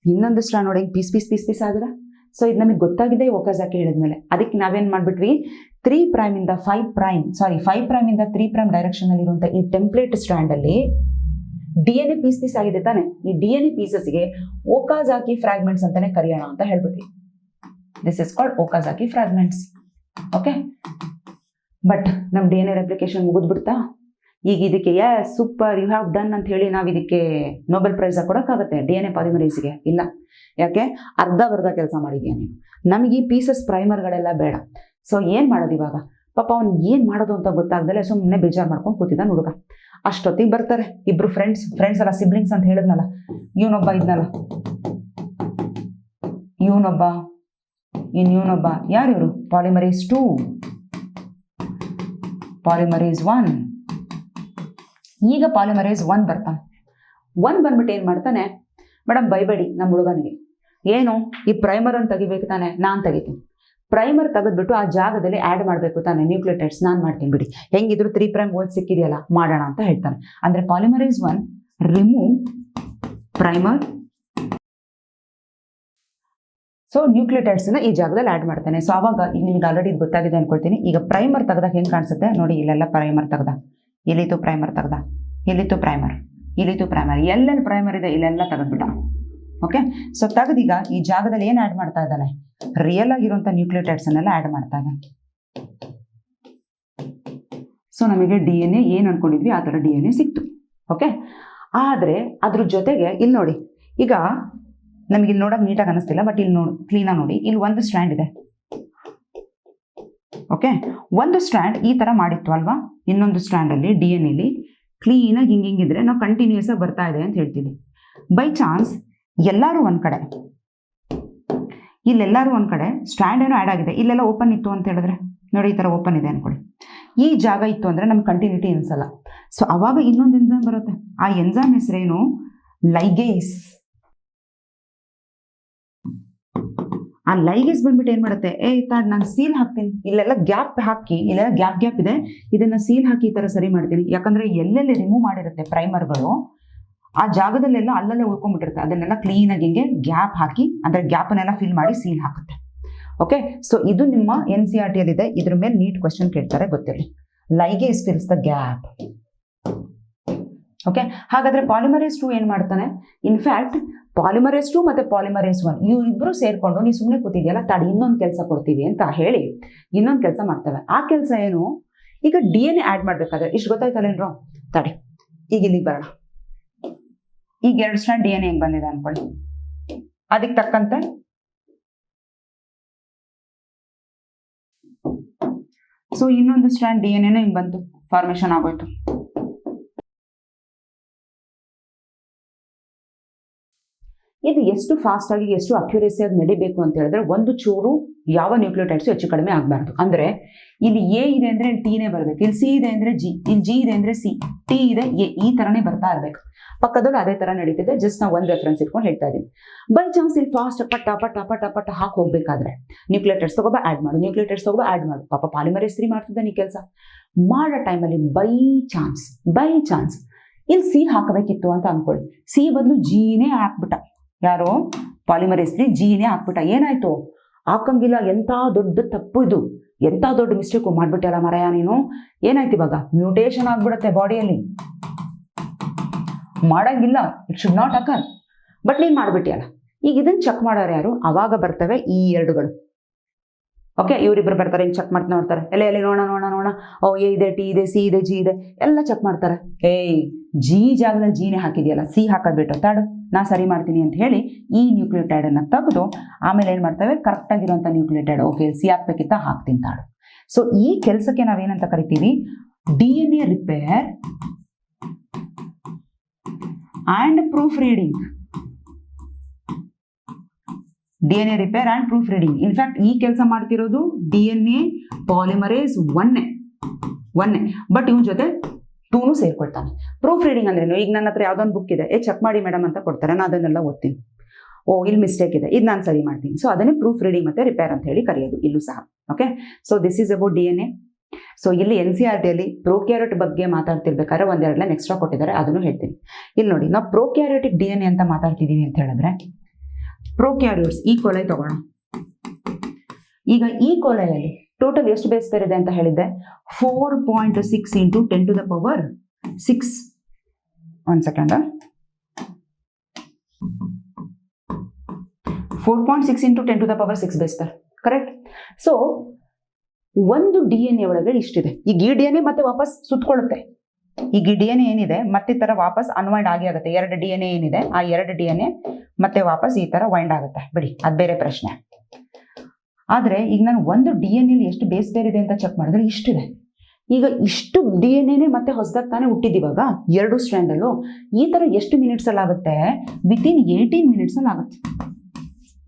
ಇನ್ನೊಂದು ಸ್ಟ್ರಾಂಡ್ ನೋಡಿ ಪೀಸ್ ಪೀಸ್ ಪೀಸ್ ಪೀಸ್ ಆಗಿದೆ. ಸೊ ಇದು ನಮಗೆ ಗೊತ್ತಾಗಿದೆ ಒಕಾಜಾಕಿ ಹೇಳಿದ್ಮೇಲೆ. ಅದಕ್ಕೆ ನಾವೇನ್ ಮಾಡ್ಬಿಟ್ವಿ, 3' ಇಂದ 5' ಇಂದ 3' ಡೈರೆಕ್ಷನ್ ಅಲ್ಲಿ ಇರುವಂತ ಈ ಟೆಂಪ್ಲೇಟ್ ಸ್ಟ್ರಾಂಡ್ ಅಲ್ಲಿ DNA ಪೀಸ್ ಆಗಿದೆ ತಾನೆ. ಈ DNA ಪೀಸಸ್ಗೆ ಒಕಾಜಾಕಿ ಫ್ರಾಗ್ಮೆಂಟ್ಸ್ ಅಂತಾನೆ ಕರೆಯೋಣ ಅಂತ ಹೇಳ್ಬಿಟ್ವಿ. This is called Okazaki fragments. Okay, but ನಮ್ DNA ರೆಪ್ಲಿಕೇಶನ್ ಮುಗಿದ್ಬಿಡ್ತಾ. ಈಗ ಇದಕ್ಕೆ ಸೂಪರ್ ಯು ಹ್ಯಾವ್ ಡನ್ ಅಂತ ಹೇಳಿ ನಾವು ಇದಕ್ಕೆ ನೊಬೆಲ್ ಪ್ರೈಸ್ ಕೊಡೋಕ್ಕಾಗತ್ತೆ DNA ಪಾಲಿಮರೇಸ್ಗೆ? ಇಲ್ಲ. ಯಾಕೆ? ಅರ್ಧ ಕೆಲಸ ಮಾಡಿದ್ಯಾ ನೀನು. ನಮಗೆ ಈ ಪೀಸಸ್ ಪ್ರೈಮರ್ಗಳೆಲ್ಲ ಬೇಡ. ಸೊ ಏನ್ ಮಾಡೋದು ಇವಾಗ? ಪಾಪ ಅವ್ನು ಏನ್ ಮಾಡೋದು ಅಂತ ಗೊತ್ತಾಗ್ದಲೆ ಸುಮ್ಮನೆ ಬೇಜಾರು ಮಾಡ್ಕೊಂಡು ಕೂತಿದ್ದ ಹುಡುಗ. ಅಷ್ಟೊತ್ತಿಗೆ ಬರ್ತಾರೆ ಇಬ್ರು ಫ್ರೆಂಡ್ಸ್ ಅಲ್ಲ, ಸಿಬ್ಲಿಂಗ್ಸ್ ಅಂತ ಹೇಳಿದ್ನಲ್ಲ, ಇವನೊಬ್ಬ ಇದ್ನಲ್ಲ, ಇವನೊಬ್ಬ ಯಾರು ಇವರು? Polymerase 2, polymerase 1. ಈಗ ಪಾಲಿಮರೇಸ್ 1 ಬರ್ತಾನೆ. 1 ಬಂದ್ಬಿಟ್ಟು ಏನ್ ಮಾಡ್ತಾನೆ, ಮೇಡಮ್ ಬೈಬೇಡಿ ನಮ್ಮ ಹುಡುಗನಿಗೆ, ಏನು ಈ ಪ್ರೈಮರ್ ಅನ್ನು ತೆಗಿಬೇಕು ತಾನೆ, ನಾನ್ ತೆಗಿತೀನಿ. ಪ್ರೈಮರ್ ತೆಗೆದ್ಬಿಟ್ಟು ಆ ಜಾಗದಲ್ಲಿ ಆಡ್ ಮಾಡಬೇಕು ತಾನೆ ನ್ಯೂಕ್ಲಿಯೋಟೈಡ್ಸ್, ನಾನ್ ಮಾಡ್ತೀನಿ ಬಿಡಿ, ಹೆಂಗಿದ್ರು 3' OH ಸಿಕ್ಕಿದೆಯಲ್ಲ ಮಾಡೋಣ ಅಂತ ಹೇಳ್ತಾನೆ. ಅಂದ್ರೆ polymerase 1 remove primer, so nucleotides ನ ಈ ಜಾಗದಲ್ಲಿ ಆಡ್ ಮಾಡ್ತಾನೆ. ಸೊ ಅವಾಗ ಈಗ ನಿಮ್ಗೆ ಆಲ್ರೆಡಿ ಗೊತ್ತಾಗಿದೆ ಅನ್ಕೊಳ್ತೀನಿ. ಈಗ ಪ್ರೈಮರ್ ತೆಗೆದಾಗ ಹೆಂಗ್ ಕಾಣಿಸುತ್ತೆ ನೋಡಿ, ಇಲ್ಲೆಲ್ಲ ಪ್ರೈಮರ್ ತೆಗ್ದ, ಇಲ್ಲಿತ್ತು ಪ್ರೈಮರ್ ತೆಗ್ದ, ಇಲ್ಲಿತ್ತು ಪ್ರೈಮರ್, ಇಲ್ಲಿತ್ತು ಪ್ರೈಮರ್, ಎಲ್ಲೆಲ್ಲಿ ಪ್ರೈಮರ್ ಇದೆ ಇಲ್ಲೆಲ್ಲ ತೆಗೆದ್ಬಿಟ್ಟ. ಓಕೆ, ಸೊ ತೆಗೆದೀಗ ಈ ಜಾಗದಲ್ಲಿ ಏನ್ ಆಡ್ ಮಾಡ್ತಾ ಇದ್ದಾನೆ, ರಿಯಲ್ ಆಗಿರುವಂತ ನ್ಯೂಕ್ಲಿಯೋಟೈಡ್ಸ್ ಅನ್ನೆಲ್ಲ ಆಡ್ ಮಾಡ್ತಾ ಇದ್ದಾನೆ. ಸೊ ನಮಗೆ DNA ಏನ್ ಅನ್ಕೊಂಡಿದ್ವಿ ಆ ತರ DNA ಸಿಕ್ತು. ಓಕೆ, ಆದ್ರೆ ಅದ್ರ ಜೊತೆಗೆ ಇಲ್ಲಿ ನೋಡಿ, ಈಗ ನಮಗೆ ಇಲ್ಲಿ ನೋಡಕ್ ನೀಟಾಗಿ ಅನಿಸ್ತಿಲ್ಲ, ಬಟ್ ಇಲ್ಲಿ ನೋಡಿ ಕ್ಲೀನಾಗಿ ನೋಡಿ, ಇಲ್ಲಿ ಒಂದು ಸ್ಟ್ರಾಂಡ್ ಇದೆ. ಓಕೆ, ಒಂದು ಸ್ಟ್ರಾಂಡ್ ಈ ತರ ಮಾಡಿತ್ತು ಅಲ್ವಾ, ಇನ್ನೊಂದು ಸ್ಟ್ರಾಂಡ್ ಅಲ್ಲಿ DNA ಕ್ಲೀನಾಗಿ ಹಿಂಗಿದ್ರೆ ನಾವು ಕಂಟಿನ್ಯೂಸ್ ಆಗಿ ಬರ್ತಾ ಇದೆ ಅಂತ ಹೇಳ್ತೀವಿ. ಬೈ ಚಾನ್ಸ್ ಎಲ್ಲರೂ ಒಂದ್ ಕಡೆ, ಇಲ್ಲೆಲ್ಲರೂ ಒಂದ್ ಕಡೆ ಸ್ಟ್ರಾಂಡ್ ಏನೋ ಆಡ್ ಆಗಿದೆ, ಇಲ್ಲೆಲ್ಲ ಓಪನ್ ಇತ್ತು ಅಂತ ಹೇಳಿದ್ರೆ ನೋಡಿ, ಈ ತರ ಓಪನ್ ಇದೆ ಅನ್ಕೊಳ್ಳಿ, ಈ ಜಾಗ ಇತ್ತು ಅಂದ್ರೆ ನಮ್ಗೆ ಕಂಟಿನ್ಯೂಟಿ ಅನ್ಸಲ್ಲ. ಸೊ ಅವಾಗ ಇನ್ನೊಂದು ಎನ್ಸೈಮ್ ಬರುತ್ತೆ. ಆ ಎನ್ಸೈಮ್ ಹೆಸರೇನು, ಲೈಗೇಸ್. ಆ ಲೈಗೇಸ್ ಬಂದ್ಬಿಟ್ಟು ಏನ್ ಮಾಡುತ್ತೆ, ನಾನು ಸೀಲ್ ಹಾಕ್ತೀನಿ, ಇಲ್ಲೆಲ್ಲ ಗ್ಯಾಪ್ ಹಾಕಿ, ಇಲ್ಲೆಲ್ಲ ಗ್ಯಾಪ್ ಇದೆ, ಇದನ್ನ ಸೀಲ್ ಹಾಕಿ ಈ ತರ ಸರಿ ಮಾಡ್ತೀನಿ. ಯಾಕಂದ್ರೆ ಎಲ್ಲೆಲ್ಲಿ ರಿಮೂವ್ ಮಾಡಿರುತ್ತೆ ಪ್ರೈಮರ್ಗಳು ಆ ಜಾಗದಲ್ಲೆಲ್ಲ ಅಲ್ಲಲ್ಲೇ ಉಳ್ಕೊಂಡ್ಬಿಟ್ಟಿರುತ್ತೆ, ಅದನ್ನೆಲ್ಲ ಕ್ಲೀನಾಗಿ ಹಿಂಗೆ ಗ್ಯಾಪ್ ಹಾಕಿ, ಅಂದರೆ ಗ್ಯಾಪನ್ನೆಲ್ಲ ಫಿಲ್ ಮಾಡಿ ಸೀಲ್ ಹಾಕುತ್ತೆ. ಓಕೆ, ಸೊ ಇದು ನಿಮ್ಮ NCERT ಇದೆ. ಇದ್ರ ಮೇಲೆ ನೀಟ್ ಕ್ವೆಶ್ಚನ್ ಕೇಳ್ತಾರೆ, ಗೊತ್ತಿರಲಿ. ಲೈಗೇಸ್ ಫಿಲ್ಸ್ ದ ಗ್ಯಾಪ್. ಓಕೆ, ಹಾಗಾದ್ರೆ ಪಾಲಿಮರೇಸ್ 2 ಏನ್ ಮಾಡ್ತಾನೆ? ಇನ್ಫ್ಯಾಕ್ಟ್ ಪಾಲಿಮರೇಸ್ 2 ಮತ್ತೆ ಪಾಲಿಮರೇಸ್ 1 ಇವ್ರಿಬ್ರು ಸೇರ್ಕೊಂಡು ನೀ ಸುಮ್ಮನೆ ಕೂತಿದ್ಯಲ್ಲ, ತಡಿ ಇನ್ನೊಂದು ಕೆಲಸ ಕೊಡ್ತೀವಿ ಅಂತ ಹೇಳಿ ಇನ್ನೊಂದು ಕೆಲಸ ಮಾಡ್ತವೆ. ಆ ಕೆಲಸ ಏನು? ಈಗ DNA ಆ್ಯಡ್ ಮಾಡ್ಬೇಕಾದ್ರೆ ಇಷ್ಟು ಗೊತ್ತಾಯ್ತಲ್ಲೇನ್ರು? ತಡಿ, ಈಗ ಇಲ್ಲಿಗೆ ಬರೋಣ. ಈಗ 2 ಸ್ಟ್ರಾಂಡ್ DNA ಹೆಂಗ್ ಬಂದಿದೆ ಅನ್ಕೊಳ್ಳಿ. ಅದಕ್ಕೆ ತಕ್ಕಂತೆ ಸೊ ಇನ್ನೊಂದು ಸ್ಟ್ರಾಂಡ್ DNA ಹಿಂಗ್ ಬಂತು, ಫಾರ್ಮೇಶನ್ ಆಗೋಯ್ತು. ಇದು ಎಷ್ಟು ಫಾಸ್ಟ್ ಆಗಿ ಎಷ್ಟು ಅಕ್ಯುರೇಸಿಯಾಗಿ ನಡಿಬೇಕು ಅಂತ ಹೇಳಿದ್ರೆ, ಒಂದು ಚೂರು ಯಾವ ನ್ಯೂಕ್ಲಿಯೋಟೈಡ್ಸ್ ಹೆಚ್ಚು ಕಡಿಮೆ ಆಗಬಾರ್ದು. ಅಂದ್ರೆ ಇಲ್ಲಿ A ಇದೆ ಅಂದ್ರೆ Tನೇ ಬರಬೇಕು, ಇಲ್ಲಿ C ಇದೆ ಅಂದ್ರೆ G, ಇಲ್ಲಿ G ಇದೆ ಅಂದ್ರೆ C, T ಇದೆ A, ಈ ತರನೇ ಬರ್ತಾ ಇರ್ಬೇಕು. ಪಕ್ಕದಲ್ಲಿ ಅದೇ ತರ ನಡೀತಿದೆ. ಜಸ್ಟ್ ನಾವು ಒಂದು ರೆಫರೆನ್ಸ್ ಇಟ್ಕೊಂಡು ಹೇಳ್ತಾ ಇದ್ದೀನಿ. ಬೈ ಚಾನ್ಸ್ ಇಲ್ಲಿ ಫಾಸ್ಟ್ ಪಟ್ಟ ಪಟ್ಟ ಪಟ್ಟ ಪಟ್ಟ ಹಾಕಿ ಹೋಗ್ಬೇಕಾದ್ರೆ ನ್ಯೂಕ್ಲಿಯೋಟೈಡ್ಸ್ ತಗೋಬ ಆಡ್ ಮಾಡು, ನ್ಯೂಕ್ಲಿಯೋಟೈಡ್ಸ್ ತಗೋಬ ಆಡ್ ಮಾಡು. ಪಾಪ ಪಾಲಿಮರೇಸ್ 3 ಮಾಡ್ತಿದ್ದಾನೆ ಈ ಕೆಲಸ. ಮಾಡೋ ಟೈಮಲ್ಲಿ ಬೈ ಚಾನ್ಸ್ ಇಲ್ಲಿ C ಹಾಕಬೇಕಿತ್ತು ಅಂತ ಅನ್ಕೊಳ್ಳಿ. C ಬದಲು Gನೇ ಹಾಕ್ಬಿಟ್ಟ. ಯಾರೋ ಪಾಲಿಮರೇಸ್ 3 Gನೇ ಹಾಕ್ಬಿಟ್ಟ. ಏನಾಯ್ತು? ಹಾಕಂಗಿಲ್ಲ. ಎಂತ ದೊಡ್ಡ ತಪ್ಪು ಇದು, ಎಂತ ದೊಡ್ಡ ಮಿಸ್ಟೇಕು ಮಾಡ್ಬಿಟ್ಟಲ್ಲ ಮರಯ ನೀನು. ಏನಾಯ್ತು ಇವಾಗ? ಮ್ಯೂಟೇಶನ್ ಆಗ್ಬಿಡುತ್ತೆ ಬಾಡಿಯಲ್ಲಿ. ಮಾಡಂಗಿಲ್ಲ, it should not occur, but ನೀನ್ ಮಾಡ್ಬಿಟ್ಟಿಯಲ್ಲ. ಈಗ ಇದನ್ನ ಚೆಕ್ ಮಾಡೋರು ಯಾರು? ಅವಾಗ ಬರ್ತವೆ ಈ ಎರಡುಗಳು. ಓಕೆ, ಇವರಿಬ್ರು ಬರ್ತಾರೆ, ಹಿಂಗೆ ಚೆಕ್ ಮಾಡ್ತಾ ನೋಡ್ತಾರೆ. ಎಲ್ಲಿ ನೋಡ, ಓ A ಇದೆ, T ಇದೆ, C ಇದೆ, G ಇದೆ, ಎಲ್ಲ ಚೆಕ್ ಮಾಡ್ತಾರೆ. G ಜಾಗದಲ್ಲಿ Gನೇ ಹಾಕಿದೆಯಲ್ಲ, C ಹಾಕೋದ್ಬಿಟ್ಟು ತಾಡು ನಾ ಸರಿ ಮಾಡ್ತೀನಿ ಅಂತ ಹೇಳಿ ಈ ನ್ಯೂಕ್ಲಿಯೋಟೈಡ್ ಅನ್ನ ತೆಗೆದು ಆಮೇಲೆ ಏನ್ ಮಾಡ್ತೇವೆ? ಕರೆಕ್ಟ್ ಆಗಿರುವಂತ ನ್ಯೂಕ್ಲಿಯೋಟೈಡ್, ಓಕೆ C ಹಾಕ್ಬೇಕಿತ್ತ ಹಾಕ್ತೀನಿ ತಾಡು. ಸೊ ಈ ಕೆಲಸಕ್ಕೆ ನಾವೇನಂತ ಕರಿತೀವಿ? DNA repair and proofreading. DNA repair and proof reading. In fact ಈ ಕೆಲಸ ಮಾಡ್ತಿರೋದು DNA ಪಾಲಿಮರೇಸ್ 1ನೇ, ಬಟ್ ಇವನ್ ಜೊತೆ 2 ಸೇರ್ಕೊಳ್ತಾನೆ. ಪ್ರೂಫ್ ರೀಡಿಂಗ್ ಅಂದ್ರೇನು? ಈಗ ನನ್ನ ಹತ್ರ ಯಾವುದೊಂದು ಬುಕ್ ಇದೆ, ಚೆಕ್ ಮಾಡಿ ಮೇಡಮ್ ಅಂತ ಕೊಡ್ತಾರೆ, ನಾನು ಅದನ್ನೆಲ್ಲ ಓದ್ತೀನಿ. ಓ ಇಲ್ಲಿ ಮಿಸ್ಟೇಕ್ ಇದೆ, ಇದು ನಾನು ಸರಿ ಮಾಡ್ತೀನಿ. ಸೊ ಅದನ್ನೇ ಪ್ರೂಫ್ ರೀಡಿಂಗ್ ಮತ್ತೆ ರಿಪೇರ್ ಅಂತ ಹೇಳಿ ಕರೆಯೋದು ಇಲ್ಲೂ ಸಹ. Okay, so this is about DNA. So ಇಲ್ಲಿ NCERT ಪ್ರೋಕ್ಯಾರಿಯೋಟ್ ಬಗ್ಗೆ ಮಾತಾಡ್ತಿರ್ಬೇಕಾದ್ರೆ ಒಂದೆರಡು ಲೈನ್ ಎಕ್ಸ್ಟ್ರಾ ಕೊಟ್ಟಿದ್ದಾರೆ, ಅದನ್ನು ಹೇಳ್ತೀನಿ. ಇಲ್ಲಿ ನೋಡಿ, ನಾವು ಪ್ರೋಕ್ಯಾರಿಯೋಟಿಕ್ DNA ಅಂತ ಮಾತಾಡ್ತಿದೀವಿ ಅಂತ ಹೇಳಿದ್ರೆ, ಪ್ರೋಕ್ಯಾರಿಯೋಟ್ಸ್ ಈ ಕೊಲೈ ತಗೋಣ. ಈಗ ಈ ಕೊಲೆಯಲ್ಲಿ ಟೋಟಲ್ ಎಷ್ಟು ಬೇಸ್ ಪೇರ್ ಇದೆ ಅಂತ ಹೇಳಿದ್ದೆ? 4.6 into 10 to the power 6. 1 second. 4.6 into 10 to the power 6 base pair, correct? So ಒಂದು DNA ಒಳಗೆ ಇಷ್ಟಿದೆ. ಈಗ ಈ DNA ಮತ್ತೆ ವಾಪಸ್ ಸುತ್ಕೊಳ್ಳುತ್ತೆ. ಈಗ ಈ DNA ಏನಿದೆ ಮತ್ತೆ ಈ ತರ ವಾಪಸ್ ಅನ್ವೈಂಡ್ ಆಗುತ್ತೆ. 2 DNA ಏನಿದೆ ಆ 2 DNA ಮತ್ತೆ ವಾಪಸ್ ಈ ತರ ವೈಂಡ್ ಆಗುತ್ತೆ. ಬಿಡಿ, ಅದು ಬೇರೆ ಪ್ರಶ್ನೆ. ಆದ್ರೆ ಈಗ ನಾನು ಒಂದು DNA ಎಷ್ಟು ಬೇಸ್ ಪೇರ್ ಇದೆ ಅಂತ ಚೆಕ್ ಮಾಡಿದ್ರೆ ಇಷ್ಟಿದೆ. ಈಗ ಇಷ್ಟು DNA ಮತ್ತೆ ಹೊಸದಾಗಿ ತಾನೇ ಹುಟ್ಟಿದಿವಾಗ 2 ಸ್ಟ್ರಾಂಡ್ ಅಲ್ಲೂ ಈ ತರ ಎಷ್ಟು ಮಿನಿಟ್ಸ್ ಅಲ್ಲಿ ಆಗುತ್ತೆ? ವಿತಿನ್ 18 ಮಿನಿಟ್ಸ್ ಅಲ್ಲಿ ಆಗುತ್ತೆ.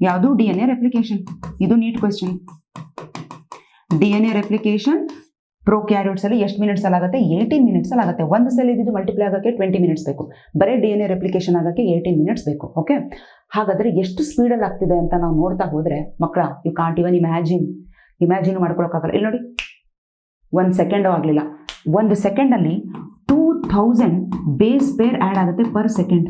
ಯಾವುದು? DNA replication. ಇದು ನೀಟ್ ಕ್ವೆಶ್ಚನ್. DNA ರೆಪ್ಲಿಕೇಶನ್ ಪ್ರೋಕ್ಯಾರಿಯೋಟ್ಸ್ ಅಲ್ಲಿ ಎಷ್ಟು ಮಿನಿಟ್ಸ್ ಅಲ್ಲಿ ಆಗುತ್ತೆ? 18 ಮಿನಿಟ್ಸ್ ಅಲ್ಲಿ ಆಗುತ್ತೆ. ಒಂದು ಸೆಲ್ ಇದ್ದು ಮಲ್ಟಿಪ್ಲೈ ಆಗೋಕ್ಕೆ 20 ಮಿನಿಟ್ಸ್ ಬೇಕು. ಬರೀ DNA ರೆಪ್ಲಿಕೇಶನ್ ಆಗೋಕ್ಕೆ 18 ಮಿನಿಟ್ಸ್ ಬೇಕು. ಓಕೆ, ಹಾಗಾದ್ರೆ ಎಷ್ಟು ಸ್ಪೀಡಲ್ಲಿ ಆಗ್ತಿದೆ ಅಂತ ನಾವು ನೋಡ್ತಾ ಹೋದ್ರೆ ಮಕ್ಕಳ, ಯು ಕಾಂಟ್ ಇವನ್ ಇಮ್ಯಾಜಿನ್ ಮಾಡ್ಕೊಳಕ್ಕಾಗಲ್ಲ. ಇಲ್ಲಿ ನೋಡಿ, 1 ಸೆಕೆಂಡು ಆಗಲಿಲ್ಲ. 1 ಸೆಕೆಂಡಲ್ಲಿ 2000 ಬೇಸ್ ಪೇರ್ ಆ್ಯಡ್ ಆಗುತ್ತೆ ಪರ್ ಸೆಕೆಂಡ್.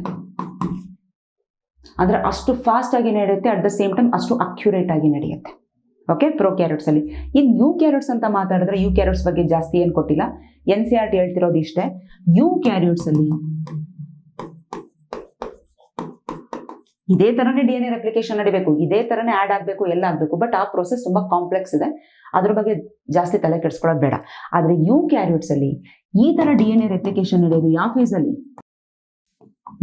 ಅಂದ್ರೆ ಅಷ್ಟು ಫಾಸ್ಟ್ ಆಗಿ ನಡೆಯುತ್ತೆ, ಅಟ್ ದ ಸೇಮ್ ಟೈಮ್ ಅಷ್ಟು ಅಕ್ಯುರೇಟ್ ಆಗಿ ನಡೆಯುತ್ತೆ. ಓಕೆ, ಪ್ರೋಕ್ಯಾರಿಯೋಟ್ಸ್ ಅಲ್ಲಿ. ಇನ್ನು ಯೂಕ್ಯಾರಿಯೋಟ್ಸ್ ಅಂತ ಮಾತಾಡಿದ್ರೆ ಯೂಕ್ಯಾರಿಯೋಟ್ಸ್ ಬಗ್ಗೆ ಜಾಸ್ತಿ ಏನು ಕೊಟ್ಟಿಲ್ಲ. NCERT ಹೇಳ್ತಿರೋದು ಇಷ್ಟೇ. ಯೂಕ್ಯಾರಿಯೋಟ್ಸ್ ಅಲ್ಲಿ ಇದೇ ತರನೇ DNA ರೆಪ್ಲಿಕೇಶನ್ ನಡಿಬೇಕು, ಇದೇ ತರನೇ ಆ್ಯಡ್ ಆಗಬೇಕು, ಎಲ್ಲ ಆಗಬೇಕು. ಬಟ್ ಆ ಪ್ರೊಸೆಸ್ ತುಂಬಾ ಕಾಂಪ್ಲೆಕ್ಸ್ ಇದೆ, ಅದ್ರ ಬಗ್ಗೆ ಜಾಸ್ತಿ ತಲೆ ಕೆಡಿಸ್ಕೊಳ್ಳೋದು ಬೇಡ. ಆದ್ರೆ ಯೂಕ್ಯಾರಿಯೋಟ್ಸ್ ಅಲ್ಲಿ ಈ ತರ DNA ರೆಪ್ಲಿಕೇಶನ್ ನಡೆಯೋದು ಯಾವ ಫೇಸ್ ಅಲ್ಲಿ?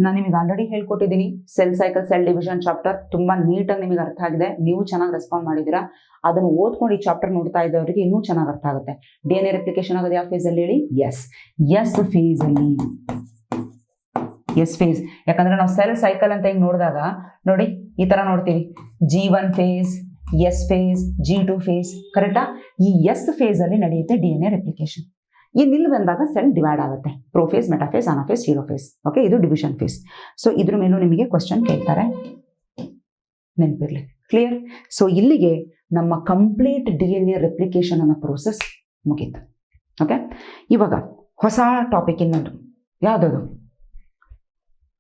ನಾನು ನಿಮಗೆ ಆಲ್ರೆಡಿ ಹೇಳ್ಕೊಟ್ಟಿದ್ದೀನಿ. Cell cycle, cell division chapter ತುಂಬಾ ನೀಟಾಗಿ ನಿಮಗೆ ಅರ್ಥ ಆಗಿದೆ. ನೀವು ಚೆನ್ನಾಗಿ ರೆಸ್ಪಾಂಡ್ ಮಾಡಿದ್ದೀರಾ. ಅದನ್ನು ಓದ್ಕೊಂಡು ಈ ಚಾಪ್ಟರ್ ನೋಡ್ತಾ ಇದ್ದವರಿಗೆ ಇನ್ನೂ ಚೆನ್ನಾಗಿ ಅರ್ಥ ಆಗುತ್ತೆ. DNA ರೆಪ್ಲಿಕೇಶನ್ ಆಗೋದು ಯಾವ ಫೇಸ್ ಅಲ್ಲಿ ಹೇಳಿ? ಎಸ್ ಫೇಸ್ ಅಲ್ಲಿ. S phase. ಯಾಕಂದ್ರೆ ನಾವು ಸೆಲ್ ಸೈಕಲ್ ಅಂತ ಹಿಂಗ್ ನೋಡಿದಾಗ ನೋಡಿ ಈ ತರ ನೋಡ್ತೀವಿ. G1 face, S face, G2 face, ಕರೆಕ್ಟಾ? ಈ ಎಸ್ ಫೇಸ್ ಅಲ್ಲಿ ನಡೆಯುತ್ತೆ DNA ರೆಪ್ಲಿಕೇಶನ್. ಈ ನಿಲ್ ಬಂದಾಗ ಸೆಲ್ ಡಿವೈಡ್ ಆಗುತ್ತೆ. Prophase, metaphase, anaphase, telophase. Okay, ಇದು ಡಿವಿಷನ್ ಫೇಸ್. ಸೊ ಇದ್ರ ಮೇಲೂ ನಿಮಗೆ ಕ್ವಶನ್ ಕೇಳ್ತಾರೆ, ನೆನಪಿರ್ಲಿ. ಕ್ಲಿಯರ್? ಸೊ ಇಲ್ಲಿಗೆ ನಮ್ಮ ಕಂಪ್ಲೀಟ್ DNA ರೆಪ್ಲಿಕೇಶನ್ ಅನ್ನೋ ಪ್ರೋಸೆಸ್ ಮುಗೀತು. ಓಕೆ, ಇವಾಗ ಹೊಸ ಟಾಪಿಕ್ ಇನ್ನೊಂದು. ಯಾವುದದು?